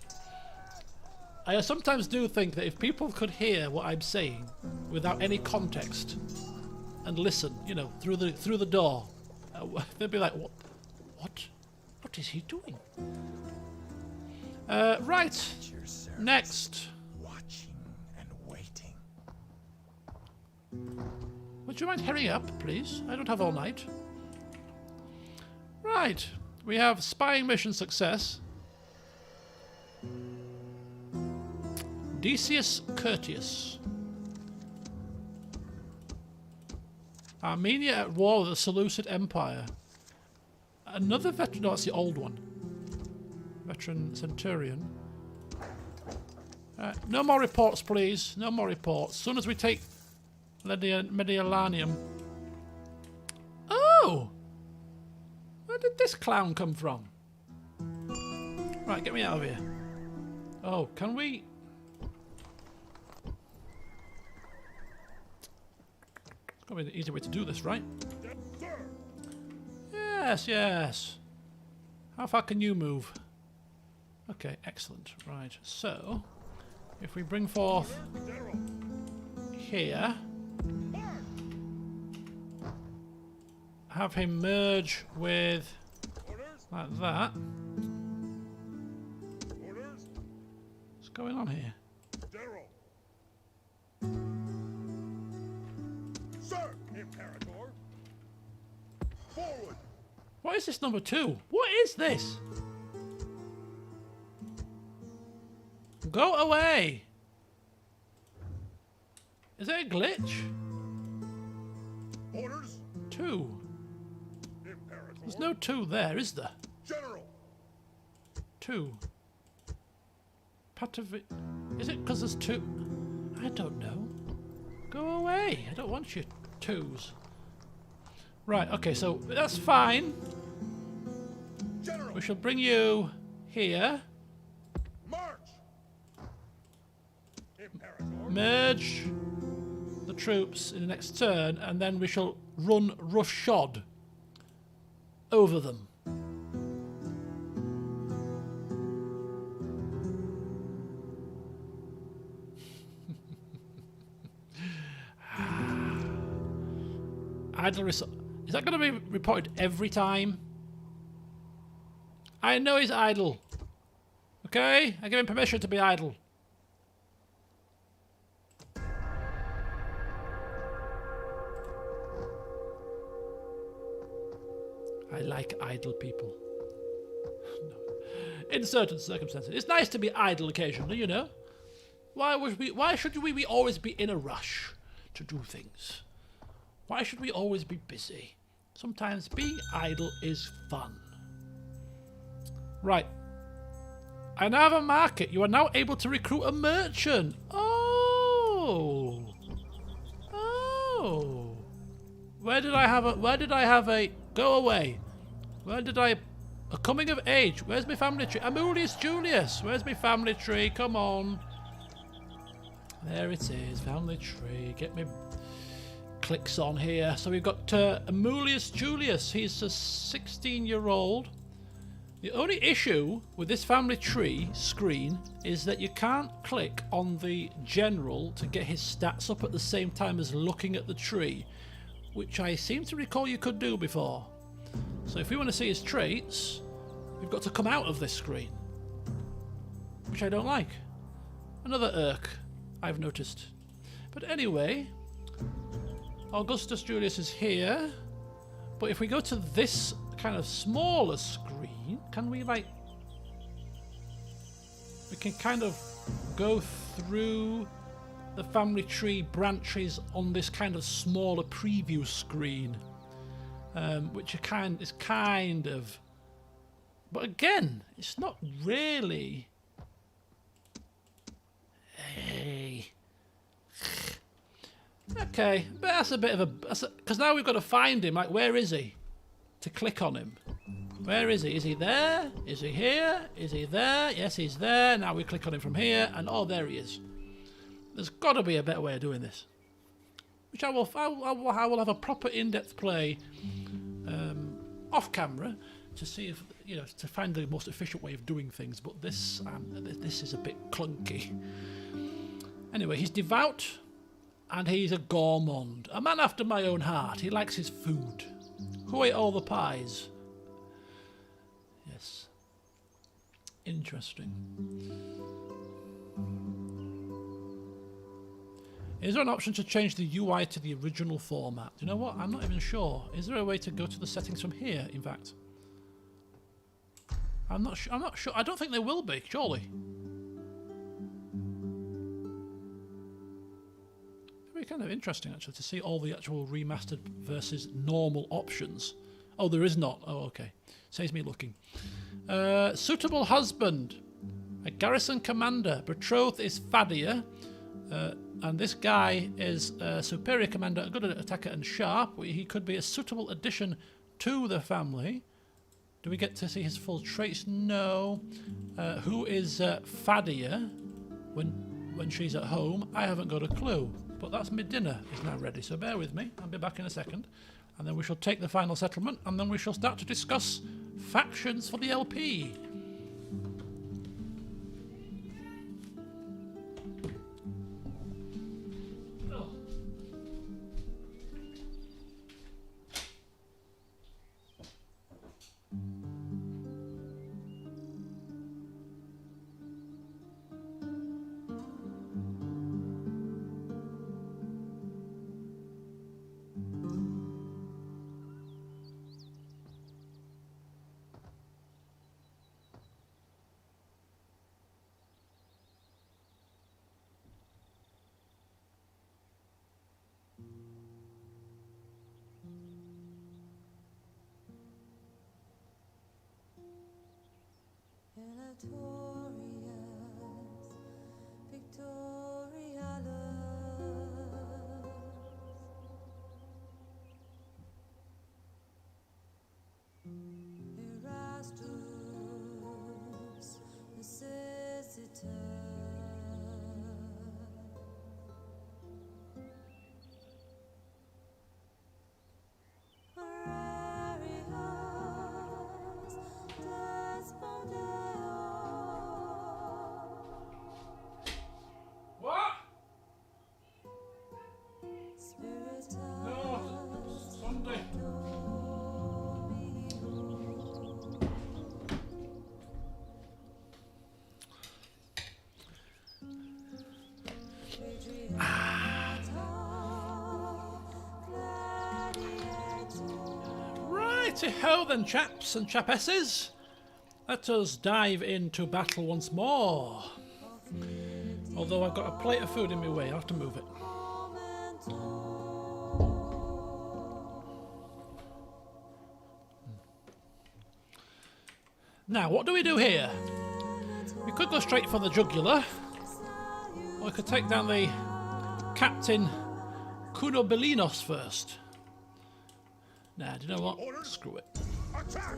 I sometimes do think that if people could hear what I'm saying without any context and listen, you know, through the door, they'd be like, what is he doing? Right. Next. Watching and waiting. Would you mind hurrying up, please? I don't have all night. Right. We have spying mission success. Decius Curtius. Armenia at war with the Seleucid Empire. Another veteran. No, that's the old one. Veteran Centurion. No more reports, please. No more reports. As soon as we take Mediolanum. Oh! Where did this clown come from? Right, get me out of here. Oh, can we... It's got to be the easy way to do this, right? Yes, yes. How far can you move? Okay, excellent. Right, so... If we bring forth... Here... Have him merge with... Like that. What's going on here? Sir, Imperator. Forward. What is this number 2? What is this? Go away! Is it a glitch? Orders. 2. Imperator. There's no 2 there, is there? General. 2. Patavi... Is it because there's 2? I don't know. Go away! I don't want your 2s. Right, okay, so that's fine. General. We shall bring you here. March. Imperator. Merge the troops in the next turn, and then we shall run roughshod over them. Idle is that going to be reported every time? I know he's idle. Okay? I give him permission to be idle. I like idle people. No. In certain circumstances. It's nice to be idle occasionally, you know? Why should we always be in a rush to do things? Why should we always be busy? Sometimes being idle is fun. Right. I now have a market. You are now able to recruit a merchant. Oh. Oh. Where did I have a go away? A coming of age. Where's my family tree? Amulius Julius. Where's my family tree? Come on. There it is. Family tree. Get me clicks on here. So we've got Amulius Julius. He's a 16-year-old. The only issue with this family tree screen is that you can't click on the general to get his stats up at the same time as looking at the tree, which I seem to recall you could do before. So if we want to see his traits, we've got to come out of this screen, which I don't like. Another irk, I've noticed. But anyway, Augustus Julius is here, but if we go to this kind of smaller screen, can we we can kind of go through the family tree branches on this kind of smaller preview screen, which is kind of, but again, it's not really. Hey. Okay, but that's a bit of a, because now we've got to find him. Like, where is he? To click on him. Where is he? Is he there? Is he here? Is he there? Yes, he's there. Now we click on him from here, and oh, there he is. There's got to be a better way of doing this. which I will have a proper in-depth play off camera to see if to find the most efficient way of doing things. But this is a bit clunky. Anyway, he's devout and he's a gourmand, a man after my own heart. He likes his food. Who ate all the pies? Yes. Interesting. Is there an option to change the UI to the original format? Do you know what? I'm not even sure. Is there a way to go to the settings from here, in fact? I'm not sure. I don't think there will be, surely. Very kind of interesting, actually, to see all the actual remastered versus normal options. Oh, there is not. Oh, okay. Saves me looking. Suitable husband. A garrison commander. Betrothed is Fadia. And this guy is a superior commander, a good attacker and sharp. He could be a suitable addition to the family. Do we get to see his full traits? No. Who is Fadia when she's at home? I haven't got a clue. But that's my dinner is now ready, so bear with me. I'll be back in a second. And then we shall take the final settlement, and then we shall start to discuss factions for the LP. Righty-ho then, chaps and chapesses. Let us dive into battle once more. Although I've got a plate of food in my way, I'll have to move it. Now, what do we do here? We could go straight for the jugular, or we could take down the Captain Kunobelinos first. Nah, do you know what? Orders. Screw it. Attack!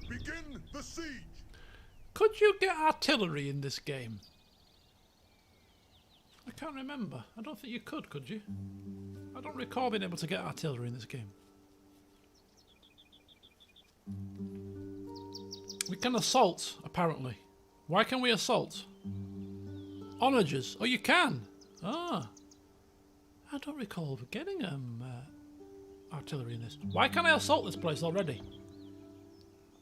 Begin the siege! Could you get artillery in this game? I can't remember. I don't think you could you? I don't recall being able to get artillery in this game. We can assault, apparently. Why can we assault? Onagers. Oh, you can. Ah. I don't recall getting artillery in this. Why can't I assault this place already?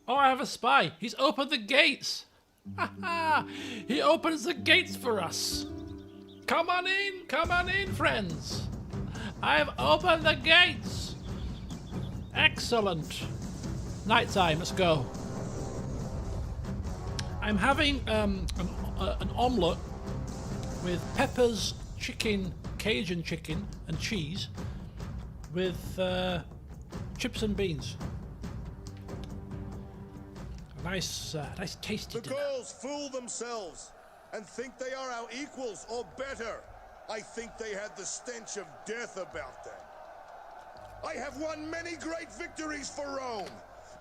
Oh, I have a spy. He's opened the gates. Ha ha! He opens the gates for us. Come on in, friends. I have opened the gates. Excellent. Nighttime, let's go. I'm having an omelette with peppers, chicken, Cajun chicken, and cheese, with chips and beans. A nice tasty The dinner. girls fool themselves and think they are our equals or better. I think they had the stench of death about them. I have won many great victories for Rome.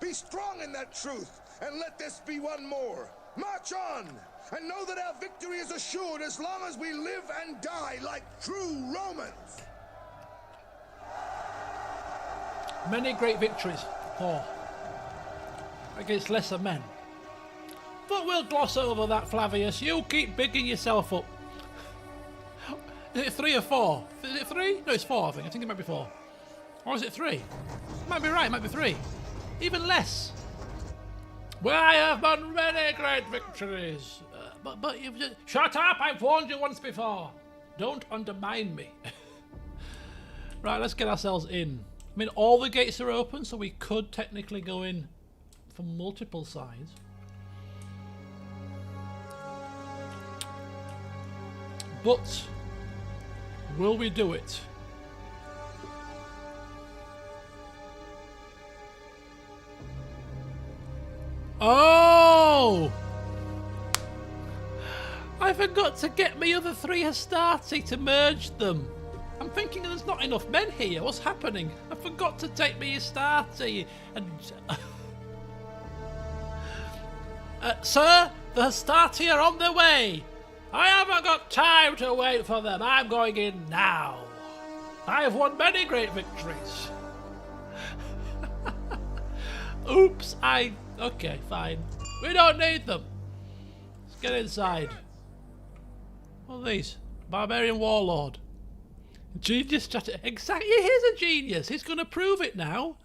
Be strong in that truth, and let this be one more. March on, and know that our victory is assured as long as we live and die like true Romans. Many great victories, Paul, against lesser men. But we'll gloss over that, Flavius. You keep bigging yourself up. Is it 3 or 4? Is it 3? No, it's 4, I think. I think it might be 4. Or is it 3? Might be right, might be 3. Even less. Well, I have won many great victories. But you've just... Shut up! I've warned you once before. Don't undermine me. Right, let's get ourselves in. I mean, all the gates are open, so we could technically go in from multiple sides. But will we do it? Oh! I forgot to get my other 3 Hastati to merge them. I'm thinking there's not enough men here. What's happening? I forgot to take my Hastati and... Sir, the Hastati are on their way. I haven't got time to wait for them. I'm going in now. I have won many great victories. Oops, Okay, fine. We don't need them. Let's get inside. What are these? Barbarian Warlord. Genius strategy. Exactly, he's a genius. He's going to prove it now.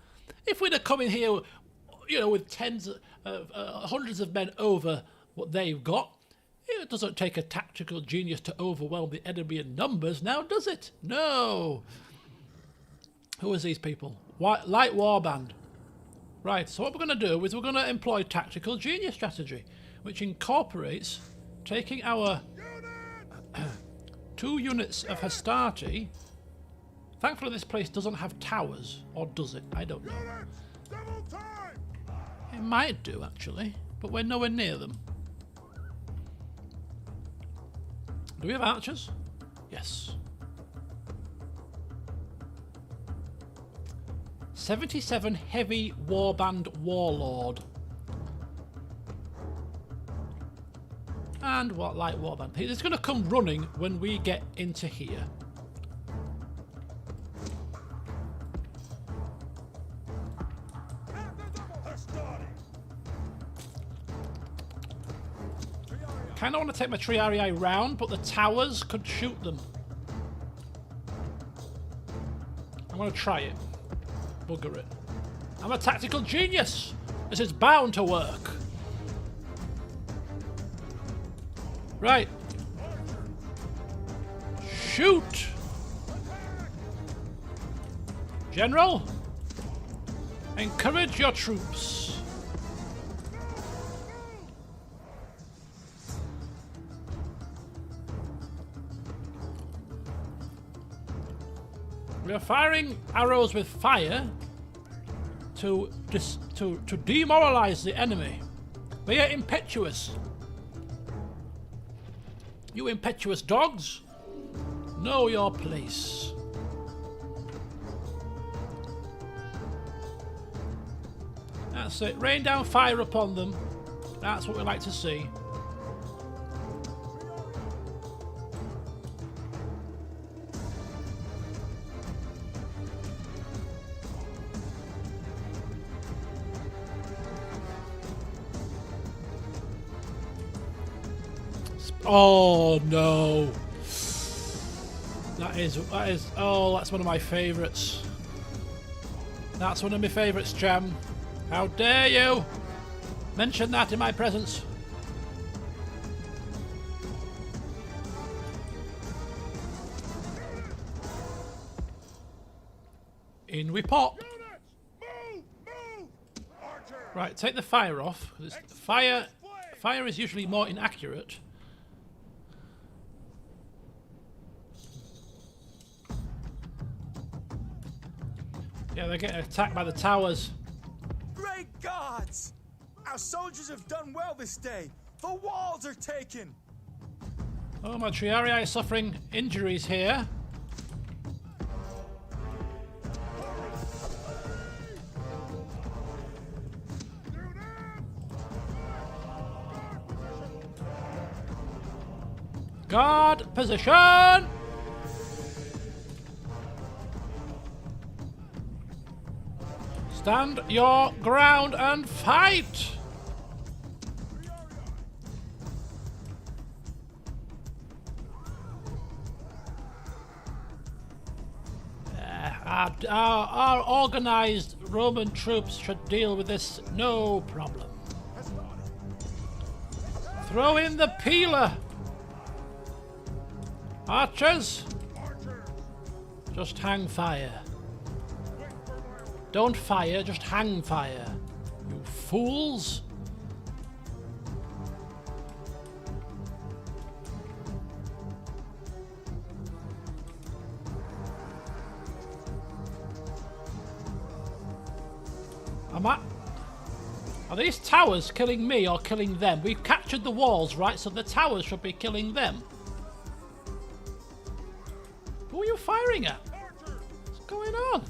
If we'd have come in here, you know, with hundreds of men over what they've got, it doesn't take a tactical genius to overwhelm the enemy in numbers now, does it? No. Who is these people? Light Warband. Right, so what we're going to do is we're going to employ tactical genius strategy, which incorporates taking our 2 units of Hastati. Thankfully this place doesn't have towers, or does it? I don't know. It might do, actually, but we're nowhere near them. Do we have archers? Yes. 77 heavy warband warlord. And what light warband? He's going to come running when we get into here. Kind of want to take my Triarii round, but the towers could shoot them. I'm going to try it. Bugger it. I'm a tactical genius. This is bound to work. Right. Shoot. General, encourage your troops. We are firing arrows with fire to demoralize the enemy. They are impetuous. You impetuous dogs, know your place. That's it. Rain down fire upon them. That's what we like to see. Oh no. That is oh, that's one of my favourites. That's one of my favourites, Jam. How dare you mention that in my presence? In we pop. Right, take the fire off. Fire is usually more inaccurate. Yeah, they're getting attacked by the towers. Great gods! Our soldiers have done well this day. The walls are taken. Oh, my Triarii is suffering injuries here. Guard position! Stand your ground and fight! Our organized Roman troops should deal with this no problem. Throw in the peeler! Archers! Just hang fire. Don't fire, just hang fire. You fools! Are these towers killing me or killing them? We've captured the walls, right? So the towers should be killing them. Who are you firing at? What's going on?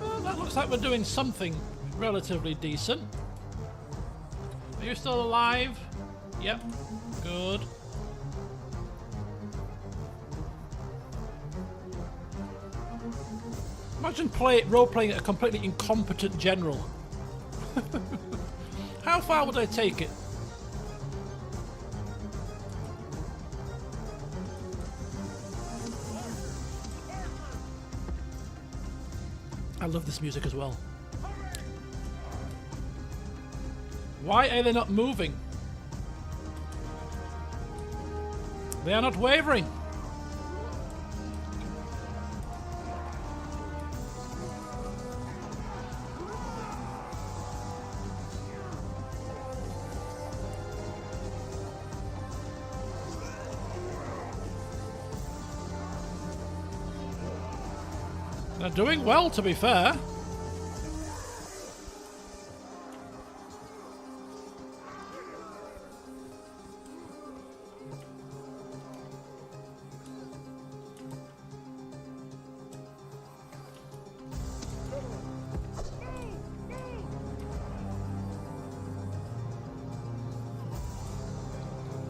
Well, that looks like we're doing something relatively decent. Are you still alive? Yep. Good. Imagine role-playing a completely incompetent general. How far would I take it? I love this music as well. Why are they not moving? They are not wavering. They're doing well, to be fair.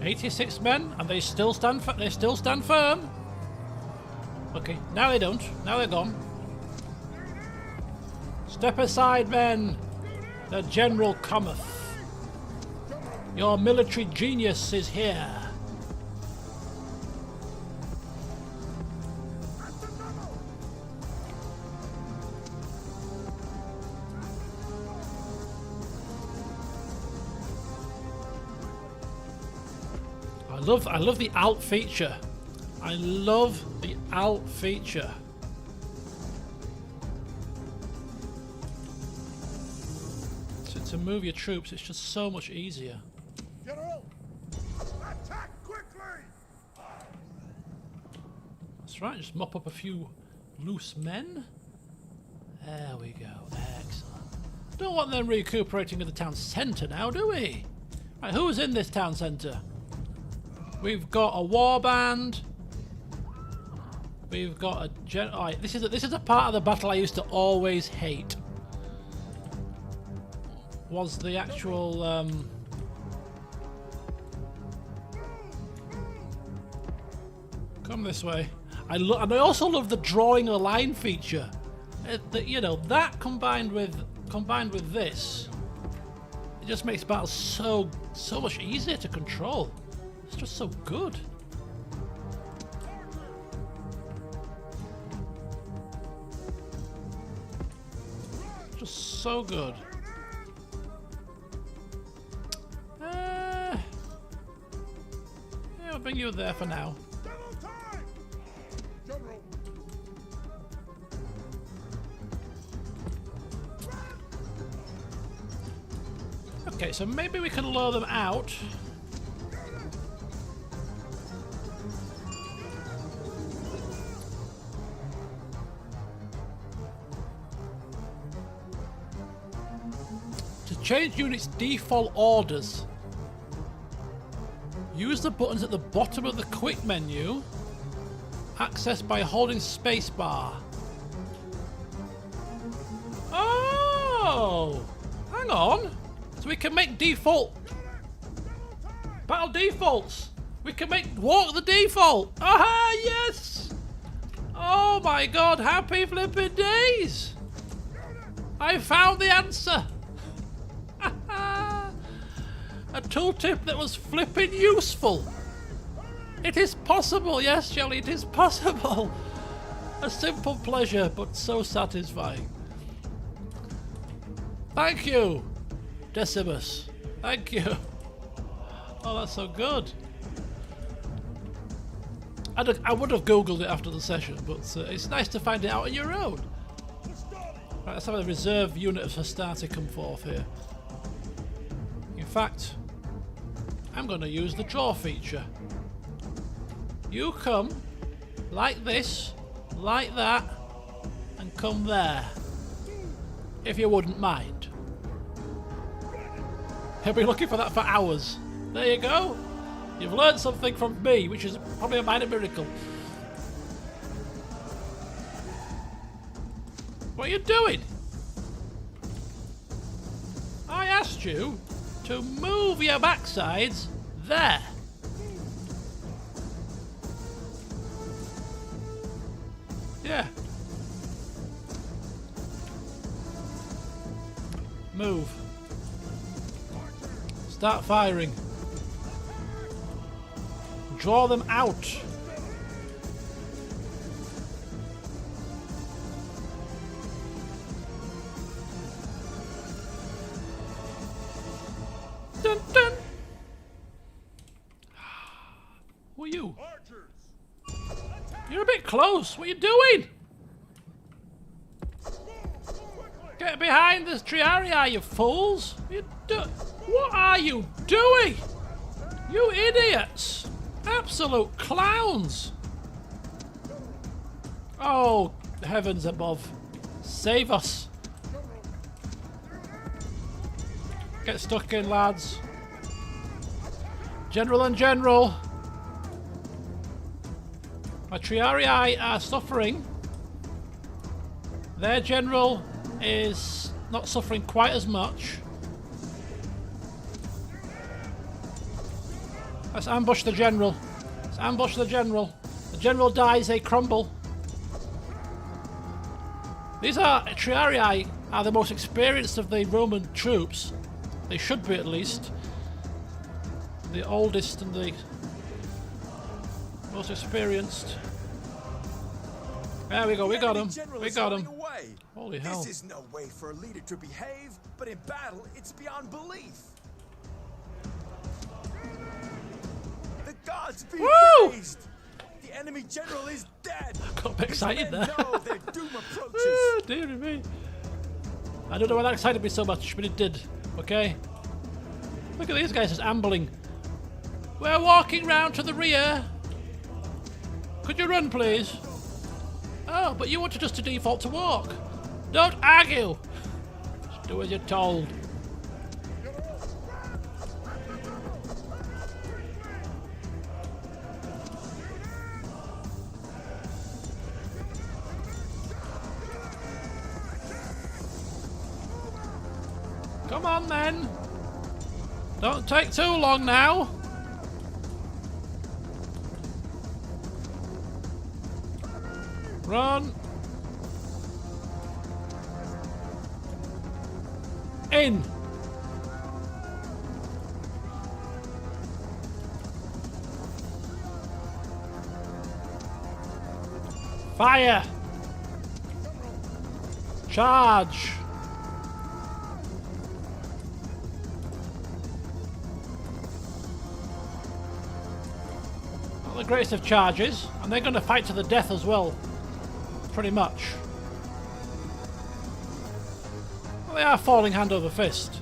"86 men, and they still stand. They still stand firm." Okay, now they don't. Now they're gone. Step aside, men. The general cometh. Your military genius is here. I love the alt feature. I love the alt feature. To move your troops, it's just so much easier. General, attack quickly! That's right, just mop up a few loose men. There we go, excellent. Don't want them recuperating at the town centre now, do we? Right, who's in this town centre? We've got a warband. We've got a Alright, this is a part of the battle I used to always hate. Was the actual come this way. And I also love the drawing a line feature. You know, that combined with this, it just makes battles so much easier to control. It's just so good. Just so good. Yeah, I'll bring you there for now. Okay, so maybe we can lure them out. Change units' default orders. Use the buttons at the bottom of the quick menu Access by holding spacebar. Oh! Hang on! So we can make default... Battle defaults! We can make walk the default! Aha! Yes! Oh my god, happy flipping days! I found the answer! A tooltip that was flipping useful! It is possible, yes, Shelley, it is possible. A simple pleasure, but so satisfying. Thank you, Decimus. Thank you. Oh, that's so good. I would have Googled it after the session, but it's nice to find it out on your own. Right, let's have a reserve unit of Hastati come forth here. In fact, I'm going to use the draw feature. You come like this, like that, and come there. If you wouldn't mind. He'll be looking for that for hours. There you go. You've learned something from me, which is probably a minor miracle. What are you doing? I asked you to move your backsides there. Yeah. Move. Start firing. Draw them out. Dun dun. Who are you? You're a bit close. What are you doing? Get behind this Triarii, you fools! What are you doing? You idiots! Absolute clowns! Oh, heavens above. Save us. Get stuck in, lads. General and General. My Triarii are suffering. Their General is not suffering quite as much. Let's ambush the General. Let's ambush the General. The General dies, they crumble. These Triarii are the most experienced of the Roman troops. They should be, at least. The oldest and the most experienced. There we go, we got him. We got him. Holy hell. This is no way for a leader to behave, but in battle, it's beyond belief. The gods be praised! The enemy general is dead! I got a bit excited there. Know their doom approaches. Oh, dear me. I don't know why that excited me so much, but it did. Okay? Look at these guys just ambling. We're walking round to the rear. Could you run, please? Oh, but you wanted us to default to walk. Don't argue. Just do as you're told. Come on, then. Don't take too long now. Run. In. Fire. Charge. Not the greatest of charges, and they're going to fight to the death as well. Pretty much. Well, they are falling hand over fist.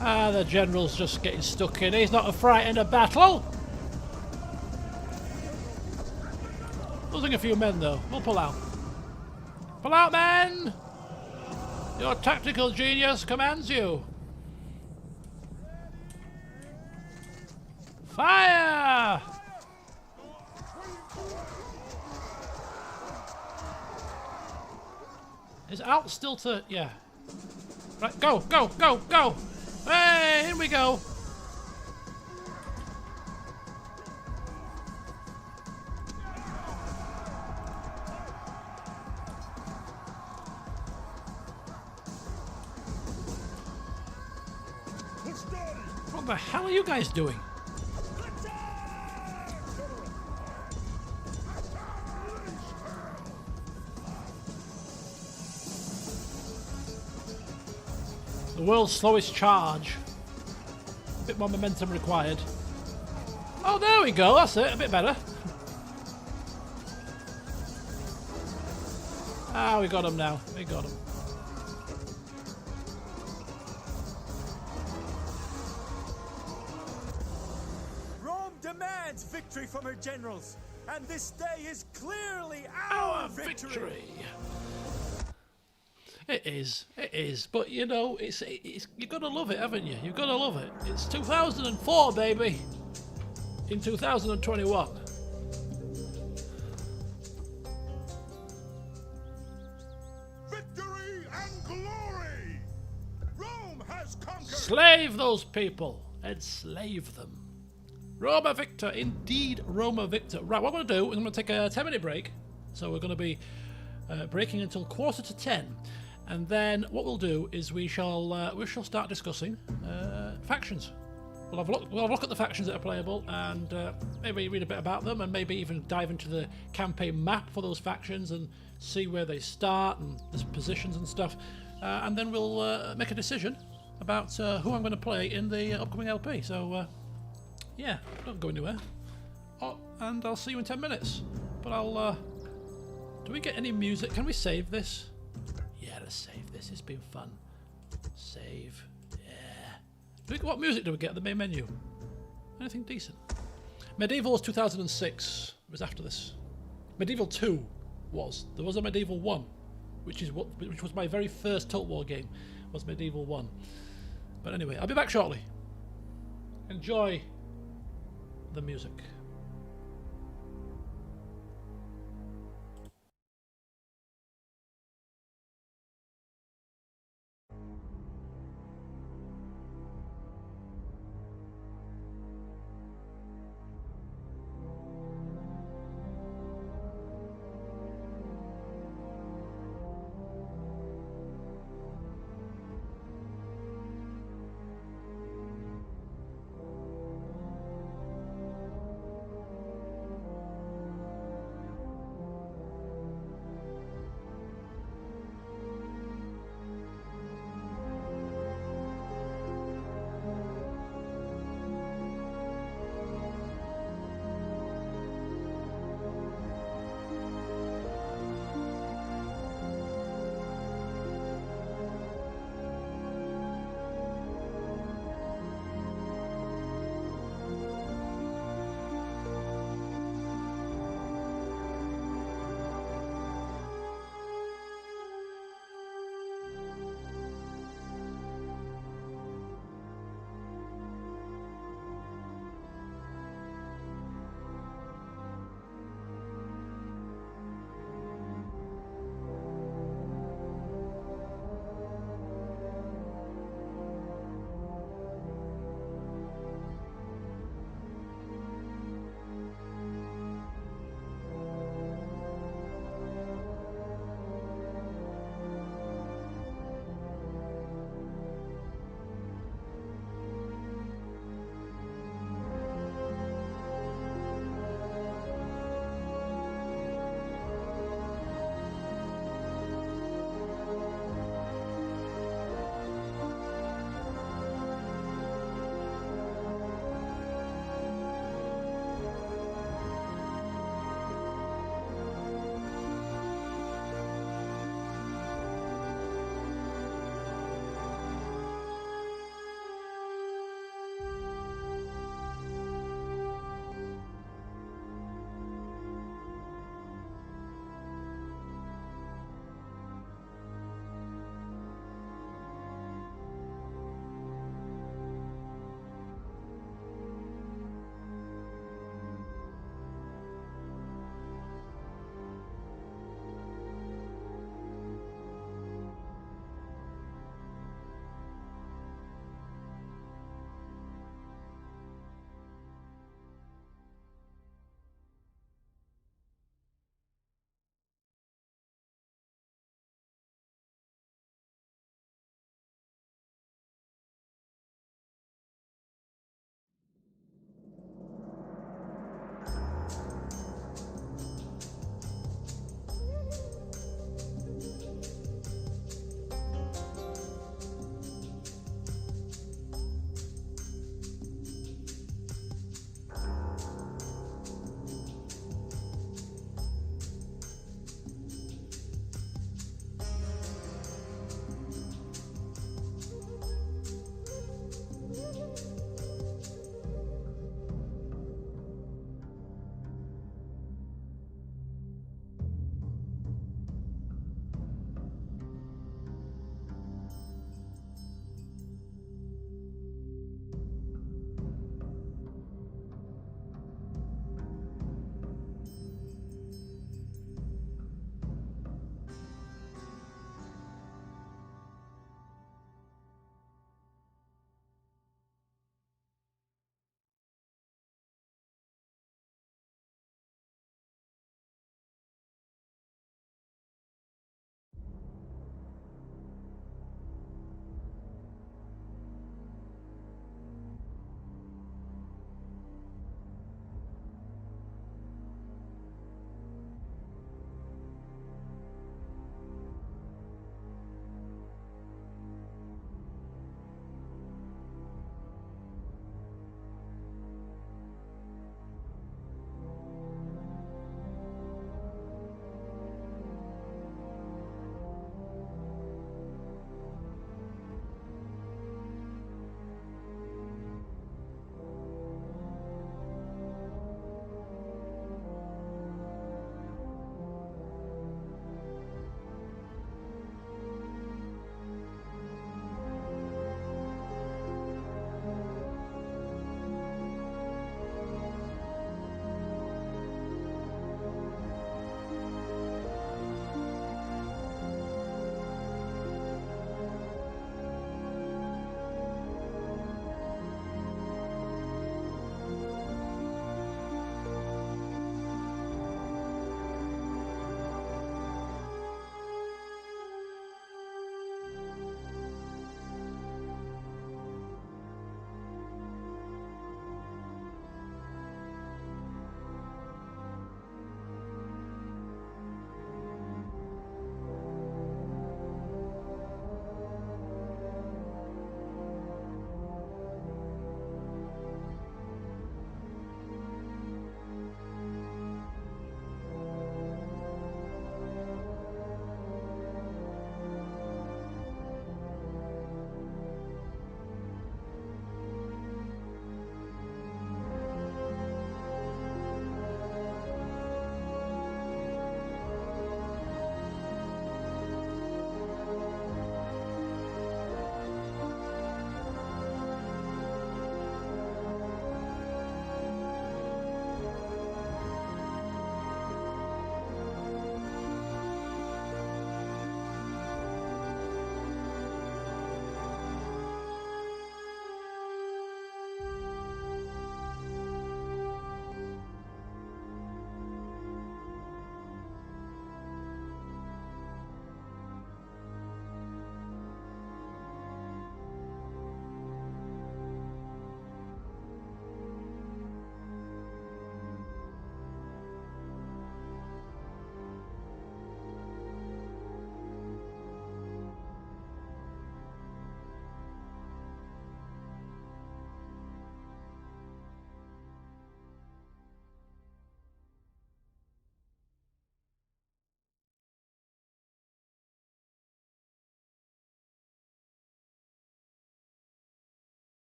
Ah, the general's just getting stuck in. He's not frightened of battle. Losing a few men though. We'll pull out. Pull out, men! Your tactical genius commands you. Fire! Is Alt still to... yeah. Right, go, go, go, go! Hey, here we go! What the hell are you guys doing? The world's slowest charge. A bit more momentum required. Oh, there we go. That's it. A bit better. Ah, we got him now. We got him. Rome demands victory from her generals, and this day is clearly our victory. It is, but you know, it's you've got to love it, haven't you? You've got to love it. It's 2004, baby. In 2021. Victory and glory! Rome has conquered! Slave those people. Enslave them. Roma Victor, indeed Roma Victor. Right, what I'm going to do is I'm going to take a 10-minute break. So we're going to be breaking until 9:45. And then what we'll do is we shall start discussing factions. We'll have a look at the factions that are playable and maybe read a bit about them and maybe even dive into the campaign map for those factions and see where they start and the positions and stuff. And then we'll make a decision about who I'm going to play in the upcoming LP. So yeah, don't go anywhere. Oh, and I'll see you in 10 minutes. But I'll... do we get any music? Can we save this? Yeah, let's save this. It's been fun. Save. Yeah. What music do we get at the main menu? Anything decent? Medieval was 2006. It was after this. Medieval 2 was. There was a Medieval 1, which was my very first Total War game. Was Medieval 1. But anyway, I'll be back shortly. Enjoy the music.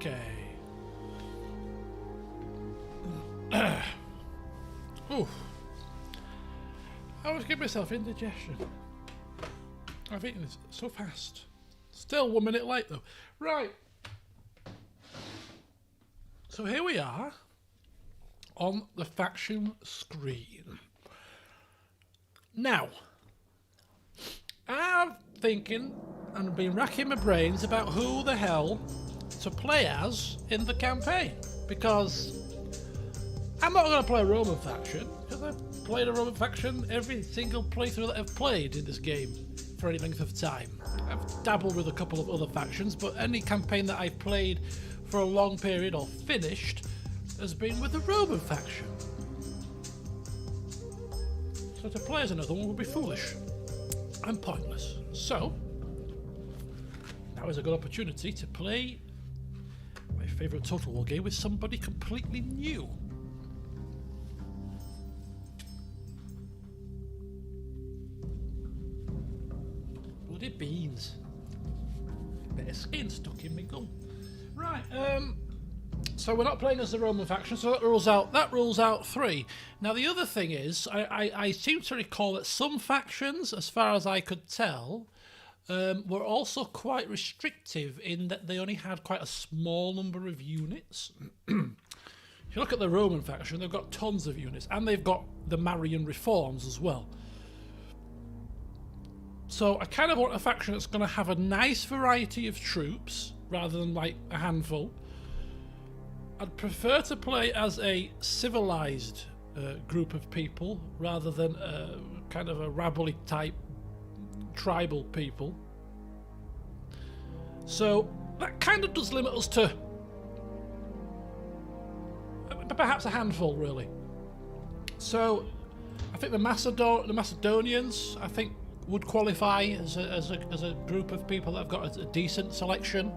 Okay. Ooh. I always give myself indigestion. I've eaten this so fast. Still 1 minute late though. Right. So here we are on the faction screen. Now, I'm thinking and been racking my brains about who the hell to play as in the campaign, because I'm not going to play a Roman faction, because I've played a Roman faction every single playthrough that I've played in this game for any length of time. I've dabbled with a couple of other factions, but any campaign that I've played for a long period or finished has been with the Roman faction. So to play as another one would be foolish and pointless. So now is a good opportunity to play my favourite Total War game with somebody completely new. Bloody beans. Bit of skin stuck in my gum. Right, so we're not playing as the Roman faction, so that rules out 3. Now the other thing is, I seem to recall that some factions, as far as I could tell, were also quite restrictive in that they only had quite a small number of units. If you look at the Roman faction, they've got tons of units, and they've got the Marian reforms as well. So I kind of want a faction that's going to have a nice variety of troops, rather than like a handful. I'd prefer to play as a civilized group of people, rather than kind of a rabble type tribal people. So that kind of does limit us to perhaps a handful, really. So I think the Macedonians, I think, would qualify as a group of people that have got a decent selection.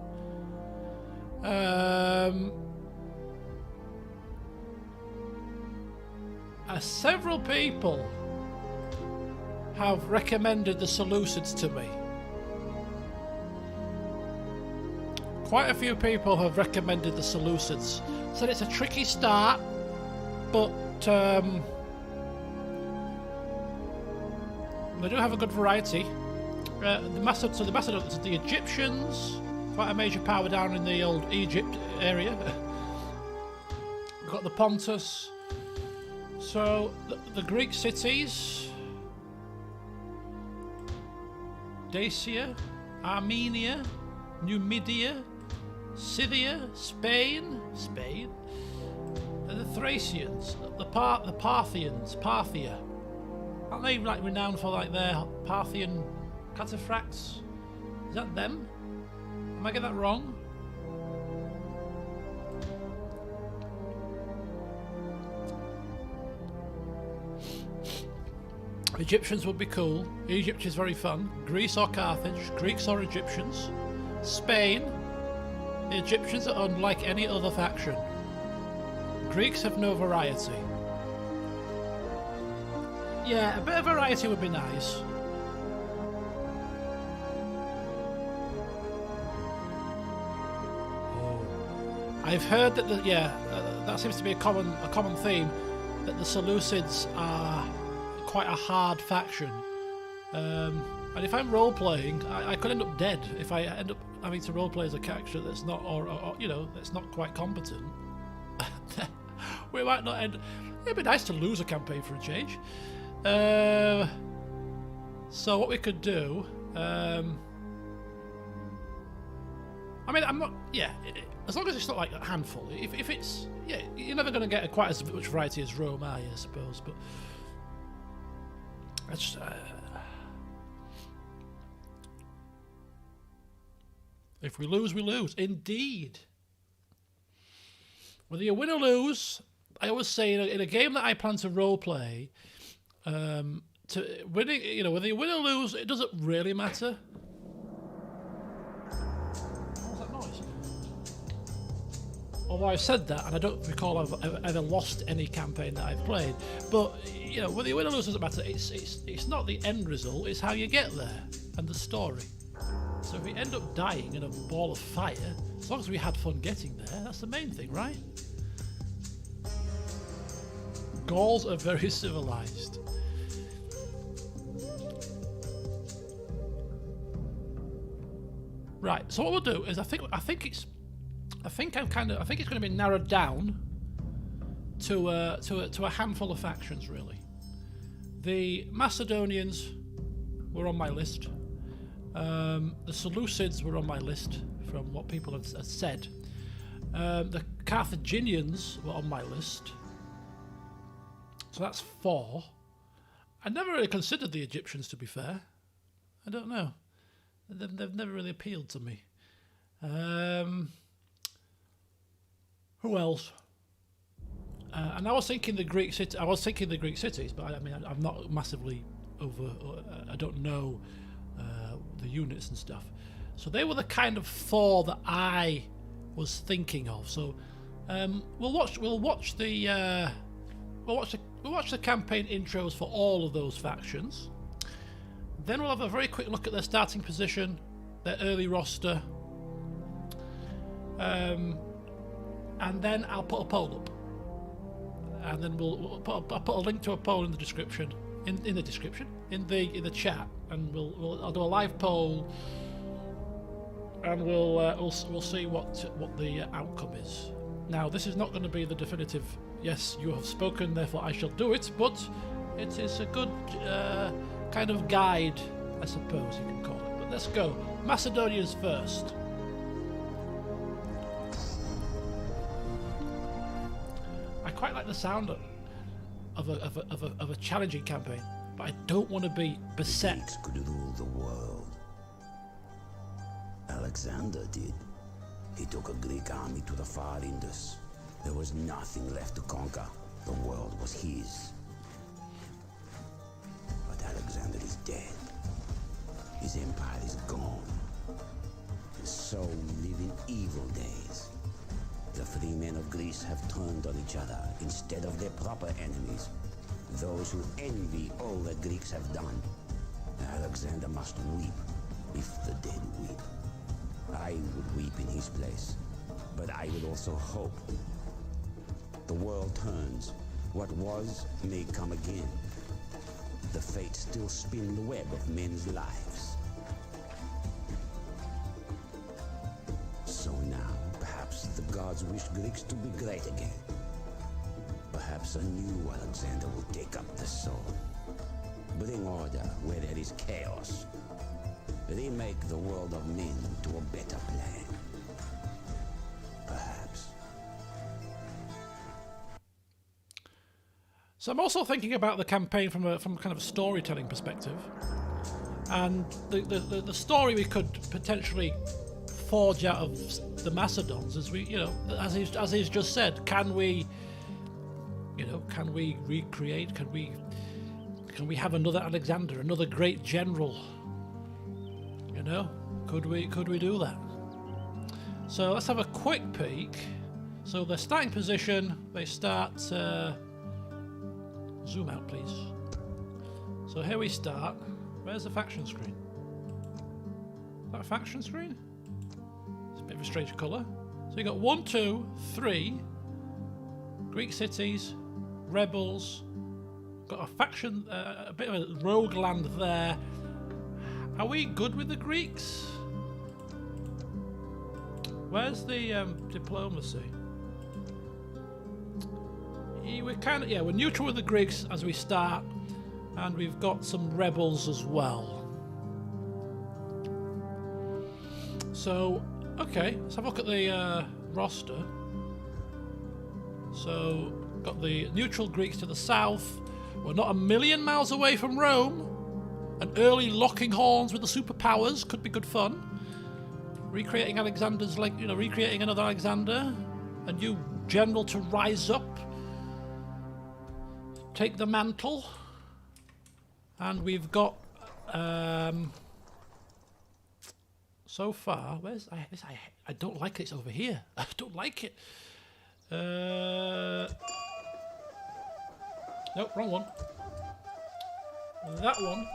Several people have recommended the Seleucids to me. Quite a few people have recommended the Seleucids. Said it's a tricky start, but they do have a good variety. The Egyptians, quite a major power down in the old Egypt area. We've got the Pontus. So the Greek cities, Dacia, Armenia, Numidia, Scythia, Spain, and the Thracians, the Parthians, Parthia. Aren't they like renowned for like their Parthian cataphracts? Is that them? Am I getting that wrong? Egyptians would be cool. Egypt is very fun. Greece or Carthage. Greeks or Egyptians. Spain. The Egyptians are unlike any other faction. Greeks have no variety. Yeah, a bit of variety would be nice. I've heard that that seems to be a common theme, that the Seleucids are quite a hard faction, and if I'm role playing, I could end up dead if I end up having to role play as a character that's not, or that's not quite competent. We might not end. It'd be nice to lose a campaign for a change. So what we could do, I mean, I'm not. Yeah, as long as it's not like a handful. If it's, you're never going to get quite as much variety as Rome, are you, I suppose, but. That's, if we lose, we lose. Indeed. Whether you win or lose, I always say in a game that I plan to roleplay, to winning, whether you win or lose, it doesn't really matter. What was that noise? Although I've said that, and I don't recall I've ever lost any campaign that I've played, but whether you win or lose doesn't matter. It's not the end result; it's how you get there and the story. So if we end up dying in a ball of fire, as long as we had fun getting there, that's the main thing, right? Gauls are very civilized. Right. So what we'll do is I think it's going to be narrowed down to a handful of factions, really. The Macedonians were on my list. The Seleucids were on my list from what people have said. The Carthaginians were on my list. So that's 4. I never really considered the Egyptians, to be fair. I don't know. They've never really appealed to me. Who else? And I was thinking the Greek cities, but I mean, I'm not massively over. I don't know the units and stuff. So they were the kind of 4 that I was thinking of. So we'll watch the campaign intros for all of those factions. Then we'll have a very quick look at their starting position, their early roster, and then I'll put a poll up, and then I'll put a link to a poll in the description, in the chat, and I'll do a live poll, and we'll see what the outcome is. Now, this is not going to be the definitive. Yes, you have spoken, therefore I shall do it, but it is a good kind of guide, I suppose you can call it. But let's go. Macedonians first. I quite like the sound of a challenging campaign, but I don't want to be beset. Greeks could rule the world. Alexander did. He took a Greek army to the far Indus. There was nothing left to conquer. The world was his. But Alexander is dead. His empire is gone. And so we live in evil days. The free men of Greece have turned on each other instead of their proper enemies. Those who envy all the Greeks have done. Alexander must weep if the dead weep. I would weep in his place, but I would also hope. The world turns. What was may come again. The fates still spin the web of men's lives. So now, perhaps the gods wish Greeks to be great again. Perhaps a new Alexander will take up the sword. Bring order where there is chaos. Remake the world of men to a better plan. Perhaps. So I'm also thinking about the campaign from kind of a storytelling perspective, and the story we could potentially forge out of the Macedons, as he's just said, can we recreate? Can we have another Alexander, another great general? Could we do that? So let's have a quick peek. So their starting position, they start. Zoom out, please. So here we start. Where's the faction screen? Is that a faction screen? It's a bit of a strange colour. So you got 1, 2, 3 Greek cities, rebels. Got a faction, a bit of a rogue land there. Are we good with the Greeks? Where's the diplomacy? We're neutral with the Greeks as we start, and we've got some rebels as well. So, okay, let's have a look at the roster. So, got the neutral Greeks to the south. We're not a million miles away from Rome. An early locking horns with the superpowers could be good fun. Recreating Alexander's, recreating another Alexander. A new general to rise up. Take the mantle. And we've got, so far, I don't like it, it's over here. I don't like it. Nope, wrong one. That one.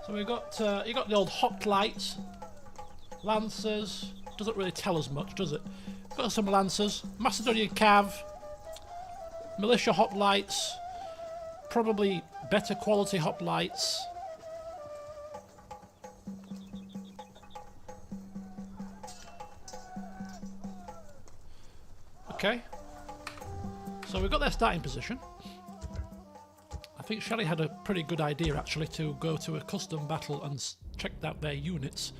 So we got you got the old hoplites Lancers. Doesn't really tell us much, does it? Got some Lancers. Macedonian Cav. Militia hoplites. Probably better quality hoplites. Okay. So we've got their starting position. I think Shelley had a pretty good idea actually to go to a custom battle and check out their units.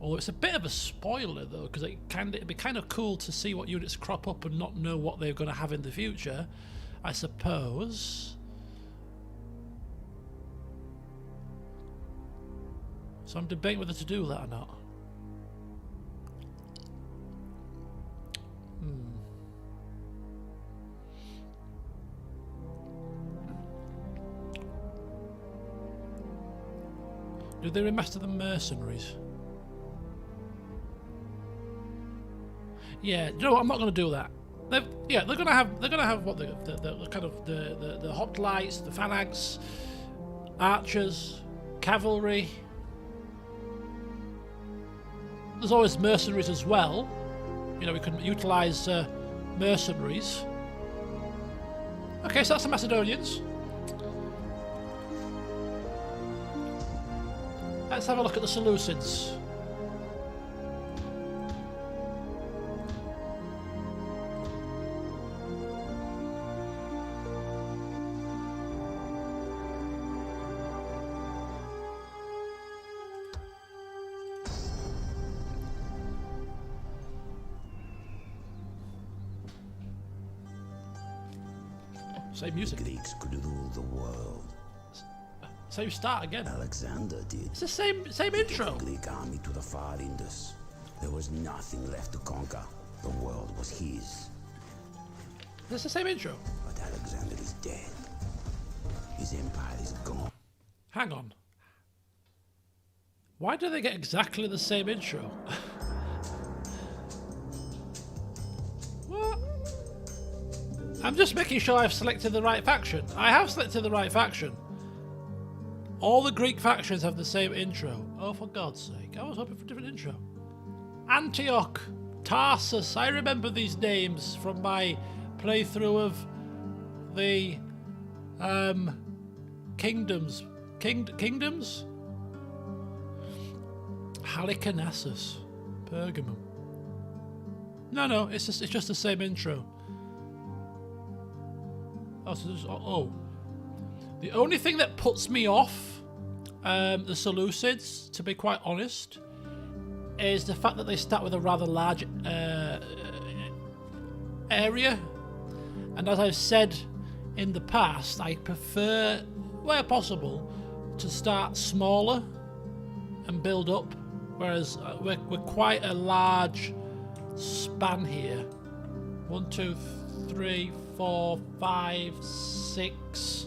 Although it's a bit of a spoiler though, because it'd be kind of cool to see what units crop up and not know what they're going to have in the future, I suppose. So I'm debating whether to do that or not. Did they remaster the mercenaries? Yeah, you know what? I'm not going to do that. They're going to have what the kind of the hoplites, the phalanx, archers, cavalry. There's always mercenaries as well. You know, we can utilise mercenaries. Okay, so that's the Macedonians. Let's have a look at the Seleucids. Same music. Greeks could rule the world. Same start again. Alexander did. It's the same intro. The Greek army to the far Indus. There was nothing left to conquer. The world was his. It's the same intro. But Alexander is dead. His empire is gone. Hang on. Why do they get exactly the same intro? What? I'm just making sure I've selected the right faction. I have selected the right faction. All the Greek factions have the same intro. Oh, for God's sake. I was hoping for a different intro. Antioch, Tarsus. I remember these names from my playthrough of the Kingdoms. Kingdoms? Halicarnassus. Pergamum. No, it's just the same intro. Oh, so there's, oh. The only thing that puts me off the Seleucids, to be quite honest, is the fact that they start with a rather large area. And as I've said in the past, I prefer, where possible, to start smaller and build up. Whereas we're quite a large span here. 1, 2, 3, 4, 5, 6.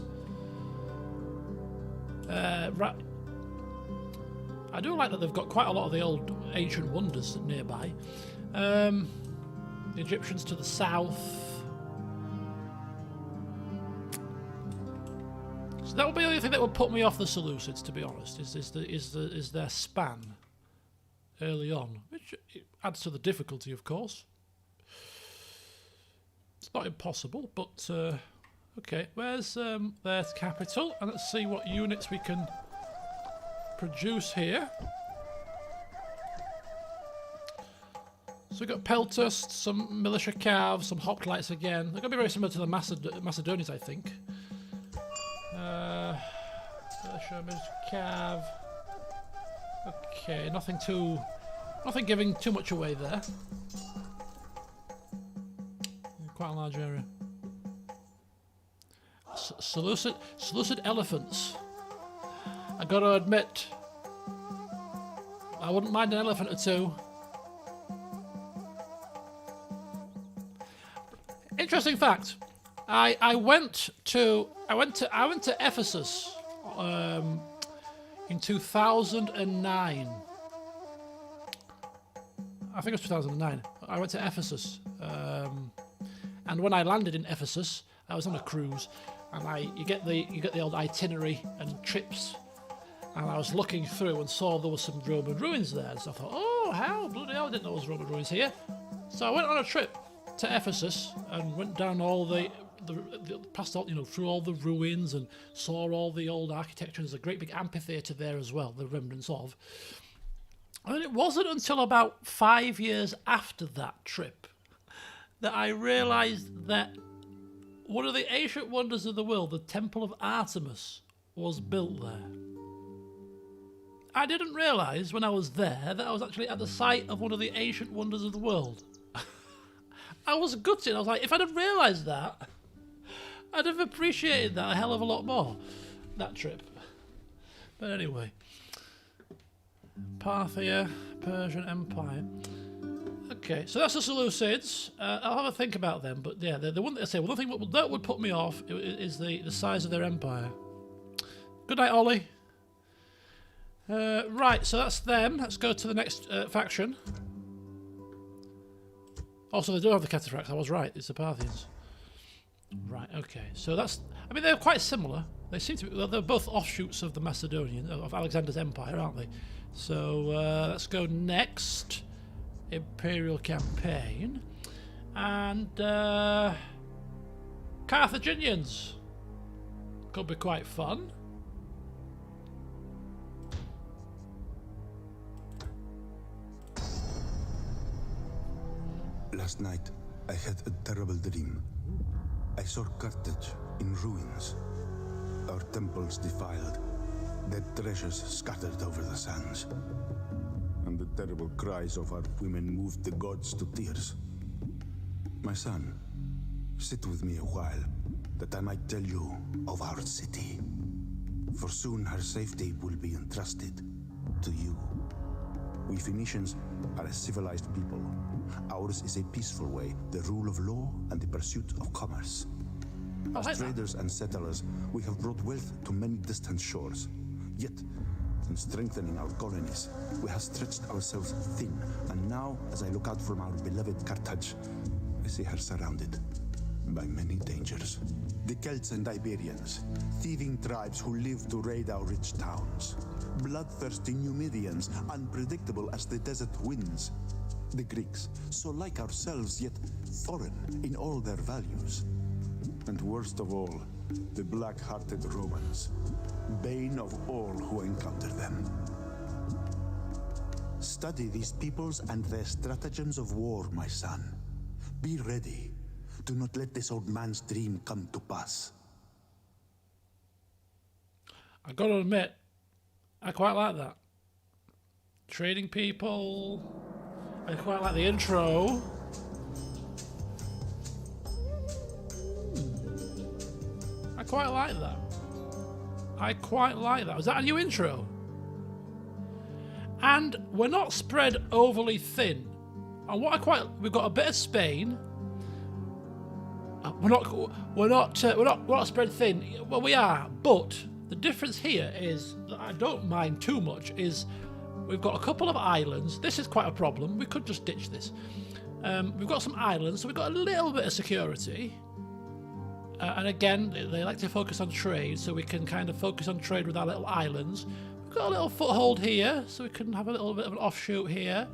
Right. I do like that they've got quite a lot of the old ancient wonders nearby. The Egyptians to the south. So that would be the only thing that would put me off the Seleucids, to be honest, is their span early on, which adds to the difficulty, of course. It's not impossible, but okay. Where's their capital? And let's see what units we can produce here. So we've got Peltus, some militia calves, some hoplites again. They're going to be very similar to the Macedonians, I think. Militia cav. Okay, nothing giving too much away there. Quite a large area. Seleucid elephants. I gotta admit, I wouldn't mind an elephant or two. Interesting fact. I went to Ephesus in 2009. I think it was 2009. I went to Ephesus, and when I landed in Ephesus, I was on a cruise, and you get the old itinerary and trips, and I was looking through and saw there was some Roman ruins there, and so I thought, oh, hell, bloody hell, I didn't know there was Roman ruins here. So I went on a trip to Ephesus and went down all the past all, you know, through all the ruins and saw all the old architecture. There's a great big amphitheatre there as well, the remnants of. And it wasn't until about 5 years after that trip that I realised that one of the ancient wonders of the world, the Temple of Artemis, was built there. I didn't realise when I was there that I was actually at the site of one of the ancient wonders of the world. I was gutted. I was like, if I'd have realised that, I'd have appreciated that a hell of a lot more, that trip. But anyway, Parthia, Persian Empire. Okay, so that's the Seleucids. I'll have a think about them, but yeah, the one thing that would put me off is the size of their empire. Good night, Ollie. Right, so that's them. Let's go to the next faction. Also, they do have the Cataracts. I was right. It's the Parthians. Right. Okay. So that's. I mean, they're quite similar. They seem to be. Well, they're both offshoots of the Macedonian of Alexander's empire, aren't they? So let's go next. Imperial campaign and Carthaginians. Could be quite fun. Last night, I had a terrible dream. I saw Carthage in ruins. Our temples defiled, their treasures scattered over the sands. And the terrible cries of our women moved the gods to tears. My son, sit with me a while, that I might tell you of our city. For soon her safety will be entrusted to you. We Phoenicians are a civilized people. Ours is a peaceful way, the rule of law and the pursuit of commerce. As traders and settlers, we have brought wealth to many distant shores. Yet, in strengthening our colonies, we have stretched ourselves thin, and now, as I look out from our beloved Carthage, I see her surrounded by many dangers. The Celts and Iberians, thieving tribes who live to raid our rich towns. Bloodthirsty Numidians, unpredictable as the desert winds. The Greeks, so like ourselves, yet foreign in all their values. And worst of all, the black-hearted Romans, bane of all who encounter them. Study these peoples and their stratagems of war, my son. Be ready. Do not let this old man's dream come to pass. I gotta admit, I quite like that. Trading people. I quite like the intro. I quite like that. I quite like that. Was that a new intro? And we're not spread overly thin. And what I quite, we've got a bit of Spain. We're not spread thin. Well, we are, but the difference here is that I don't mind too much. Is we've got a couple of islands. This is quite a problem. We could just ditch this. We've got some islands, so we've got a little bit of security. And again, they like to focus on trade, so we can kind of focus on trade with our little islands. We've got a little foothold here, so we can have a little bit of an offshoot here.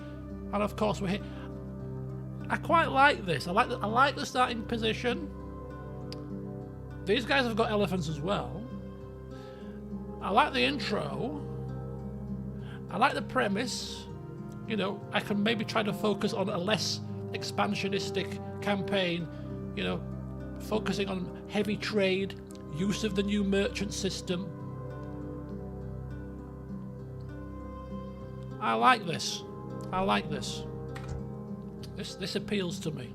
And of course, we're here. I quite like this. I like the starting position. These guys have got elephants as well. I like the intro. I like the premise. You know, I can maybe try to focus on a less expansionistic campaign. You know, focusing on heavy trade, use of the new merchant system. I like this. I like this. This appeals to me.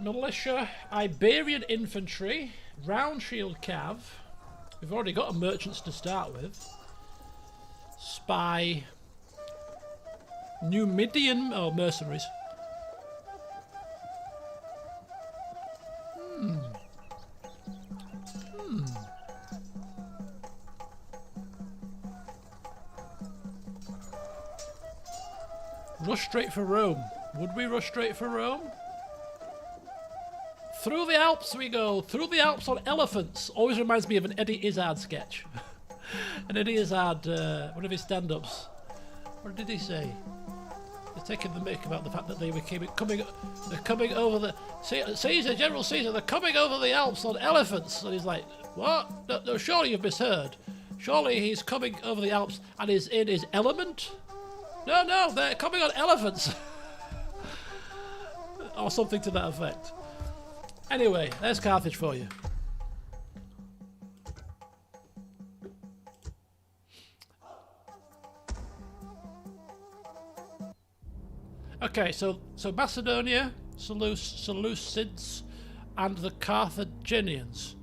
Militia, Iberian infantry, round shield cav. We've already got a merchants to start with. Spy, Numidian, mercenaries. Rush straight for Rome. Would we rush straight for Rome? Through the Alps we go. Through the Alps on elephants. Always reminds me of an Eddie Izzard sketch. An Eddie Izzard, one of his stand-ups. What did he say? They're taking the mick about the fact that they were coming over the... Caesar, General Caesar, they're coming over the Alps on elephants. And he's like, what? No, surely you've misheard. Surely he's coming over the Alps and is in his element? No, they're coming on elephants. Or something to that effect. Anyway, there's Carthage for you. Okay, so Macedonia, Seleucids, and the Carthaginians.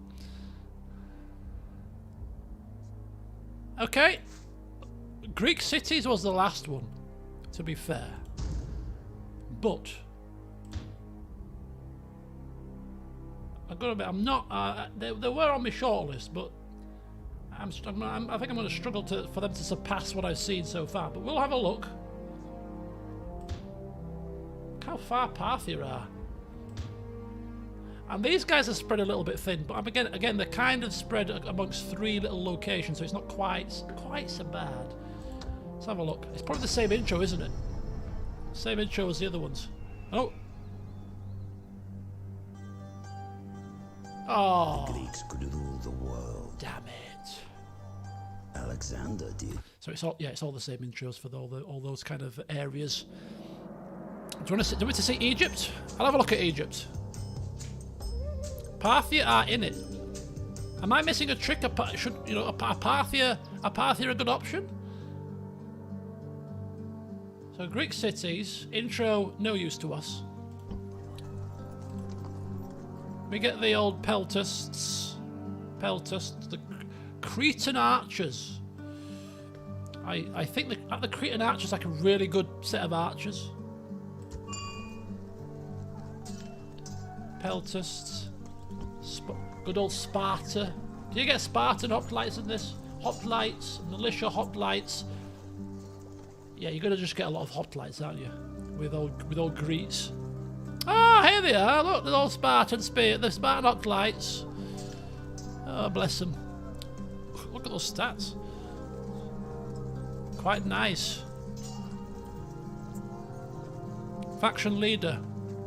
Okay, Greek cities was the last one, to be fair. But I've got to admit, I'm not. They were on my shortlist, but I think I'm going to struggle for them to surpass what I've seen so far. But we'll have a look. Look how far Parthia are. And these guys are spread a little bit thin, but again, they're kind of spread amongst 3 little locations, so it's not quite so bad. Let's have a look. It's probably the same intro, isn't it? Same intro as the other ones. Oh. Oh. The Greeks could rule the world. Damn it. Alexander did. So it's all the same intros for all those kind of areas. Do you want to see Egypt? I'll have a look at Egypt. Parthia are in it. Am I missing a trick? Should a Parthia a good option? So Greek cities intro no use to us. We get the old peltasts, the Cretan archers. I think the Cretan archers like a really good set of archers. Peltasts. Good old Sparta. Do you get Spartan hoplites in this? Hoplites, militia hoplites. Yeah, you're gonna just get a lot of hoplites, aren't you? With old Greeks. Ah, here they are. Look, the old Spartan spear, the Spartan hoplites. Oh, bless them. Look at those stats. Quite nice. Faction leader,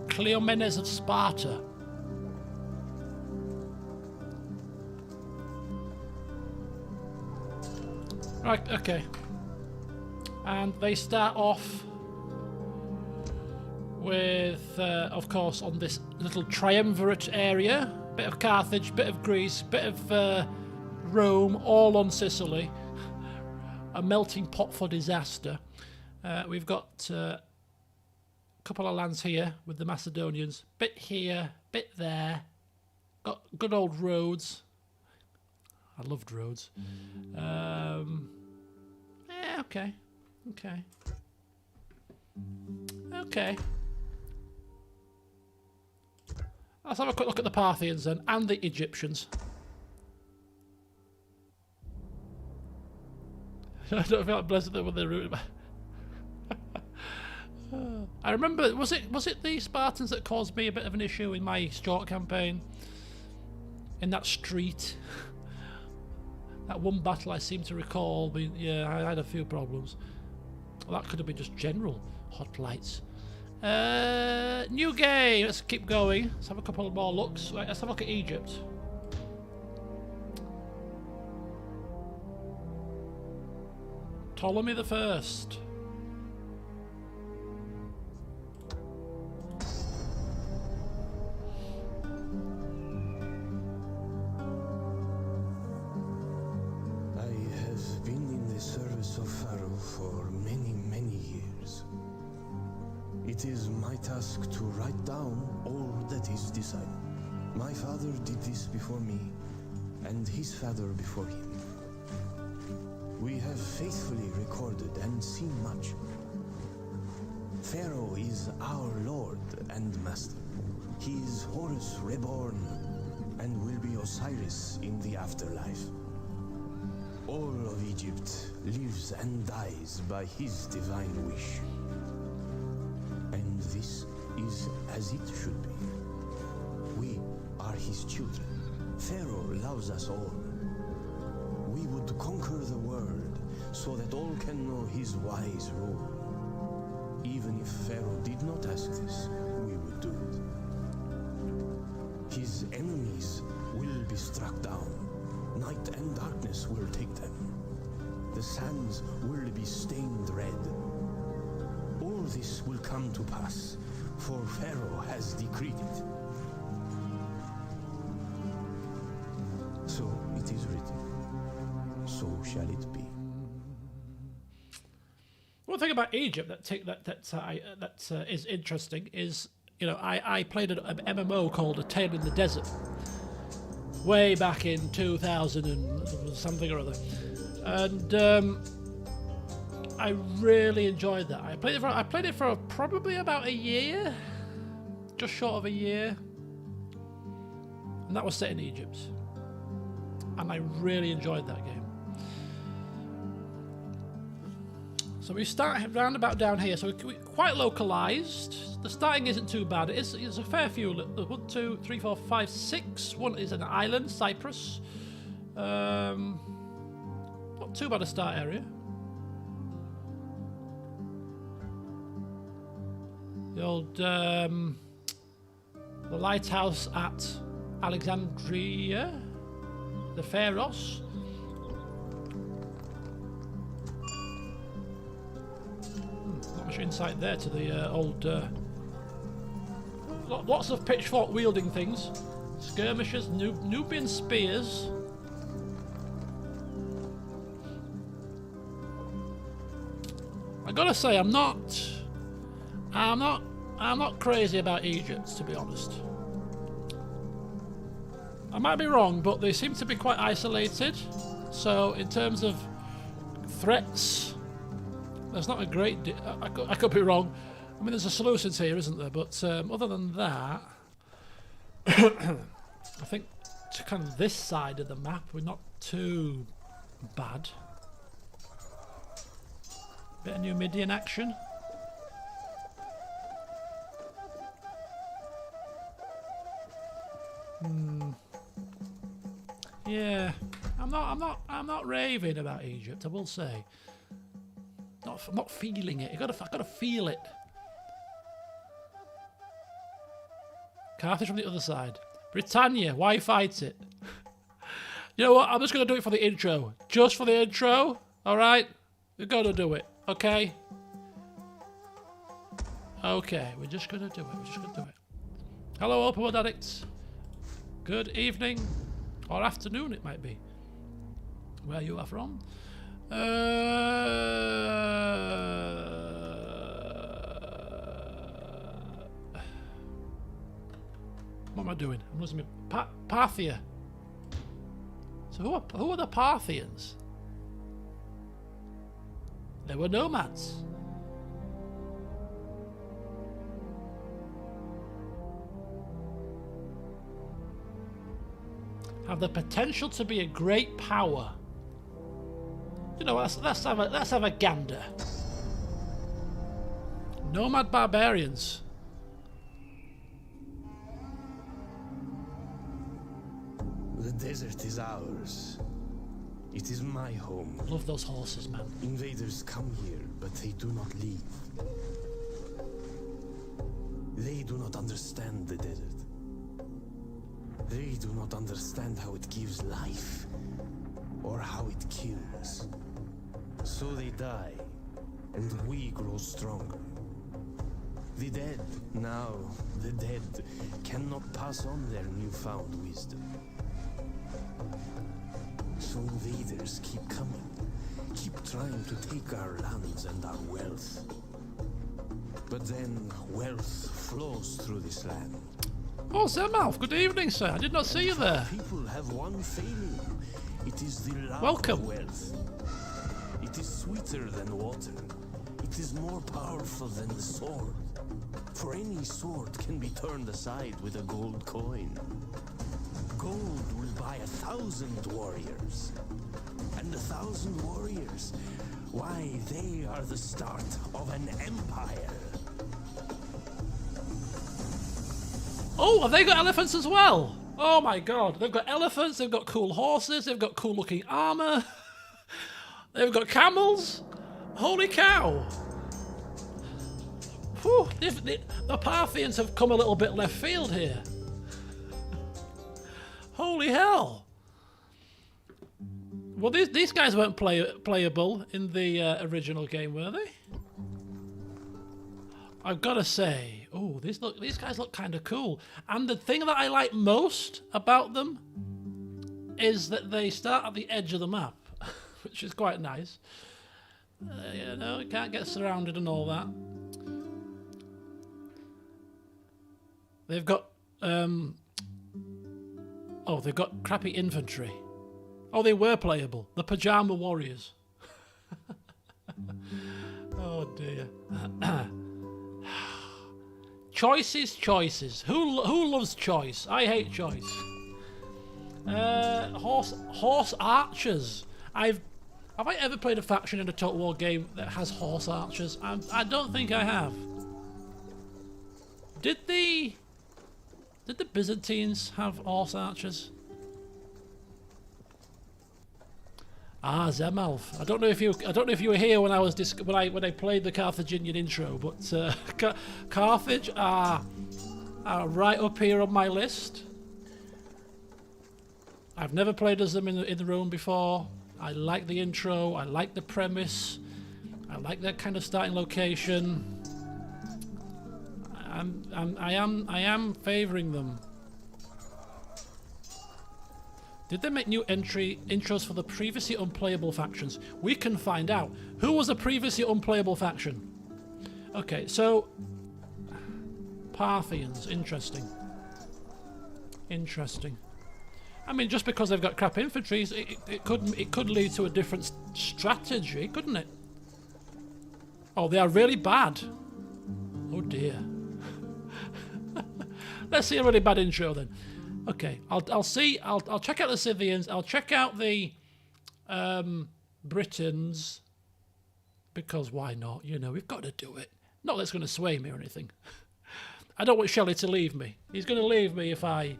Cleomenes of Sparta. Right, okay. And they start off with, of course, on this little triumvirate area. Bit of Carthage, bit of Greece, bit of Rome, all on Sicily. A melting pot for disaster. We've got a couple of lands here with the Macedonians. Bit here, bit there. Got good old roads. I loved roads. Yeah, okay. Let's have a quick look at the Parthians then, and the Egyptians. I don't feel like blessed when they're rooted. I remember, was it the Spartans that caused me a bit of an issue in my short campaign? In that street? That one battle I seem to recall, yeah, I had a few problems. Well, that could have been just general hoplites. New game, let's keep going. Let's have a couple more looks. Right, let's have a look at Egypt. Ptolemy the First. It is my task to write down all that is decided. My father did this before me, and his father before him. We have faithfully recorded and seen much. Pharaoh is our lord and master. He is Horus reborn, and will be Osiris in the afterlife. All of Egypt lives and dies by his divine wish. And this is as it should be. We are his children. Pharaoh loves us all. We would conquer the world so that all can know his wise rule. Even if Pharaoh did not ask this, we would do it. His enemies will be struck down. Night and darkness will take them. The sands will be stained red. All this will come to pass, for Pharaoh has decreed it. So it is written. So shall it be. One thing about Egypt that is interesting is, you know, I played an MMO called A Tale in the Desert way back in 2000 and something or other, and I really enjoyed that. I played it for probably about a year, just short of a year, and that was set in Egypt, and I really enjoyed that game. So we start round about down here, so we're quite localised. The starting isn't too bad. It's a fair few. 1, 2, 3, 4, 5, 6. One is an island, Cyprus. Not too bad a start area. The old the lighthouse at Alexandria, the Pharos. Not much insight there to the old. Lots of pitchfork wielding things, skirmishers, Nubian spears. I gotta say, I'm not crazy about Egypt, to be honest. I might be wrong, but they seem to be quite isolated. So in terms of threats, there's not a great deal. I could be wrong. I mean, there's a solutions here, isn't there? But other than that, I think to kind of this side of the map, we're not too bad. Bit of Numidian action. Yeah, I'm not raving about Egypt, I will say. I'm not feeling it. I've got to feel it. Carthage from the other side. Britannia, why fight it? You know what? I'm just going to do it for the intro. Just for the intro. All right? We're going to do it. Okay? Okay, we're just going to do it. We're just going to do it. Hello, open world addicts. Good evening. Or afternoon, it might be. Where you are from. What am I doing? I'm losing my Parthia. So who are the Parthians? They were nomads. Have the potential to be a great power. You know, let's have a gander. Nomad barbarians. The desert is ours. It is my home. Love those horses, man. Invaders come here, but they do not leave. They do not understand the desert. They do not understand how it gives life, or how it kills. So they die, and we grow stronger. The dead, now, the dead cannot pass on their newfound wisdom. So invaders keep coming, keep trying to take our lands and our wealth. But then wealth flows through this land. Oh, Zermalf, good evening, sir. I did not see you there. People have one failing. It is the love Welcome. of wealth. It is sweeter than water. It is more powerful than the sword. For any sword can be turned aside with a gold coin. Gold will buy 1,000 warriors. And 1,000 warriors, why, they are the start of an empire. Oh, have they got elephants as well? Oh my god, they've got elephants, they've got cool horses, they've got cool looking armor, they've got camels. Holy cow. Whew, the Parthians have come a little bit left field here. Holy hell. Well, these guys weren't playable in the original game, were they? I've got to say, oh, these guys look kind of cool. And the thing that I like most about them is that they start at the edge of the map, which is quite nice. You know, you can't get surrounded and all that. They've got, oh, they've got crappy infantry. Oh, they were playable. The Pajama Warriors. Oh dear. Choices. Who loves choice? I hate choice. Horse archers. Have I ever played a faction in a Total War game that has horse archers? I don't think I have. Did the Byzantines have horse archers? Ah, Zemalf. I don't know if you were here when I was when I played the Carthaginian intro, but Carthage are right up here on my list. I've never played as them in the room before. I like the intro. I like the premise. I like that kind of starting location. I am favouring them. Did they make new intros for the previously unplayable factions? We can find out. Who was a previously unplayable faction? Okay, so Parthians, interesting. I mean, just because they've got crap infantry, it could lead to a different strategy, couldn't it? Oh, they are really bad. Oh dear. Let's see a really bad intro then. Okay, I'll check out the Scythians. I'll check out the Britons, because why not? You know, we've got to do it. Not that it's going to sway me or anything. I don't want Shelley to leave me. He's going to leave me if I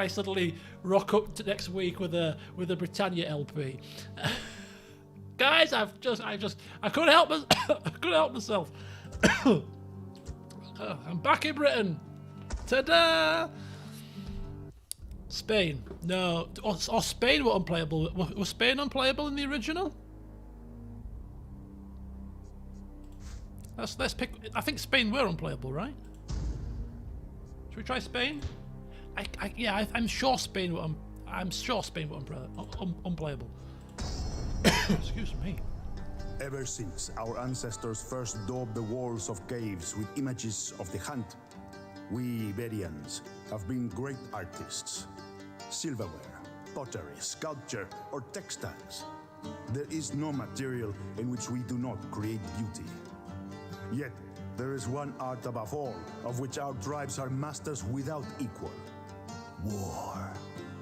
suddenly rock up to next week with a Britannia LP. Guys, I couldn't help myself. I'm back in Britain. Ta-da! Spain. No. Or Spain were unplayable. Was Spain unplayable in the original? Let's pick. I think Spain were unplayable, right? Should we try Spain? I'm sure Spain were. I'm sure Spain were unplayable. Excuse me. Ever since our ancestors first daubed the walls of caves with images of the hunt, we Iberians have been great artists. Silverware, pottery, sculpture, or textiles. There is no material in which we do not create beauty. Yet, there is one art above all, of which our tribes are masters without equal. War.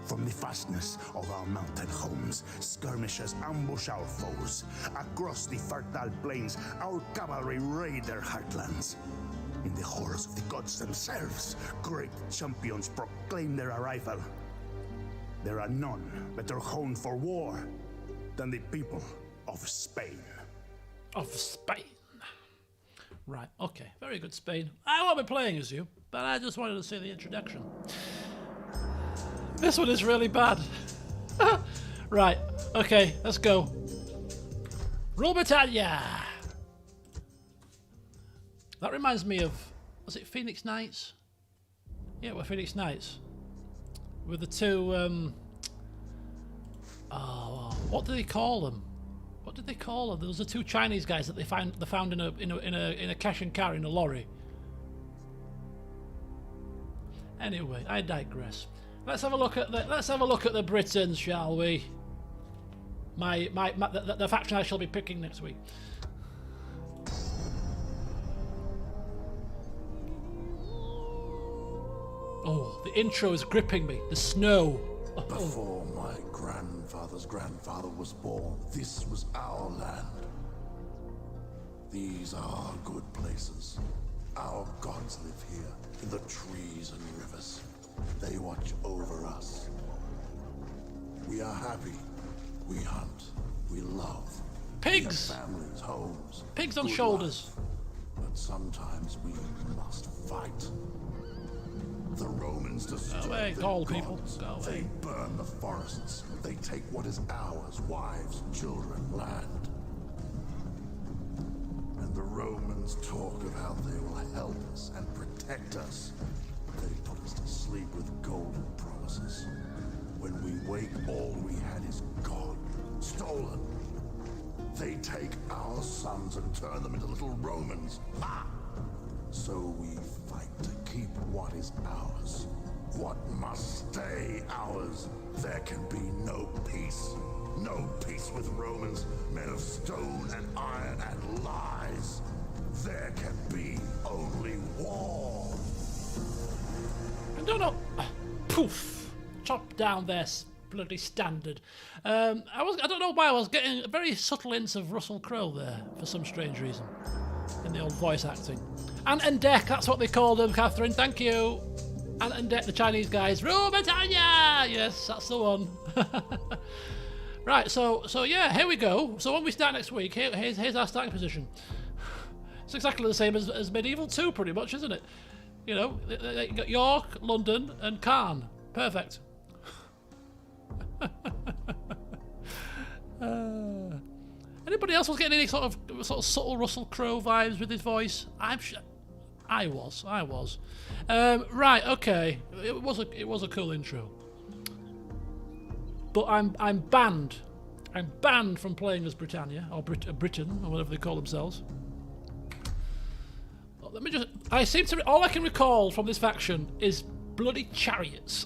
From the fastness of our mountain homes, skirmishers ambush our foes. Across the fertile plains, our cavalry raid their heartlands. In the halls of the gods themselves, great champions proclaim their arrival. There are none better honed for war than the people of Spain. Of Spain. Right, okay. Very good, Spain. I won't be playing as you, but I just wanted to see the introduction. This one is really bad. Right, okay, let's go. Rule Britannia! That reminds me of, was it Phoenix Knights? Yeah, we're Phoenix Knights. With the two, what do they call them? What did they call them? There was the two Chinese guys that they found in a cash and carry in a lorry. Anyway, I digress. Let's have a look at the Britons, shall we? The faction I shall be picking next week. Oh, the intro is gripping me. The snow. Oh. Before my grandfather's grandfather was born, this was our land. These are good places. Our gods live here, in the trees and rivers. They watch over us. We are happy. We hunt. We love. Pigs! We have families, homes. Pigs on good shoulders. life. But sometimes we must fight. The Romans destroy Go away, the Gaul gods. people. Go away. They burn the forests. They take what is ours, wives, children, land. And the Romans talk of how they will help us and protect us. They put us to sleep with golden promises. When we wake, all we had is gone, stolen. They take our sons and turn them into little Romans. Ha! So we fight to keep what is ours. What must stay ours. There can be no peace. No peace with Romans, men of stone and iron and lies. There can be only war. I don't know. Poof! Chop down their bloody standard. I don't know why I was getting very subtle hints of Russell Crowe there for some strange reason in the old voice acting. Ant and Dec, that's what they called them, Catherine. Thank you. Ant and Dec, the Chinese guys. Rule Britannia! Yes, that's the one. Right, so yeah, here we go. So when we start next week, here's our starting position. It's exactly the same as Medieval 2, pretty much, isn't it? You know, you got York, London, and Caen. Perfect. Anybody else was getting any sort of subtle Russell Crowe vibes with his voice? I'm sure. I was. Right. Okay. It was a cool intro. But I'm banned. I'm banned from playing as Britannia or Britain or whatever they call themselves. Let me just. All I can recall from this faction is bloody chariots.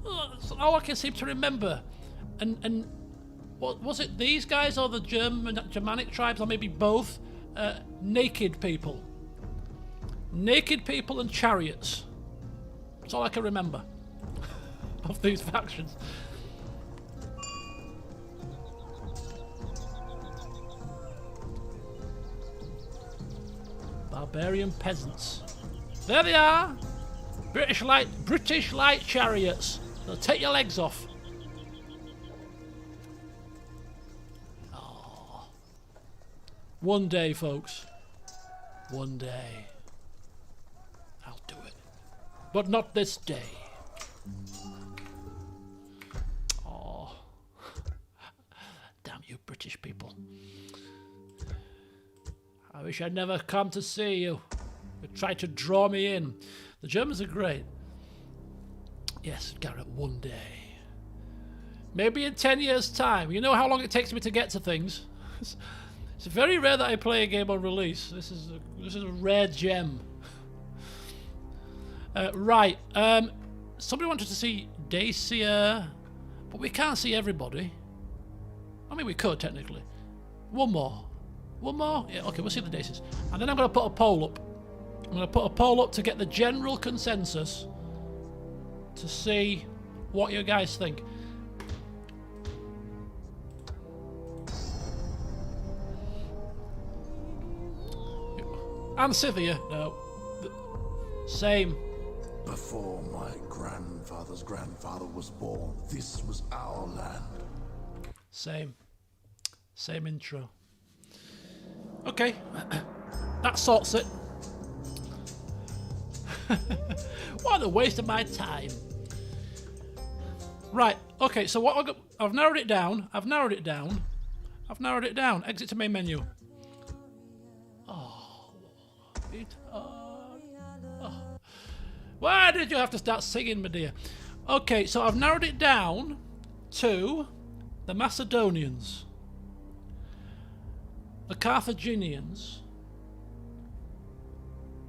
That's all I can seem to remember. And what was it? These guys or the Germanic tribes, or maybe both? Naked people. Naked people and chariots. That's all I can remember of these factions. Barbarian peasants. There they are. British light chariots. They'll take your legs off. Oh. One day, folks. One day. I'll do it. But not this day. Oh. Damn you British people. I wish I'd never come to see you. You tried to draw me in. The Germans are great. Yes, Garrett, one day. Maybe in 10 years' time. You know how long it takes me to get to things. It's very rare that I play a game on release. This is a rare gem. Right. Somebody wanted to see Dacia, but we can't see everybody. I mean, we could technically. One more. Yeah, okay, we'll see the Dacias. And then I'm going to put a poll up. I'm going to put a poll up to get the general consensus to see what you guys think. And Scythia, no. Same. Before my grandfather's grandfather was born, this was our land. Same intro. Okay, that sorts it. What a waste of my time. Right, okay, so what I've narrowed it down. Exit to main menu. Why did you have to start singing, my dear? Okay, so I've narrowed it down to the Macedonians, the Carthaginians,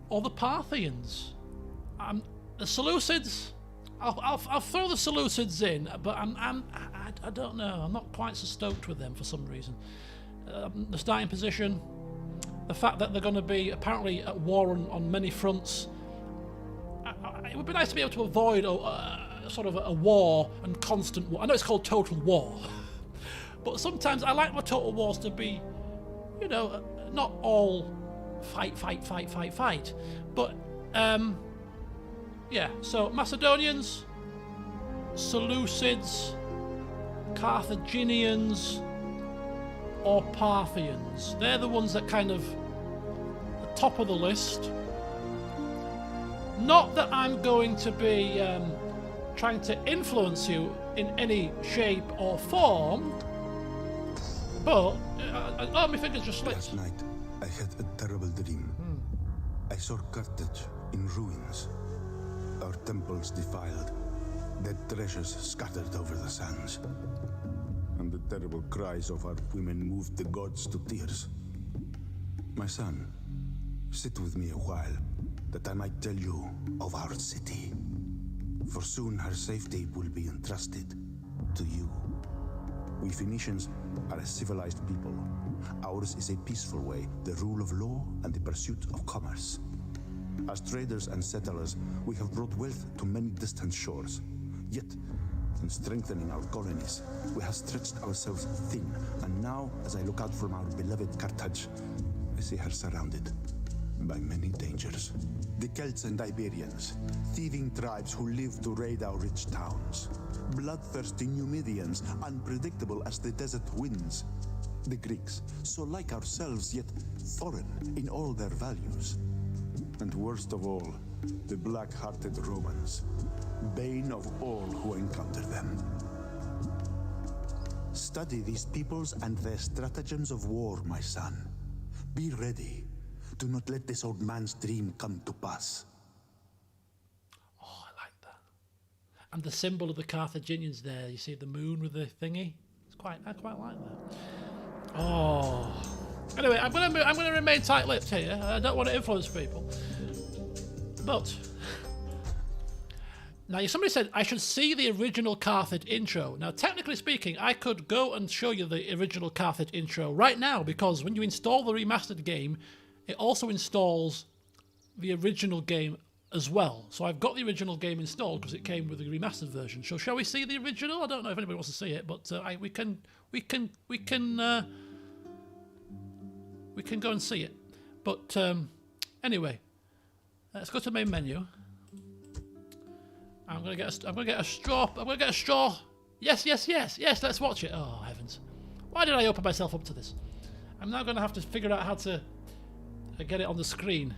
or the Parthians. The Seleucids. I'll throw the Seleucids in, but I don't know. I'm not quite so stoked with them for some reason. The starting position, the fact that they're going to be apparently at war on many fronts. It would be nice to be able to avoid sort of a war and constant war. I know it's called Total War, but sometimes I like my Total Wars to be, you know, not all fight, but Yeah, so Macedonians, Seleucids, Carthaginians, or Parthians. They're the ones that kind of the top of the list. Not that I'm going to be trying to influence you in any shape or form, but oh, my fingers just slipped. Last night, I had a terrible dream. I saw Carthage in ruins, our temples defiled, their treasures scattered over the sands, and the terrible cries of our women moved the gods to tears. My son, sit with me a while, that I might tell you of our city. For soon her safety will be entrusted to you. We Phoenicians are a civilized people. Ours is a peaceful way, the rule of law and the pursuit of commerce. As traders and settlers, we have brought wealth to many distant shores. Yet, in strengthening our colonies, we have stretched ourselves thin, and now, as I look out from our beloved Carthage, I see her surrounded by many dangers. The Celts and Iberians, thieving tribes who live to raid our rich towns. Bloodthirsty Numidians, unpredictable as the desert winds. The Greeks, so like ourselves, yet foreign in all their values. And worst of all, the black-hearted Romans, bane of all who encounter them. Study these peoples and their stratagems of war, my son. Be ready. Do not let this old man's dream come to pass. Oh, I like that. And the symbol of the Carthaginians there, you see the moon with the thingy? I quite like that. Oh. Anyway, I'm gonna remain tight-lipped here. I don't want to influence people. But now somebody said I should see the original Carthage intro. Now, technically speaking, I could go and show you the original Carthage intro right now, because when you install the remastered game, it also installs the original game as well. So I've got the original game installed because it came with the remastered version. So shall we see the original? I don't know if anybody wants to see it, but we can go and see it. But anyway, let's go to the main menu. I'm gonna get a straw. Yes. Let's watch it. Oh heavens! Why did I open myself up to this? I'm now gonna have to figure out how to get it on the screen.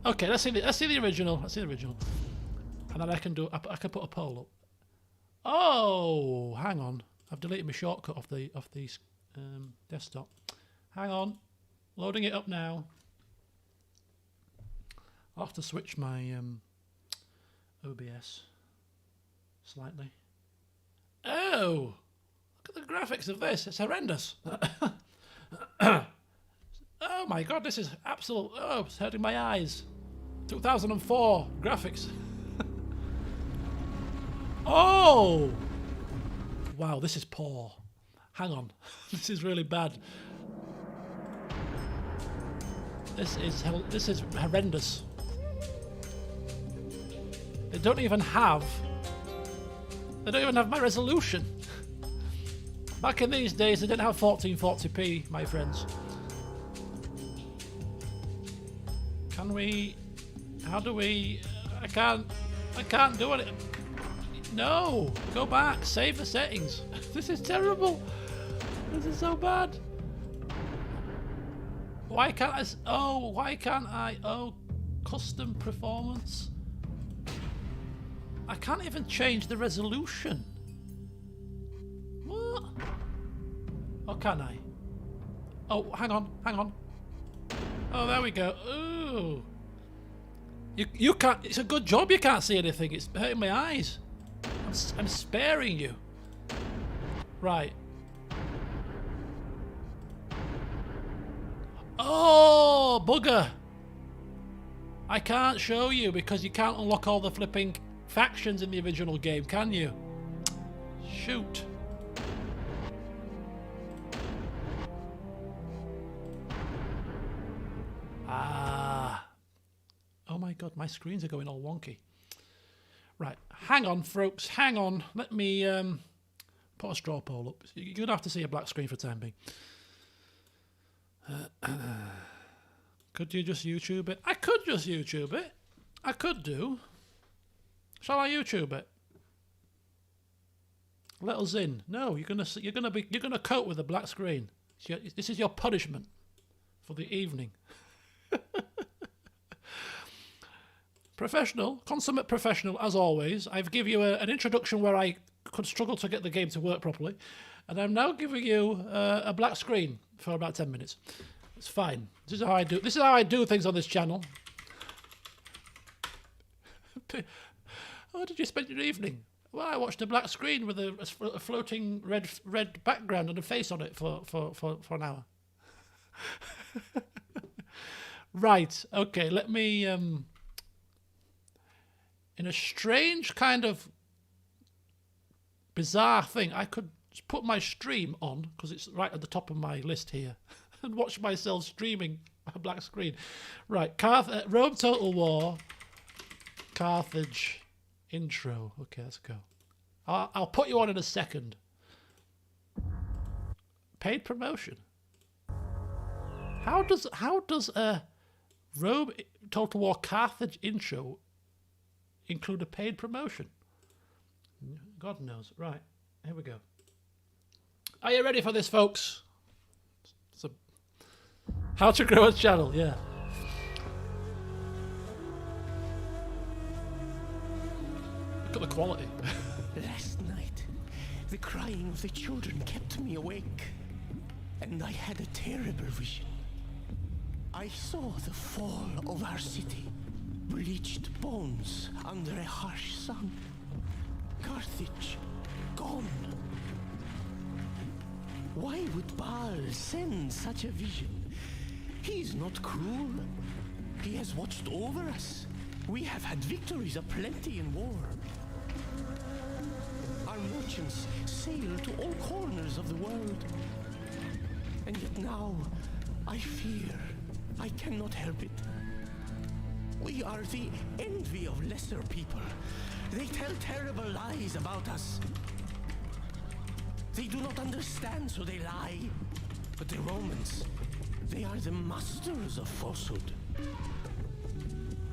Okay, let's see the original. And then I can put a poll up. Oh, hang on. I've deleted my shortcut off the desktop. Hang on. Loading it up now. I'll have to switch my OBS slightly. Oh! Look at the graphics of this. It's horrendous. Oh my god, this is absolute... Oh, it's hurting my eyes. 2004 graphics. Oh! Wow, this is poor. Hang on. This is really bad. This is horrendous. They don't even have my resolution. Back in these days, they didn't have 1440p, my friends. Can we... How do we... I can't do it. No! Go back. Save the settings. This is terrible. This is so bad. Why can't I... Oh, why can't I... Oh, custom performance. I can't even change the resolution. What? Or can I? Oh, hang on. Oh, there we go. Ooh. You can't... It's a good job you can't see anything. It's hurting my eyes. I'm sparing you. Right. Oh, bugger. I can't show you because you can't unlock all the flipping factions in the original game, can you? Shoot. Ah. Oh my god, my screens are going all wonky. Right, hang on, folks, hang on. Let me put a straw poll up. You're going to have to see a black screen for the time being. Could you just YouTube it? I could just YouTube it. I could do. Shall I YouTube it? Let us in. No, you're gonna cope with the black screen. This is your punishment for the evening. Professional, consummate professional, as always. I've given you an introduction where I could struggle to get the game to work properly, and I'm now giving you a black screen for about 10 minutes. It's fine. This is how I do. This is how I do things on this channel. How did you spend your evening? Well, I watched a black screen with a floating red background and a face on it for an hour. Right. Okay. Let me. In a strange kind of bizarre thing, I could put my stream on, because it's right at the top of my list here, and watch myself streaming a black screen. Right, Rome Total War, Carthage intro. Okay, let's go. I'll put you on in a second. Paid promotion. How does a Rome Total War Carthage intro include a paid promotion? God knows. Right, here we go. Are you ready for this, folks? So, how to grow a channel, yeah. Look at the quality. Last night, the crying of the children kept me awake, and I had a terrible vision. I saw the fall of our city, bleached bones under a harsh sun. Carthage, gone. Why would Baal send such a vision? He is not cruel. He has watched over us. We have had victories aplenty in war. Our merchants sail to all corners of the world. And yet now, I fear. I cannot help it. We are the envy of lesser people. They tell terrible lies about us. They do not understand, so they lie. But the Romans, they are the masters of falsehood.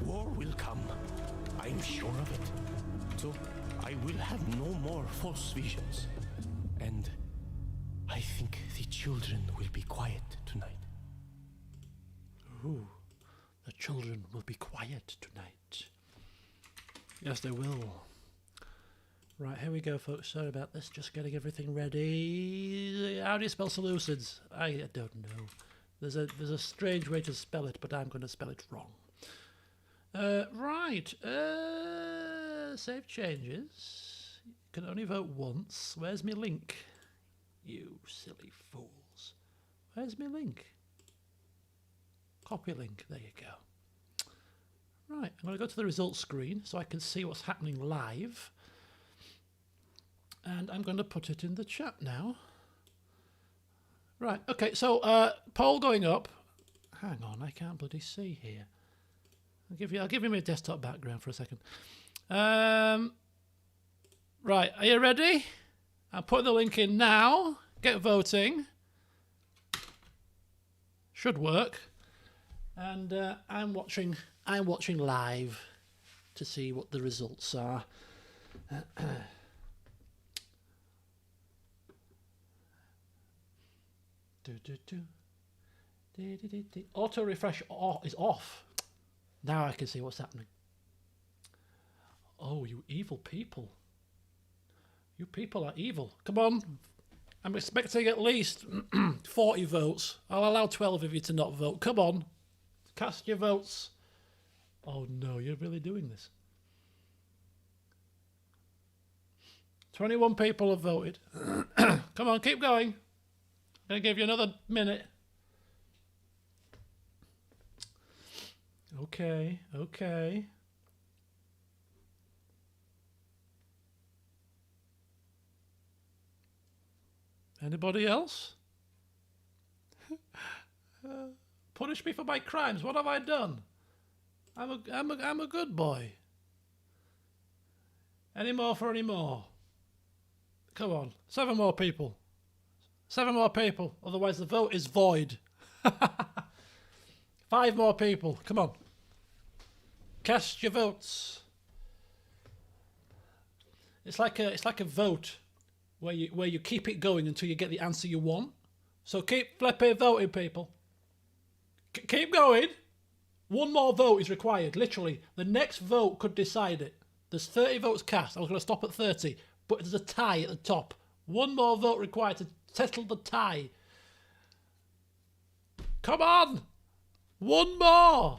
War will come. I am sure of it. So I will have no more false visions. And I think the children will be quiet tonight. Ooh, the children will be quiet tonight. Yes, they will. Right, here we go, folks. Sorry about this. Just getting everything ready. How do you spell Seleucids? I don't know. There's a strange way to spell it, but I'm going to spell it wrong. Right. Save changes. You can only vote once. Where's my link? You silly fools. Where's my link? Copy link. There you go. Right, I'm going to go to the results screen so I can see what's happening live. And I'm going to put it in the chat now. Right, okay, so poll going up. Hang on, I can't bloody see here. I'll give you my desktop background for a second. Right, are you ready? I'm putting the link in now. Get voting. Should work. And I'm watching live to see what the results are. Auto refresh is off. Now I can see what's happening. Oh, you evil people. You people are evil. Come on. I'm expecting at least 40 votes. I'll allow 12 of you to not vote. Come on. Cast your votes. Oh no, you're really doing this. 21 people have voted. Come on, keep going. I'm going to give you another minute. Okay, okay. Anybody else? Punish me for my crimes. What have I done? I'm a good boy. Any more for any more? Come on, 7 more people. 7 more people. Otherwise, the vote is void. 5 more people. Come on. Cast your votes. It's like a vote where you keep it going until you get the answer you want. So keep flipping voting, people. Keep going. One more vote is required. Literally, the next vote could decide it. There's 30 votes cast. I was going to stop at 30, but there's a tie at the top. One more vote required to settle the tie. Come on! One more!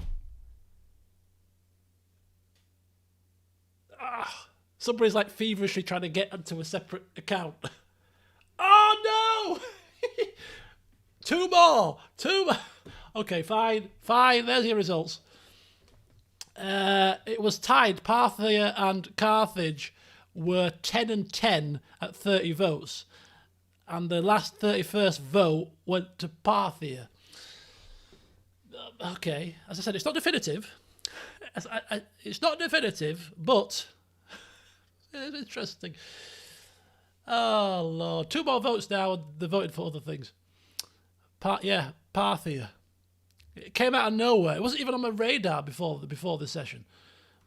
Somebody's like feverishly trying to get onto a separate account. Oh no! Two more! Okay, fine. There's your results. It was tied. Parthia and Carthage were 10 and 10 at 30 votes. And the last 31st vote went to Parthia. Okay, as I said, it's not definitive. It's not definitive, but it's interesting. Oh, Lord. 2 more votes now, and they voted for other things. Parthia. It came out of nowhere. It wasn't even on my radar before the session.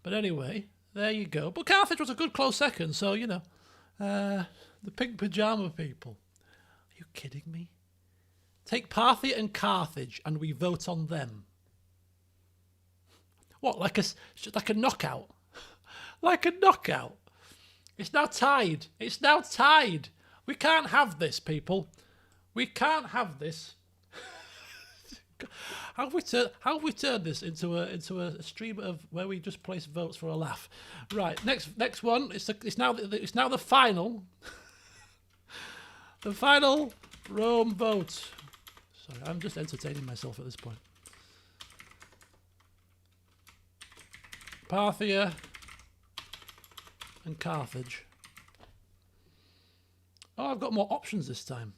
But anyway, there you go. But Carthage was a good close second, so, you know. The pink pyjama people. Are you kidding me? Take Parthia and Carthage, and we vote on them. What, like a knockout? Like a knockout? It's now tied. It's now tied. We can't have this, people. We can't have this. How have we turned this into a stream of where we just place votes for a laugh? Right, next one. It's now the final. The final Rome vote. Sorry, I'm just entertaining myself at this point. Parthia and Carthage. Oh, I've got more options this time.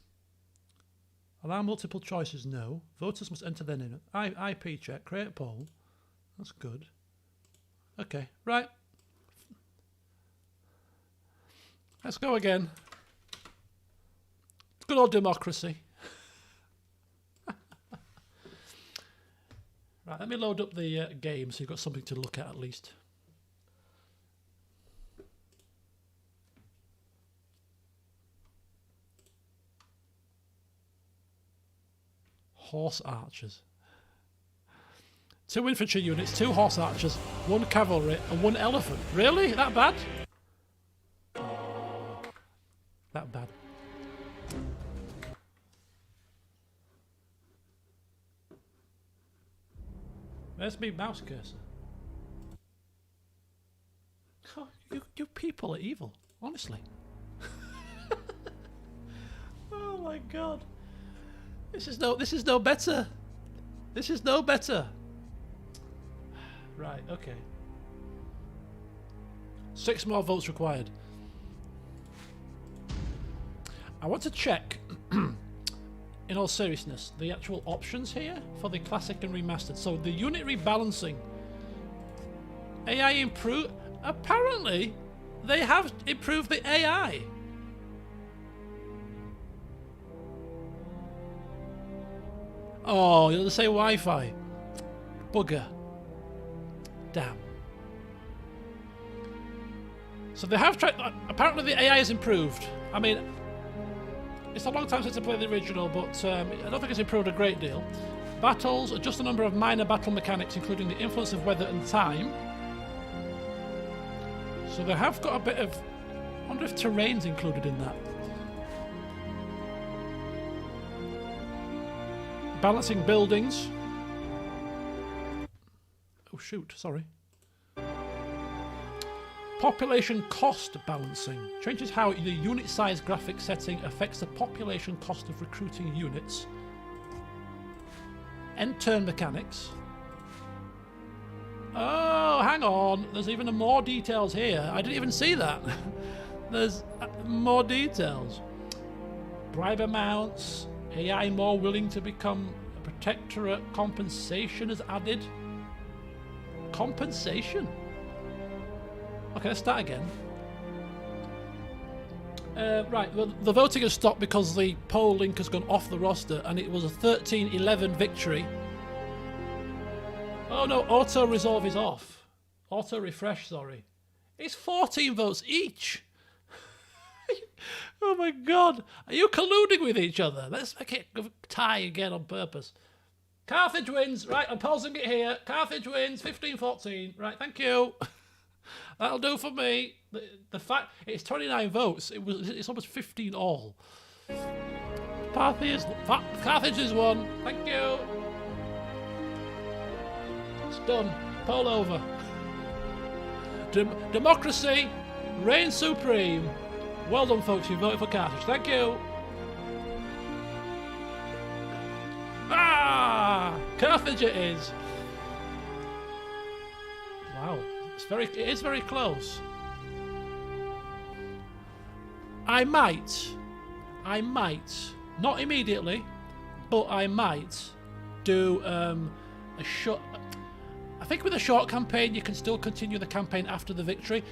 Allow multiple choices, no. Voters must enter their name. IP check, create poll. That's good. Okay, right. Let's go again. Good old democracy. Right, let me load up the game so you've got something to look at least. Horse archers. 2 infantry units, 2 horse archers, 1 cavalry, and 1 elephant. Really? That bad? That bad. Where's my mouse cursor? Oh, you people are evil, honestly. Oh my god. This is no better. This is no better. Right, okay. 6 more votes required. I want to check, in all seriousness, the actual options here for the classic and remastered. So the unit rebalancing. AI improve. Apparently, they have improved the AI. Oh, you'll say Wi-Fi. Bugger. Damn. So they have tried. Apparently the AI has improved. I mean, it's a long time since I played the original, but I don't think it's improved a great deal. Battles, adjust the number of minor battle mechanics, including the influence of weather and time. So they have got a bit of... I wonder if terrain's included in that. Balancing buildings. Oh shoot, sorry. Population cost balancing. Changes how the unit size graphic setting affects the population cost of recruiting units. End turn mechanics. Oh, hang on. There's even more details here. I didn't even see that. There's more details. Bribe amounts. AI more willing to become a protectorate. Compensation is added. Compensation? Okay, let's start again. Right, well, the voting has stopped because the poll link has gone off the roster and it was a 13-11 victory. Oh no, auto-resolve is off. Auto-refresh, sorry. It's 14 votes each. Oh my god. Are you colluding with each other? Let's make it tie again on purpose. Carthage wins. Right, I'm pausing it here. Carthage wins 15-14. Right, thank you. That'll do for me. The fact it's 29 votes. It's almost 15 all. Carthage is won. Thank you. It's done. Poll over. Democracy reigns supreme. Well done, folks. You voted for Carthage. Thank you. Carthage it is. Wow. It is very close. I might, not immediately, but I might do a short. I think with a short campaign, you can still continue the campaign after the victory.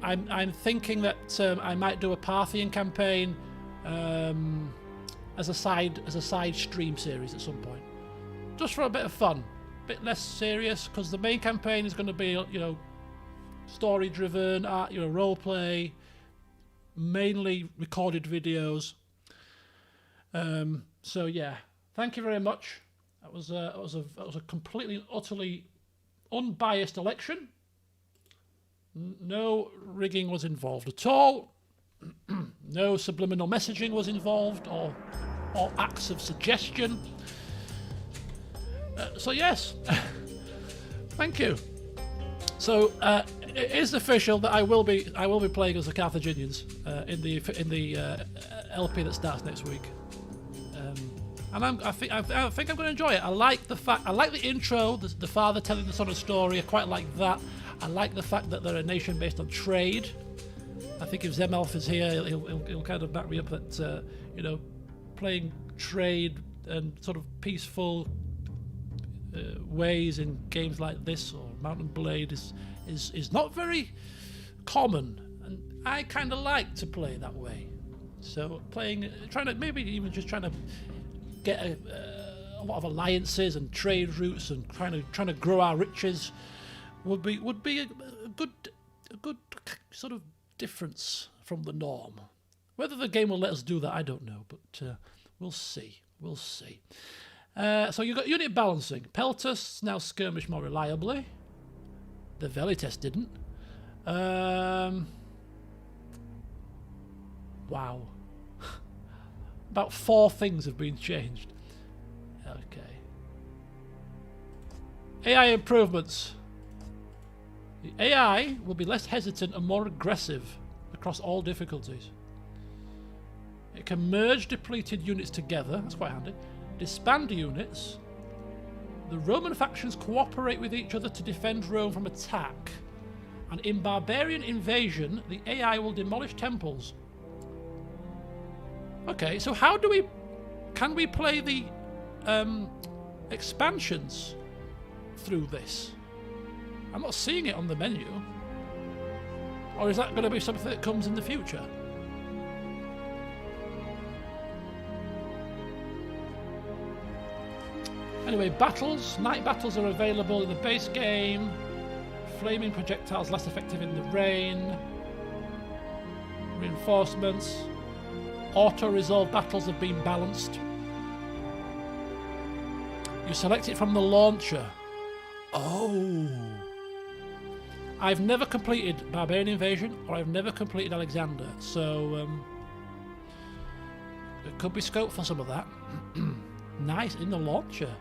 I'm thinking that I might do a Parthian campaign as a side stream series at some point, just for a bit of fun, a bit less serious, because the main campaign is going to be, story driven, role play, mainly recorded videos. So yeah, thank you very much. That was a completely and utterly unbiased election. No rigging was involved at all. No subliminal messaging was involved, or acts of suggestion. So yes, thank you. So it is official that I will be playing as the Carthaginians in the LP that starts next week, and I think I'm going to enjoy it. I like the intro, the father telling the son a story. I quite like that. I like the fact that they're a nation based on trade. I think if Zemelf is here, he'll kind of back me up that playing trade and sort of peaceful ways in games like this or Mount and Blade is not very common, and I kind of like to play that way. So trying to get a lot of alliances and trade routes and trying to grow our riches would be a good sort of difference from the norm. Whether the game will let us do that, I don't know, but we'll see. So you've got unit balancing. Peltus now skirmish more reliably. The Velites didn't. Wow. About 4 things have been changed. Okay. AI improvements. The AI will be less hesitant and more aggressive across all difficulties. It can merge depleted units together. That's quite handy. Disband units. The Roman factions cooperate with each other to defend Rome from attack. And in barbarian invasion, the AI will demolish temples. Okay, so can we play the expansions through this? I'm not seeing it on the menu. Or is that going to be something that comes in the future? Anyway, battles. Night battles are available in the base game. Flaming projectiles less effective in the rain. Reinforcements. Auto-resolve battles have been balanced. You select it from the launcher. Oh. I've never completed Barbarian Invasion, or I've never completed Alexander, so there could be scope for some of that. Nice, in the launcher.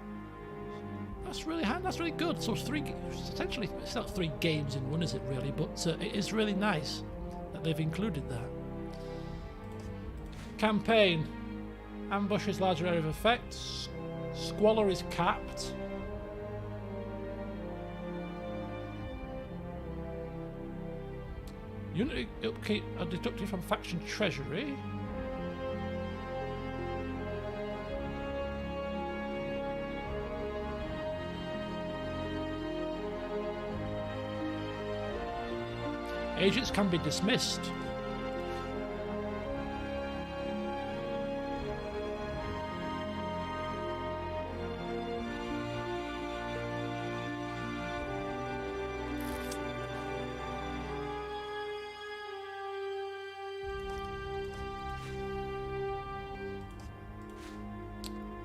That's really good. So essentially, it's not 3 games in one, is it really? But it is really nice that they've included that. Campaign. Ambush is larger area of effect. Squalor is capped. Unit upkeep are deducted from faction treasury. Agents can be dismissed.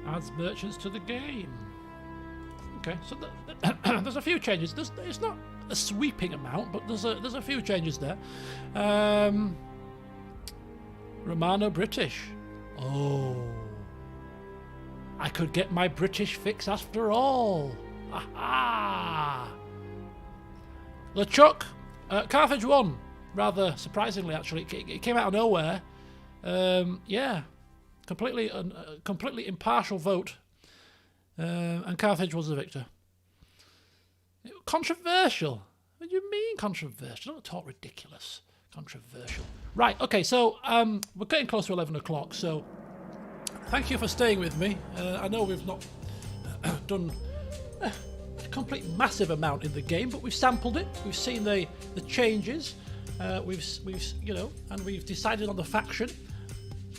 Adds merchants to the game. Okay, so there's a few changes. It's not a sweeping amount, but there's a few changes there. Romano British. Oh, I could get my British fix after all. Aha! LeChuck, Carthage won. Rather surprisingly, actually, it came out of nowhere. Yeah, completely impartial vote, and Carthage was the victor. Controversial. What do you mean controversial? Don't talk ridiculous. Controversial. Right. Okay. So we're getting close to 11 o'clock. So thank you for staying with me. I know we've not done a complete massive amount in the game, but we've sampled it. We've seen the changes. We've and we've decided on the faction.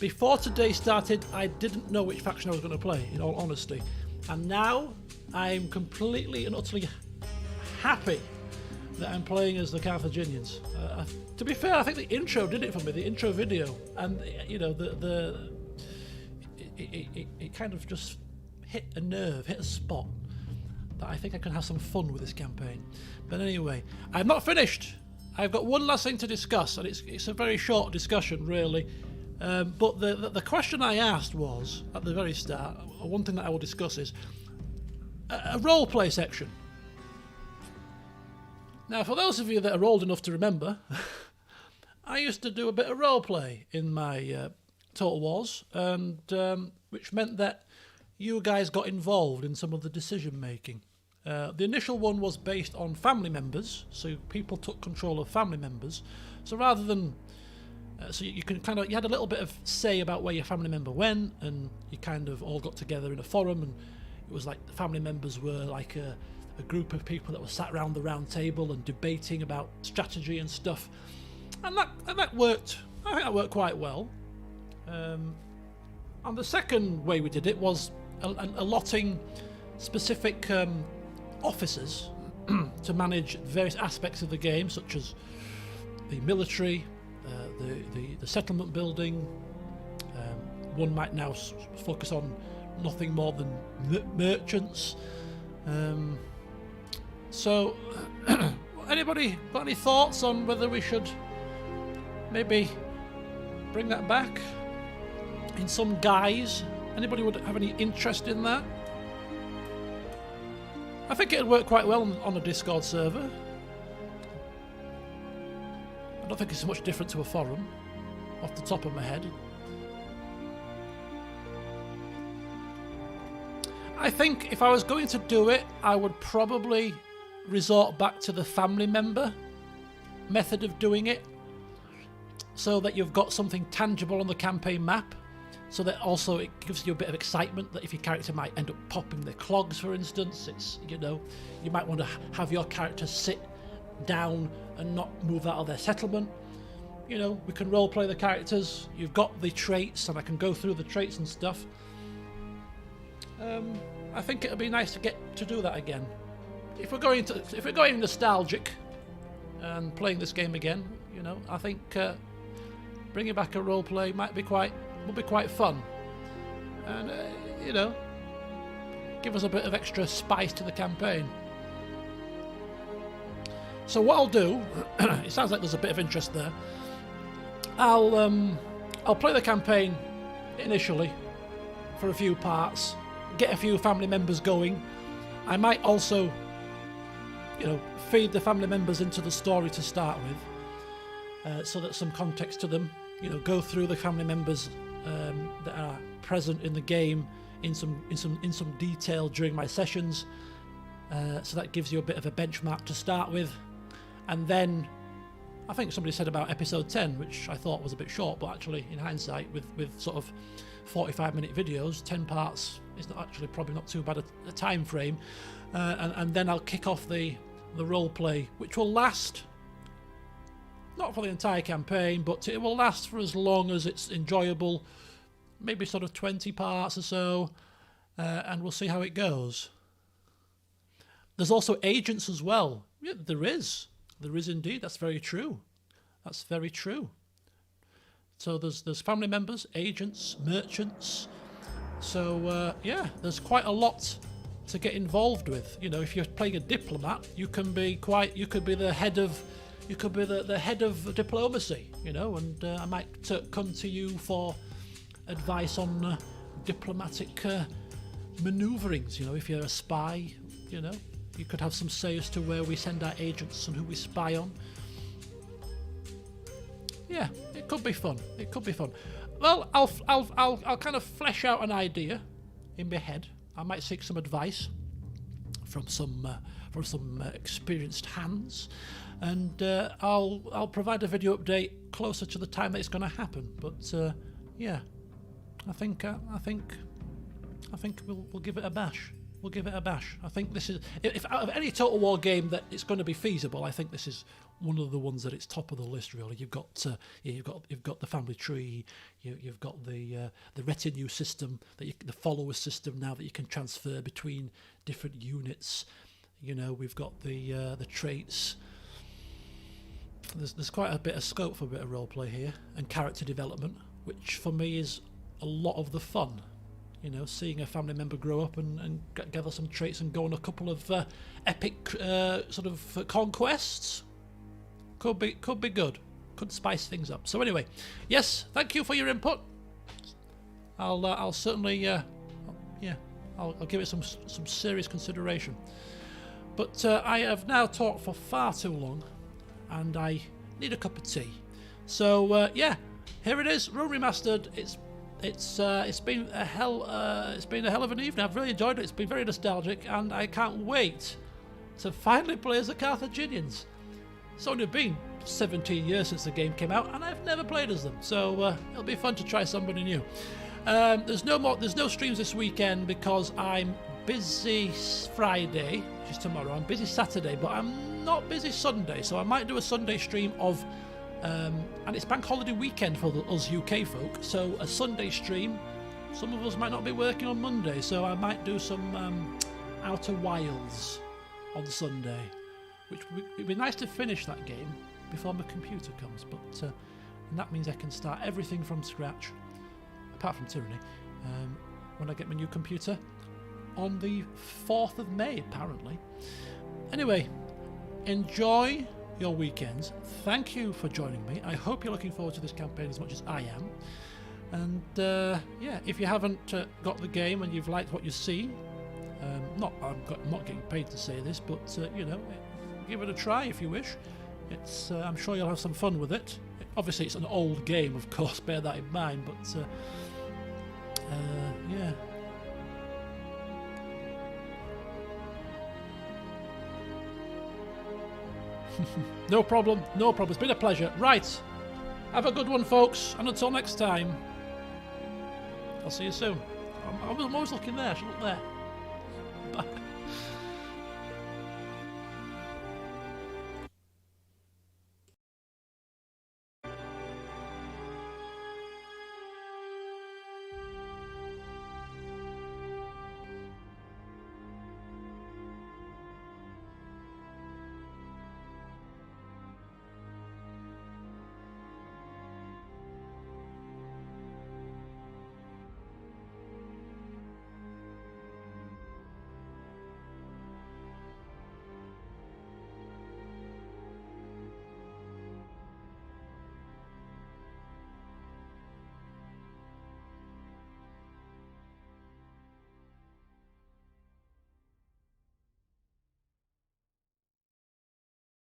Before today started, I didn't know which faction I was going to play, in all honesty. And now I'm completely and utterly happy that I'm playing as the Carthaginians. To be fair, I think the intro did it for me, the intro video. And, you know, it kind of just hit a nerve, hit a spot that I think I can have some fun with this campaign. But anyway, I'm not finished. I've got one last thing to discuss, and it's a very short discussion, really. But the question I asked was, at the very start, one thing that I will discuss is a roleplay section. Now, for those of you that are old enough to remember, I used to do a bit of roleplay in my Total Wars, and which meant that you guys got involved in some of the decision making. The initial one was based on family members, so people took control of family members. So rather than so you had a little bit of say about where your family member went, and you kind of all got together in a forum, and it was like the family members were like a group of people that were sat around the round table and debating about strategy and stuff, and that worked. I think that worked quite well. And the second way we did it was allotting specific officers to manage various aspects of the game, such as the military, the settlement building. One might now focus on nothing more than merchants. So, anybody got any thoughts on whether we should maybe bring that back in some guise? Anybody would have any interest in that? I think it'd work quite well on a Discord server. I don't think it's much different to a forum, off the top of my head. I think if I was going to do it, I would probably resort back to the family member method of doing it, so that you've got something tangible on the campaign map, so that also it gives you a bit of excitement that if your character might end up popping their clogs, for instance, it's, you know, you might want to have your character sit down and not move out of their settlement. You know, we can role play the characters. You've got the traits, and I can go through the traits and stuff. I think it would be nice to get to do that again. If we're going nostalgic and playing this game again, you know, I think bringing back a role play would be quite fun, and you know, give us a bit of extra spice to the campaign. So what I'll do, it sounds like there's a bit of interest there. I'll play the campaign initially for a few parts, get a few family members going. I might also, you know, feed the family members into the story to start with, so that some context to them. You know, go through the family members that are present in the game in some detail during my sessions, so that gives you a bit of a benchmark to start with. And then I think somebody said about episode 10, which I thought was a bit short, but actually in hindsight, with sort of 45-minute videos, 10 parts is probably not too bad a time frame. And then I'll kick off the role play, which will last not for the entire campaign, but it will last for as long as it's enjoyable, maybe sort of 20 parts or so, and we'll see how it goes. There's also agents as well. Yeah, there is indeed. That's very true. So there's family members, agents, merchants, So yeah, there's quite a lot to get involved with. You know, if you're playing a diplomat, you can be the head of the head of diplomacy. You know, and I might come to you for advice on diplomatic maneuverings. You know, if you're a spy, you know, you could have some say as to where we send our agents and who we spy on. Yeah, it could be fun. It could be fun. Well, I'll kind of flesh out an idea in my head. I might seek some advice from some experienced hands, and I'll provide a video update closer to the time that it's going to happen. But yeah, I think we'll give it a bash. We'll give it a bash. I think this is, if out of any Total War game that it's going to be feasible, I think this is one of the ones that it's top of the list. Really, you've got the family tree, you've got the retinue system, the follower system now that you can transfer between different units. You know, we've got the traits. There's quite a bit of scope for a bit of roleplay here and character development, which for me is a lot of the fun. You know, seeing a family member grow up and gather some traits and go on a couple of epic sort of conquests could be good. Could spice things up. So anyway, yes, thank you for your input. I'll certainly I'll give it some serious consideration. But I have now talked for far too long, and I need a cup of tea. So yeah, here it is, Rome Remastered. It's been a hell of an evening. I've really enjoyed it. It's been very nostalgic, and I can't wait to finally play as the Carthaginians. It's only been 17 years since the game came out, and I've never played as them. So it'll be fun to try somebody new. There's no streams this weekend because I'm busy Friday, which is tomorrow. I'm busy Saturday, but I'm not busy Sunday. So I might do a Sunday stream of. And it's bank holiday weekend for us UK folk, so a Sunday stream. Some of us might not be working on Monday, so I might do some Outer Wilds on Sunday, which it'd be nice to finish that game before my computer comes. But and that means I can start everything from scratch, apart from Tyranny, when I get my new computer on the 4th of May, apparently. Anyway, enjoy your weekends. Thank you for joining me. I hope you're looking forward to this campaign as much as I am. And yeah, if you haven't got the game and you've liked what you see, I'm not getting paid to say this, but you know, give it a try if you wish. It's I'm sure you'll have some fun with it. Obviously, it's an old game, of course. Bear that in mind. But yeah. No problem. It's been a pleasure. Right. Have a good one, folks. And until next time, I'll see you soon. I'm always looking there. I should look there. Bye.